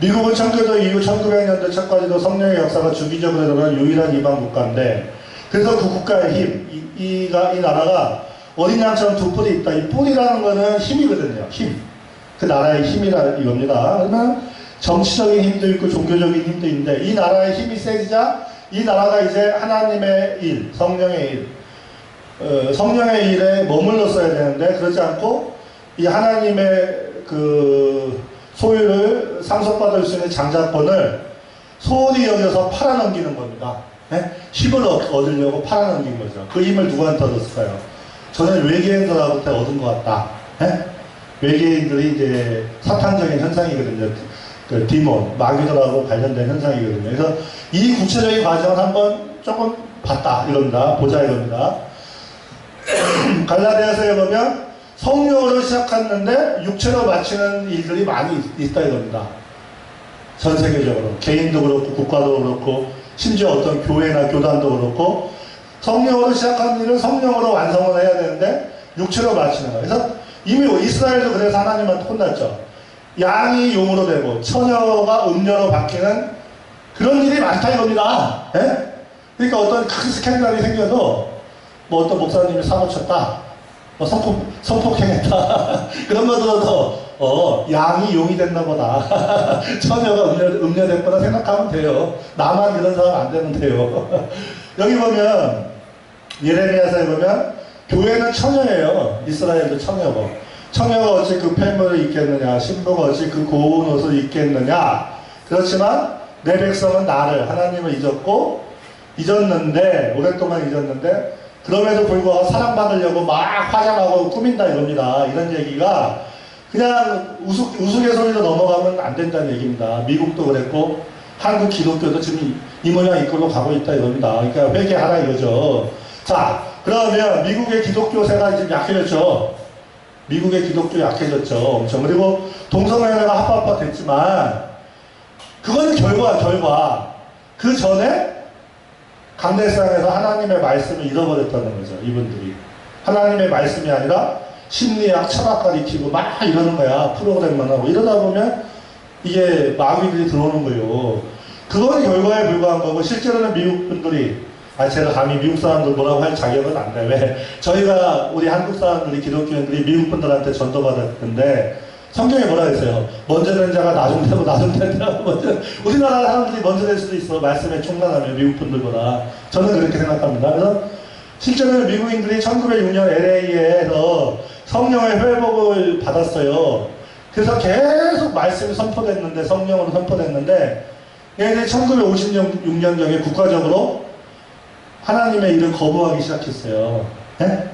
미국은 청교도 이후 1900년대 초까지도 성령의 역사가 주기적으로 일어난 유일한 이방 국가인데, 그래서 그 국가의 힘, 이 나라가 어린 양처럼 두 뿔이 있다. 이 뿔이라는 거는 힘이거든요. 힘. 그 나라의 힘이라 이겁니다. 그러면 정치적인 힘도 있고 종교적인 힘도 있는데 이 나라의 힘이 세지자 이 나라가 이제 하나님의 일, 성령의 일, 성령의 일에 머물렀어야 되는데 그렇지 않고 이 하나님의 그 소유를 상속받을 수 있는 장자권을 소홀히 여겨서 팔아넘기는 겁니다. 네? 힘을 얻으려고 팔아넘긴 거죠. 그 힘을 누구한테 얻었을까요? 저는 외계인들한테 얻은 것 같다. 네? 외계인들이 이제 사탄적인 현상이거든요. 그 디몬, 마귀들하고 관련된 현상이거든요. 그래서 이 구체적인 과정을 한번 조금 봤다 이겁니다. 보자 이겁니다. 갈라디아서에 보면 성령으로 시작했는데 육체로 마치는 일들이 많이 있다 이겁니다. 전 세계적으로 개인도 그렇고 국가도 그렇고 심지어 어떤 교회나 교단도 그렇고 성령으로 시작한 일을 성령으로 완성을 해야 되는데 육체로 마치는 거예요. 그래서 이미 이스라엘도 그래서 하나님한테 혼났죠. 양이 용으로 되고 처녀가 음녀로 바뀌는 그런 일이 많다 이겁니다. 예? 그러니까 어떤 큰 스캔들이 생겨도 뭐 어떤 목사님이 사고 쳤다, 뭐 성폭행했다 그런 것들도 양이 용이 됐나 보다 처녀가 음녀 됐구나 생각하면 돼요. 나만 그런 사람 안 되면 돼요. 여기 보면 예레미야서에 보면 교회는 처녀예요. 이스라엘도 처녀고 처녀가 어찌 그 폐물을 입겠느냐, 신부가 어찌 그 고운 옷을 입겠느냐. 그렇지만 내 백성은 나를 하나님을 잊었는데 오랫동안 잊었는데 그럼에도 불구하고 사랑받으려고 막 화장하고 꾸민다 이겁니다. 이런 얘기가 그냥 우스갯소리로 넘어가면 안 된다는 얘기입니다. 미국도 그랬고 한국 기독교도 지금 이 모양 이끌로 가고 있다 이겁니다. 그러니까 회개하라 이거죠. 자, 그러면 미국의 기독교세가 지금 약해졌죠. 미국의 기독교 약해졌죠. 엄청. 그리고 동성애가 합법화 됐지만 그거는 결과. 그 전에 강대상에서 하나님의 말씀을 잃어버렸다는 거죠. 이분들이. 하나님의 말씀이 아니라 심리학, 철학 가리키고 막 이러는 거야. 프로그램만 하고. 이러다 보면 이게 마귀들이 들어오는 거예요. 그거는 결과에 불과한 거고 실제로는 미국 분들이 제가 감히 미국 사람들 뭐라고 할 자격은 안 돼. 왜? 저희가 우리 한국 사람들이 기독교인들이 미국 분들한테 전도받았는데 성경에 뭐라 했어요? 먼저 된 자가 나중 되고 나중 된 자가 먼저. 우리나라 사람들이 먼저 될 수도 있어. 말씀에 충만하면 미국 분들보다. 저는 그렇게 생각합니다. 그래서 실제로는 미국인들이 1906년 LA에서 성령의 회복을 받았어요. 그래서 계속 말씀이 선포됐는데 성령으로 선포됐는데 얘네들이 1956년경에 국가적으로 하나님의 일을 거부하기 시작했어요. 네?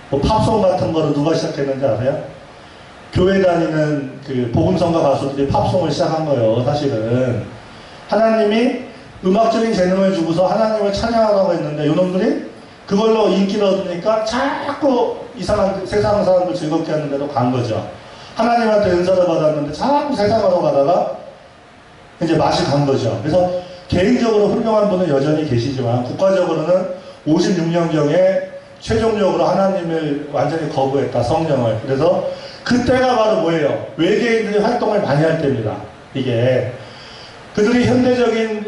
뭐 팝송 같은 거를 누가 시작했는지 아세요? 교회 다니는 그 복음성가 가수들이 팝송을 시작한 거예요. 사실은 하나님이 음악적인 재능을 주고서 하나님을 찬양하라고 했는데 이놈들이 그걸로 인기를 얻으니까 자꾸 이상한 세상 사람들 즐겁게 하는 데로 간 거죠. 하나님한테 은사를 받았는데 자꾸 세상으로 가다가 이제 맛이 간 거죠. 그래서 개인적으로 훌륭한 분은 여전히 계시지만 국가적으로는 56년경에 최종적으로 하나님을 완전히 거부했다. 성령을. 그래서 그때가 바로 뭐예요? 외계인들이 활동을 많이 할 때입니다. 이게 그들이 현대적인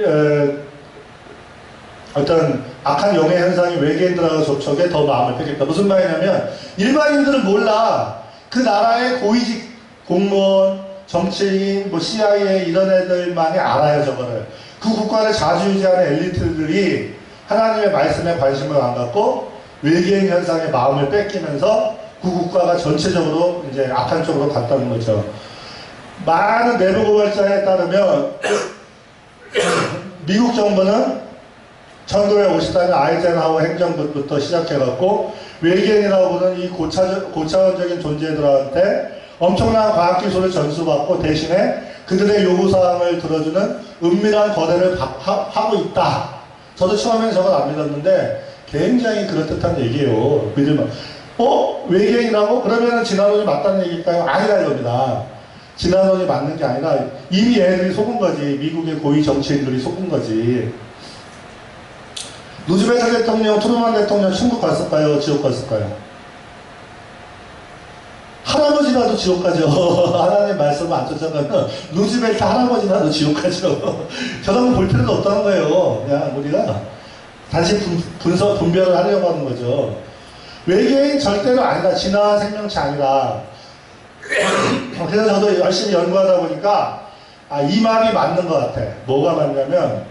어떤 악한 영의 현상이 외계인들하고 접촉에 더 마음을 뺏겠다. 무슨 말이냐면 일반인들은 몰라. 그 나라의 고위직 공무원, 정치인, 뭐 CIA 이런 애들만이 알아요. 저거를. 그 국가를 좌지우지하는 엘리트들이 하나님의 말씀에 관심을 안 갖고 외계인 현상에 마음을 뺏기면서 그 국가가 전체적으로 이제 악한 쪽으로 갔다는 거죠. 많은 내부 고발자에 따르면 미국 정부는 1954년 아이젠하워 행정부부터 시작해갖고 외계인이라고 보는 이 고차원적인 존재들한테 엄청난 과학기술을 전수받고 대신에 그들의 요구사항을 들어주는 은밀한 거래를 하고 있다. 저도 처음에는 저걸 안 믿었는데 굉장히 그럴듯한 얘기예요. 믿으면 외계인이라고? 그러면 진화론이 맞다는 얘기일까요? 아니라 이겁니다. 진화론이 맞는 게 아니라 이미 얘들이 속은 거지. 미국의 고위 정치인들이 속은 거지. 루즈벨트 대통령, 트루먼 대통령 천국 갔을까요? 지옥 갔을까요? 할아버지라도 지옥 가죠. 하나님 말씀을 안 쫓아가면 루즈벨트 할아버지라도 지옥 가죠. 저런 거 볼 필요도 없다는 거예요. 그냥 우리가 다시 분별을 하려고 하는 거죠. 외계인 절대로 아니다. 진화한 생명체 아니다. 그래서 저도 열심히 연구하다 보니까 이 말이 맞는 것 같아. 뭐가 맞냐면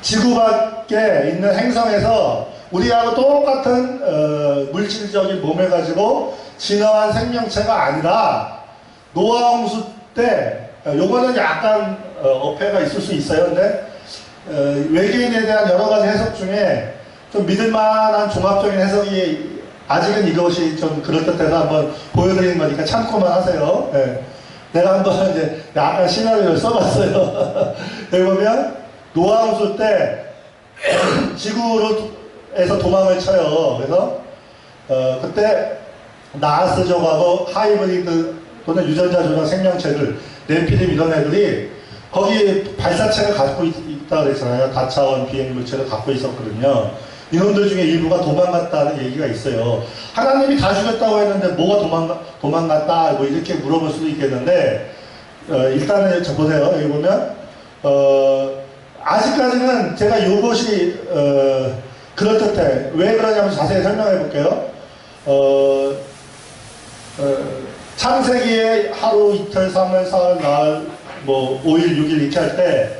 지구 밖에 있는 행성에서 우리하고 똑같은 물질적인 몸을 가지고 진화한 생명체가 아니라 노아 홍수 때 요거는 약간 어폐가 있을 수 있어요. 근데 외계인에 대한 여러 가지 해석 중에 좀 믿을만한 종합적인 해석이 아직은 이것이 좀 그럴듯해서 한번 보여드리는 거니까 참고만 하세요. 네. 내가 한번 이제 약간 시나리오를 써봤어요. 여기 보면 노아 홍수 때 지구에서 도망을 쳐요. 그래서 그때 나하스족하고 하이브리드 또는 유전자 조작 생명체들, 네피림 이런 애들이 거기 발사체를 갖고 있다 그랬잖아요. 다차원 비행 물체를 갖고 있었거든요. 이놈들 중에 일부가 도망갔다는 얘기가 있어요. 하나님이 다 죽였다고 했는데 뭐가 도망갔다 뭐 이렇게 물어볼 수도 있겠는데 일단은 저 보세요. 여기 보면 아직까지는 제가 이것이 그럴듯해. 왜 그러냐면 자세히 설명해 볼게요. 창세기에 하루, 이틀, 3일, 4일, 나흘, 뭐 5일, 6일 이렇게 할 때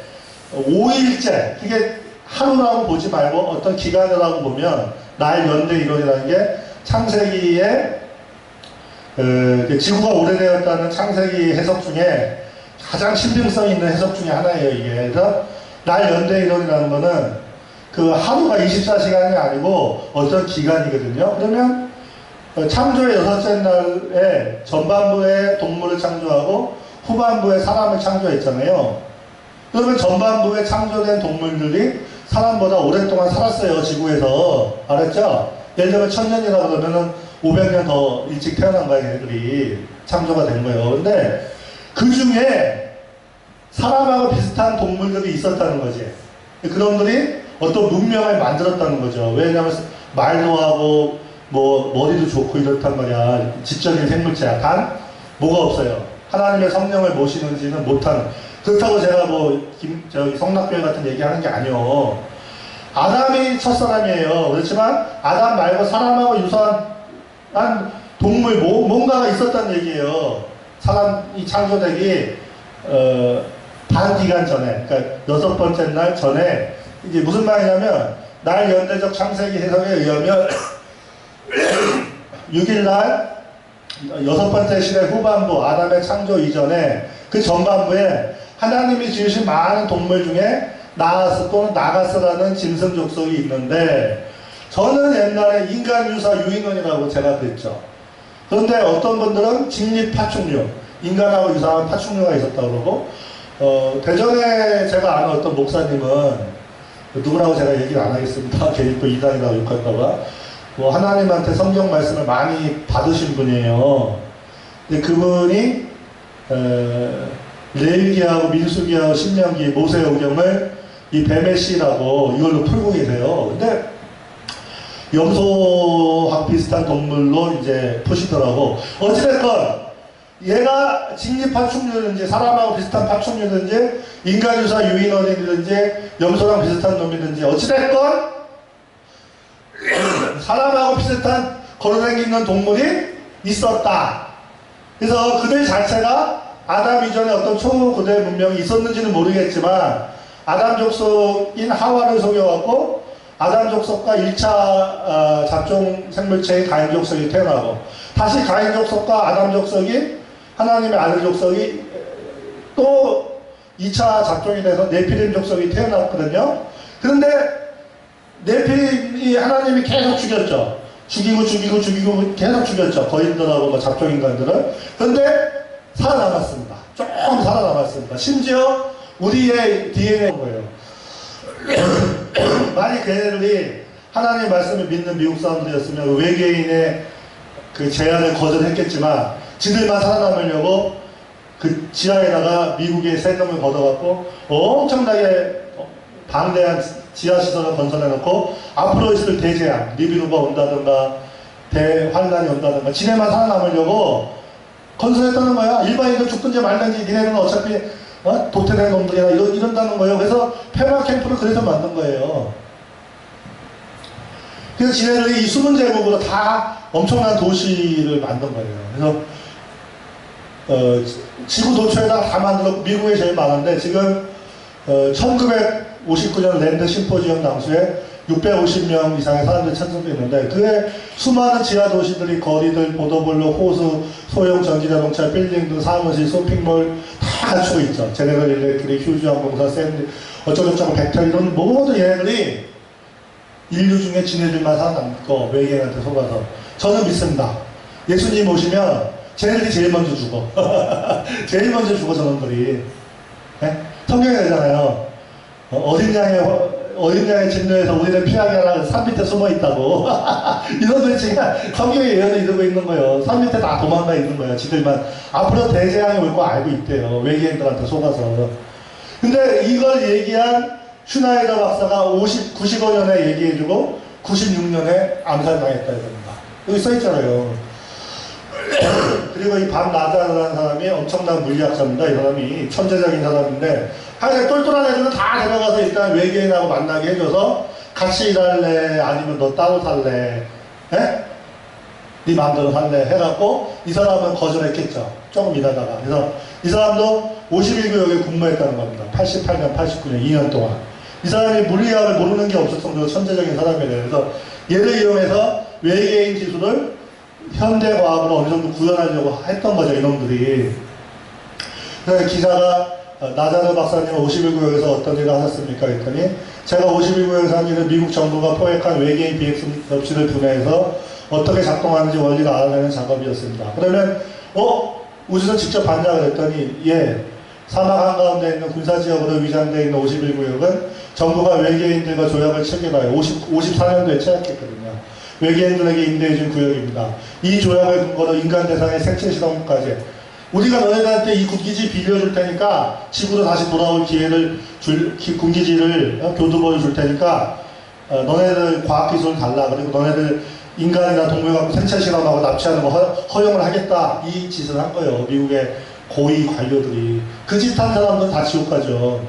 5일째, 이게 하루라고 보지 말고 어떤 기간이라고 보면 날, 연대, 이론이라는 게 창세기에 지구가 오래되었다는 창세기 해석 중에 가장 신빙성 있는 해석 중에 하나예요. 이게. 그래서 날, 연대, 이론이라는 거는 그 하루가 24시간이 아니고 어떤 기간이거든요. 그러면 창조의 6째 날에 전반부에 동물을 창조하고 후반부에 사람을 창조했잖아요. 그러면 전반부에 창조된 동물들이 사람보다 오랫동안 살았어요. 지구에서. 알았죠? 예를 들면 1000년이라고 그러면은 500년 더 일찍 태어난 거예요. 얘들이 창조가 된 거예요. 근데 그 중에 사람하고 비슷한 동물들이 있었다는 거지. 그놈들이 어떤 문명을 만들었다는 거죠. 왜냐하면 말도 하고 뭐 머리도 좋고 이렇단 말이야. 지적인 생물체야. 단 뭐가 없어요. 하나님의 성령을 모시는지는 못하는. 그렇다고 제가 뭐 저기 성낙교회 같은 얘기하는 게 아니요. 아담이 첫사람이에요. 그렇지만 아담 말고 사람하고 유사한 동물 뭔가가 있었다는 얘기예요. 사람이 창조되기 반기간 전에, 그러니까 6번째 날 전에. 이게 무슨 말이냐면 날 연대적 창세기 해석에 의하면 6일날 6번째 시대 후반부 아담의 창조 이전에 그 전반부에 하나님이 지으신 많은 동물 중에 나하스 또는 나가스라는 짐승 족속이 있는데 저는 옛날에 인간 유사 유인원이라고 제가 그랬죠. 그런데 어떤 분들은 직립 파충류, 인간하고 유사한 파충류가 있었다고 그러고 대전에 제가 아는 어떤 목사님은 누구라고 제가 얘기를 안 하겠습니다. 괜히 또 이단이라고 욕할까봐. 뭐 하나님한테 성경 말씀을 많이 받으신 분이에요. 근데 그분이 레위기하고 민수기하고 신명기, 모세오경을 이 뱀의 씨라고 이걸로 풀고 계세요. 근데 염소하고 비슷한 동물로 이제 푸시더라고. 어찌됐건 얘가 직립파충류든지 사람하고 비슷한 파충류든지 인간유사 유인원이든지 염소랑 비슷한 놈이든지 어찌됐건 사람하고 비슷한 걸어다니는 동물이 있었다. 그래서 그들 자체가 아담 이전에 어떤 초고대 문명이 있었는지는 모르겠지만 아담 족속인 하와를 속여갖고 아담 족속과 1차 잡종 생물체인 가인 족속이 태어나고 다시 가인 족속과 아담 족속이 하나님의 아들 족속이 또 2차 잡종이 돼서 네피림 족속이 태어났거든요. 그런데 네피림이 하나님이 계속 죽였죠. 죽이고 계속 죽였죠. 거인들하고 뭐 잡종인간들은. 그런데 살아남았습니다. 조금 살아남았습니다. 심지어 우리의 DNA인 거예요. 만약 걔네들이 하나님의 말씀을 믿는 미국 사람들이었으면 외계인의 그 제안을 거절했겠지만 지들만 살아남으려고 그 지하에다가 미국의 세금을 걷어갖고 엄청나게 방대한 지하시설을 건설해놓고 앞으로 있을 대재앙, 리비루가 온다든가 대환란이 온다든가 지네만 살아남으려고 건설했다는 거야. 일반인들 죽든지 말든지 니네는 어차피 도태된 놈들이나 이런다는 거예요. 그래서 페마 캠프를 그래서 만든 거예요. 그래서 지네들이 이 숨은 제국으로 다 엄청난 도시를 만든 거예요. 그래서 지구 도처에다가 다 만들었고 미국에 제일 많은데 지금 1959년 랜드 심포지엄 당시에 650명 이상의 사람들이 참석했는데 그에 수많은 지하 도시들이 거리들, 보도블록, 호수, 소형 전기자동차, 빌딩 등 사무실, 쇼핑몰 다 갖추고 있죠. 제네럴 일렉트릭, 휴즈항공사, 샌드, 어쩌고저쩌고 벡터 이런 모든 얘네들이 인류 중에 지네들만 살아남고 외계인한테 속아서 저는 믿습니다. 예수님 오시면 쟤네들이 제일 먼저 죽어. 제일 먼저 죽어 저놈들이. 네? 성경에 되잖아요. 어린 양의 진노에서 우리를 피하게 하라 산 밑에 숨어 있다고. 이놈들 지금 성경의 예언을 이루고 있는 거예요. 산 밑에 다 도망가 있는 거예요. 지들만 앞으로 대재앙이 올 거 알고 있대요. 외계인들한테 속아서. 근데 이걸 얘기한 슈나이더 박사가 95년에 얘기해주고 96년에 암살당했다 이겁니다. 여기 써있잖아요. 그리고 이 밤 나자라는 사람이 엄청난 물리학자입니다. 이 사람이 천재적인 사람인데 하여튼 똘똘한 애들은 다 데려가서 일단 외계인하고 만나게 해줘서 같이 일할래 아니면 너 따로 살래 에? 네 마음대로 살래 해갖고 이 사람은 거절했겠죠. 조금 일하다가. 그래서 이 사람도 51구역에 근무했다는 겁니다. 88년, 89년 2년 동안. 이 사람이 물리학을 모르는 게 없을 정도로 천재적인 사람이래요. 그래서 얘를 이용해서 외계인 기술을 현대과학으로 어느 정도 구현하려고 했던 거죠, 이놈들이. 그래서 기자가 나자르 박사님 51구역에서 어떤 일을 하셨습니까? 했더니 제가 51구역에서 한 일은 미국 정부가 포획한 외계인 비핵 섭취를 분해해서 어떻게 작동하는지 원리를 알아내는 작업이었습니다. 그러면 우주선 직접 봤냐 그랬더니 예, 사막 한가운데 있는 군사지역으로 위장되어 있는 51구역은 정부가 외계인들과 조약을 체결하여 54년도에 체결했거든요. 외계인들에게 인도해준 구역입니다. 이 조약을 근거로 인간 대상의 생체 실험까지 우리가 너네들한테 이 군기지 빌려줄 테니까 지구로 다시 돌아올 기회를 군기지를 교두보를 줄 테니까 너네들 과학기술 달라. 그리고 너네들 인간이나 동물 갖고 생체 실험하고 납치하는 거 허용을 하겠다. 이 짓을 한 거예요. 미국의 고위 관료들이. 그 짓 한 사람들은 다 지옥 가죠.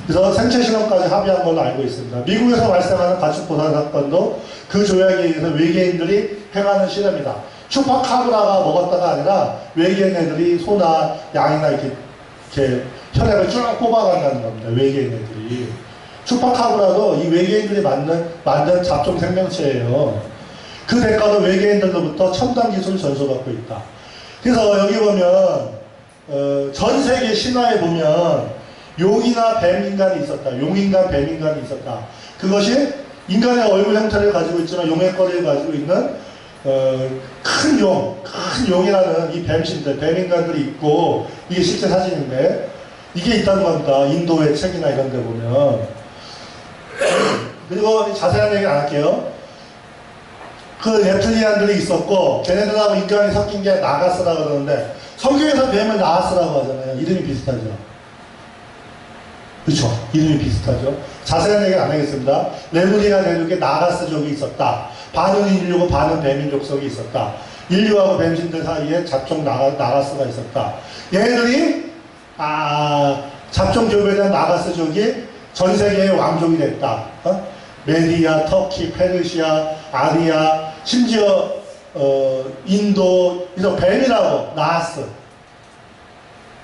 그래서 생체 실험까지 합의한 걸로 알고 있습니다. 미국에서 발생하는 가축보살 사건도 그 조약에 의해서 외계인들이 행하는 실험이다. 추파카브라가 먹었다가 아니라 외계인 애들이 소나 양이나 이렇게 혈액을 쭉 뽑아간다는 겁니다. 외계인 애들이. 추파카브라도 이 외계인들이 만든 잡종 생명체예요. 그 대가로 외계인들로부터 첨단 기술을 전수받고 있다. 그래서 여기 보면 전 세계 신화에 보면 용이나 뱀인간이 있었다. 용인간, 뱀인간이 있었다. 그것이 인간의 얼굴 형태를 가지고 있지만 용의 거리를 가지고 있는 큰 용이라는 이 뱀신들, 뱀인간들이 있고 이게 실제 사진인데 이게 있다는 겁니다. 인도의 책이나 이런 데 보면. 그리고 자세한 얘기 안 할게요. 그 랩틀리안들이 있었고 걔네들하고 인간이 섞인 게 나가스라고 그러는데 성경에서 뱀을 나가스라고 하잖아요. 이름이 비슷하죠. 그렇죠. 이름이 비슷하죠. 자세한 얘기는 안 하겠습니다. 레무리아 대륙에 나가스족이 있었다. 반은 인류고 반은 뱀인 족속이 있었다. 인류하고 뱀신들 사이에 잡종 나가스가 있었다. 얘네들이 잡종 교배된 나가스족이 전 세계의 왕족이 됐다. 메디아, 터키, 페르시아, 아리아, 심지어 인도, 이런 뱀이라고 나가스.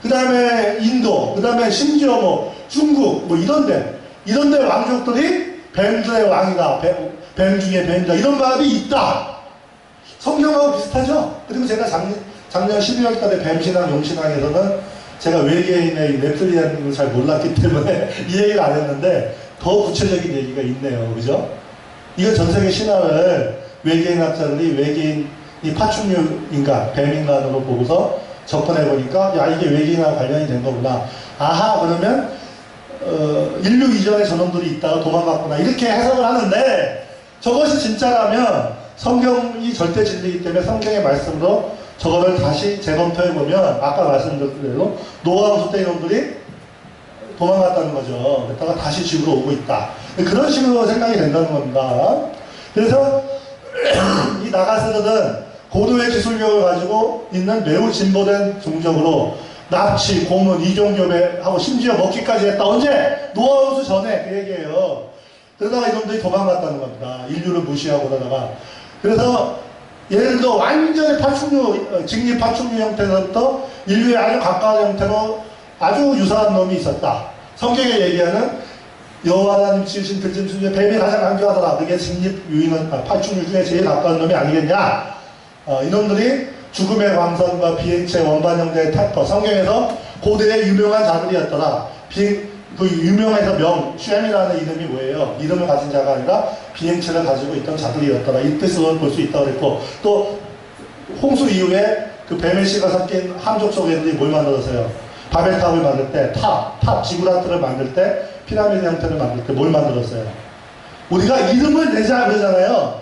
그 다음에 인도, 그 다음에 심지어 뭐 중국, 뭐 이런데 왕족들이 뱀들의 왕이다. 뱀 중에 뱀이다. 이런 말이 있다. 성경하고 비슷하죠? 그리고 제가 작년 12월 달에 뱀신앙, 용신앙에서는 제가 외계인의 랩틀리안을 잘 몰랐기 때문에 이 얘기를 안 했는데 더 구체적인 얘기가 있네요. 그죠? 이거 전 세계 신화를 외계인학자들이 외계인이 파충류 인간, 뱀인간으로 보고서 접근해 보니까 야 이게 외계인과 관련이 된 거구나. 아하 그러면 인류 이전에 저놈들이 있다가 도망갔구나 이렇게 해석을 하는데 저것이 진짜라면 성경이 절대 진리이기 때문에 성경의 말씀으로 저거를 다시 재검토해 보면 아까 말씀드린 대로 노아 홍수 때 이놈들이 도망갔다는 거죠. 그랬다가 다시 집으로 오고 있다. 그런 식으로 생각이 된다는 겁니다. 그래서 이 나가스들은 고도의 기술력을 가지고 있는 매우 진보된 종족으로 납치, 고문, 이종교배하고 심지어 먹기까지 했다. 언제? 노아 홍수 전에 그 얘기예요. 그러다가 이놈들이 도망갔다는 겁니다. 인류를 무시하고 그러다가. 그래서 예를 들어 완전히 파충류, 직립 파충류 형태로부터 인류에 아주 가까운 형태로 아주 유사한 놈이 있었다. 성경에 얘기하는 여호와 하나님 지으신 들짐승 중에 뱀이 가장 강조하더라. 그게 직립 유인은 파충류 중에 제일 가까운 놈이 아니겠냐. 이놈들이 죽음의 광선과 비행체 원반 형제의 태퍼. 성경에서 고대의 유명한 자들이었더라. 그 유명해서 쉔이라는 이름이 뭐예요? 이름을 가진 자가 아니라 비행체를 가지고 있던 자들이었더라. 이 뜻을 볼 수 있다고 그랬고, 또 홍수 이후에 그 뱀의 씨가 섞인 함족 속 애들이 뭘 만들었어요? 바벨탑을 만들 때, 지구라트를 만들 때, 피라미드 형태를 만들 때 뭘 만들었어요? 우리가 이름을 내자 그러잖아요.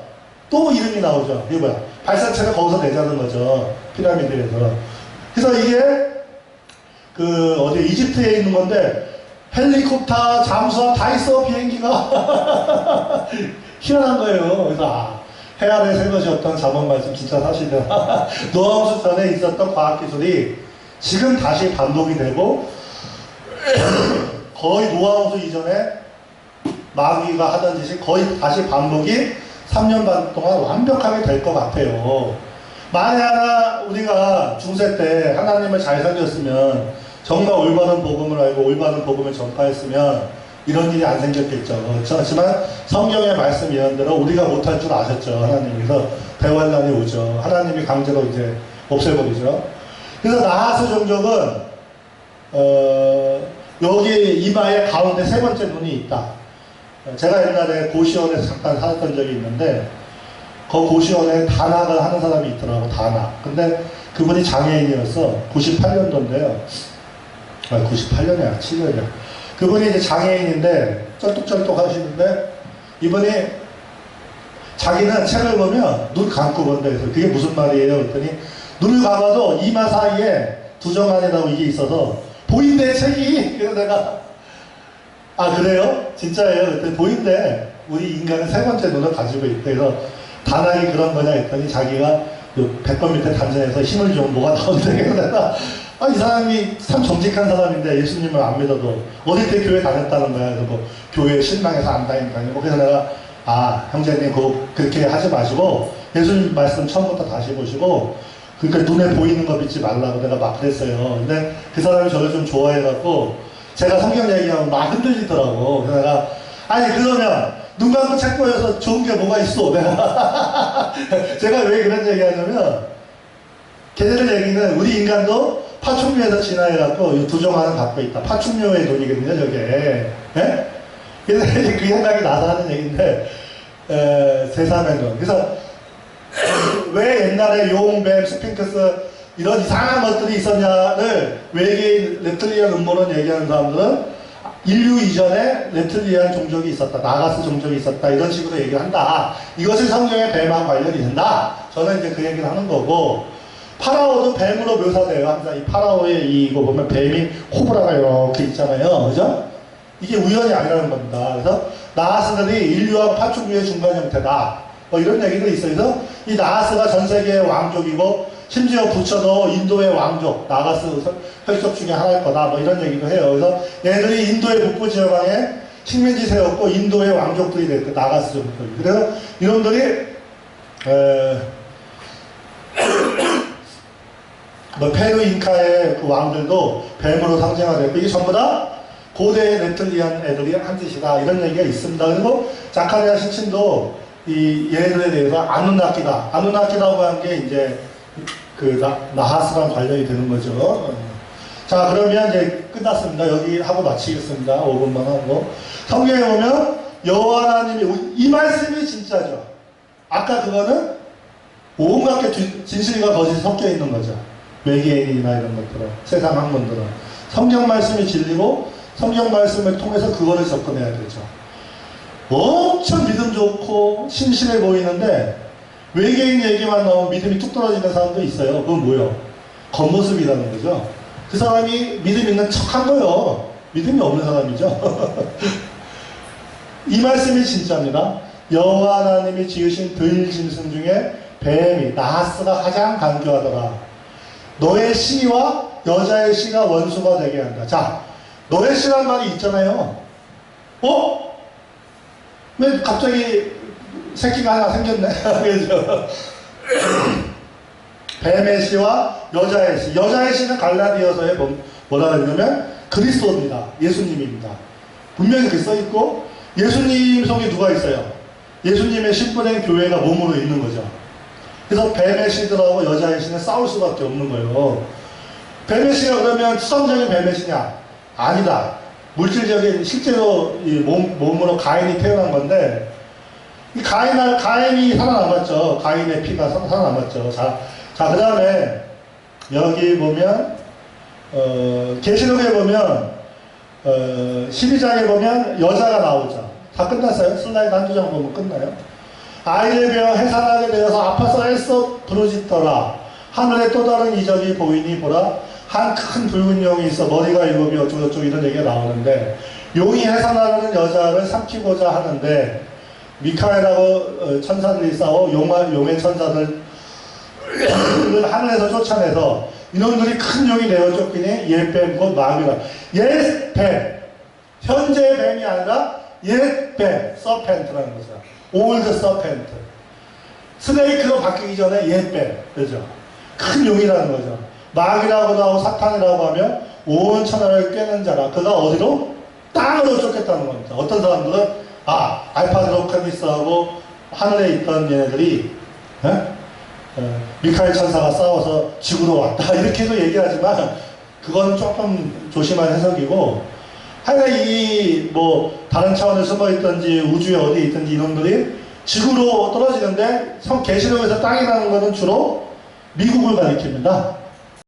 또 이름이 나오죠. 이게 뭐야? 발사체를 거기서 내자는 거죠. 피라미드에서. 그래서 이게 어디 이집트에 있는 건데 헬리콥터, 잠수함 다 있어 비행기가. 희한한 거예요. 그래서 해 아래 새 것이 어떤 자본 말씀 진짜 사실이다. 노아 홍수 전에 있었던 과학기술이 지금 다시 반복이 되고 거의 노아 홍수 이전에 마귀가 하던 짓이 거의 다시 반복이 3년 반 동안 완벽하게 될 것 같아요. 만에 하나 우리가 중세 때 하나님을 잘 섬겼으면 정말 올바른 복음을 알고 올바른 복음을 전파했으면 이런 일이 안 생겼겠죠. 그렇지만 성경의 말씀 예언대로 우리가 못할 줄 아셨죠. 하나님께서 대환란이 오죠. 하나님이 강제로 이제 없애버리죠. 그래서 나하스 종족은 여기 이마의 가운데 세 번째 눈이 있다. 제가 옛날에 고시원에서 잠깐 살았던 적이 있는데 그 고시원에 단학을 하는 사람이 있더라고. 단학. 근데 그분이 장애인이었어. 98년도인데요 98년이 아니라 7년이야. 그분이 이제 장애인인데 쩔뚝쩔뚝 하시는데 이분이 자기는 책을 보면 눈 감고 본다 해서 그게 무슨 말이에요? 그랬더니 눈을 감아도 이마 사이에 두정안이라고 이게 있어서 보인대 책이. 그래서 내가 그래요? 진짜예요? 그랬더니 보인대. 우리 인간은 세 번째 눈을 가지고 있대. 그래서 단학이 그런 거냐 했더니 자기가 100번 밑에 단전에서 힘을 좀 뭐가 나온대. 그래서 내가 이 사람이 참 정직한 사람인데 예수님을 안 믿어도 어릴 때 교회 다녔다는 거야. 그래서 뭐 교회 실망해서 안 다닌다고. 그래서 내가 형제님 그렇게 하지 마시고 예수님 말씀 처음부터 다시 보시고 그러니까 눈에 보이는 거 믿지 말라고 내가 막 그랬어요. 근데 그 사람이 저를 좀 좋아해갖고 제가 성경 얘기하면 막 흔들리더라고. 그래서 내가 그러면 눈 감고 책 보여서 좋은 게 뭐가 있어? 제가 왜 그런 얘기 하냐면 걔네들 얘기는 우리 인간도 파충류에서 진화해갖고 두종안을 갖고 있다. 파충류의 논이거든요, 저게. 예? 그래서 그 생각이 나서 하는 얘기인데, 제3의 논. 그래서 왜 옛날에 용뱀, 스핑크스 이런 이상한 것들이 있었냐를 외계인 렙틀리안 음모론 얘기하는 사람들은 인류 이전에 렙틀리안 종족이 있었다. 나가스 종족이 있었다. 이런 식으로 얘기를 한다. 이것이 성경의 뱀과 관련이 된다. 저는 이제 그 얘기를 하는 거고, 파라오도 뱀으로 묘사돼요. 항상 이 파라오의 이거 보면 뱀이 코브라가 이렇게 있잖아요. 그죠? 이게 우연이 아니라는 겁니다. 그래서 나하스들이 인류와 파충류의 중간 형태다. 뭐 이런 얘기도 있어요. 그래서 이 나하스가 전 세계의 왕족이고 심지어 부처도 인도의 왕족, 나가스 혈족 중에 하나일 거다. 뭐 이런 얘기도 해요. 그래서 얘네들이 인도의 북부 지역에 식민지 세웠고 인도의 왕족들이 됐고 나가스 종족들이. 그래서 이놈들이 페루 잉카의 그 왕들도 뱀으로 상징화됐고 이게 전부 다 고대의 렙틀리안 애들이 한 짓이다. 이런 얘기가 있습니다. 그리고 자카리아 시친도 이 얘네들에 대해서 아누나키라고 한 게 이제 나하스랑 관련이 되는 거죠. 자, 그러면 이제 끝났습니다. 여기 하고 마치겠습니다. 5분만 하고. 성경에 보면 여호와 하나님이 이 말씀이 진짜죠. 아까 그거는 온갖 게 진실과 거짓이 섞여 있는 거죠. 외계인이나 이런 것들은, 세상 학문들은. 성경 말씀이 진리고 성경 말씀을 통해서 그거를 접근해야 되죠. 엄청 믿음 좋고 신실해 보이는데 외계인 얘기만 나오면 믿음이 뚝 떨어지는 사람도 있어요. 그건 뭐예요? 겉모습이라는 거죠. 그 사람이 믿음 있는 척 한 거예요. 믿음이 없는 사람이죠. 이 말씀이 진짜입니다. 여호와 하나님이 지으신 들짐승 중에 뱀이 나하스가 가장 간교하더라. 너의 씨와 여자의 씨가 원수가 되게 한다. 자, 너의 씨란 말이 있잖아요. 왜 갑자기 새끼가 하나 생겼네. 그죠? 뱀의 씨와 여자의 씨. 여자의 씨는 갈라디아서에 뭐라 그러냐면 그리스도입니다. 예수님입니다. 분명히 그렇게 써있고 예수님 속에 누가 있어요? 예수님의 신부된 교회가 몸으로 있는 거죠. 그래서 뱀의 씨들하고 여자의 씨는 싸울 수밖에 없는 거예요. 뱀의 씨가 그러면 추상적인 뱀의 씨냐? 아니다. 물질적인 실제로 이 몸으로 가인이 태어난 건데 이 가인이 살아남았죠. 가인의 피가 살아남았죠. 자, 그 다음에 여기 보면 계시록에 보면 12장에 보면 여자가 나오죠. 다 끝났어요. 슬라이드 한두 장 보면 끝나요. 아이를 베어 해산하게 되어서 아파서 애써 부르짖더라. 하늘에 또 다른 이적이 보이니 보라. 한 큰 붉은 용이 있어 머리가 일곱이 어쩌고저쩌고 이런 얘기가 나오는데 용이 해산하는 여자를 삼키고자 하는데 미카엘하고 천사들이 싸워 용의 천사들 하늘에서 쫓아내서 이놈들이 큰 용이 내어 쫓기니 옛뱀 곧 마귀라. 옛뱀 현재의 뱀이 아니라 옛뱀 서펜트라는 거죠. 올드 서펜트 스네이크로 바뀌기 전에 옛뱀 그죠? 큰 용이라는 거죠. 마귀라고도 하고 사탄이라고 하면 온 천하를 꿰는 자라. 그가 어디로? 땅으로 쫓겠다는 겁니다. 어떤 사람들은 알파드로카미스하고 하늘에 있던 얘네들이 미카엘 천사가 싸워서 지구로 왔다 이렇게도 얘기하지만 그건 조금 조심한 해석이고 하여간 이 다른 차원에 숨어있든지 우주에 어디에 있든지 이놈들이 지구로 떨어지는데 계시록에서 땅이라는 것은 주로 미국을 가리킵니다.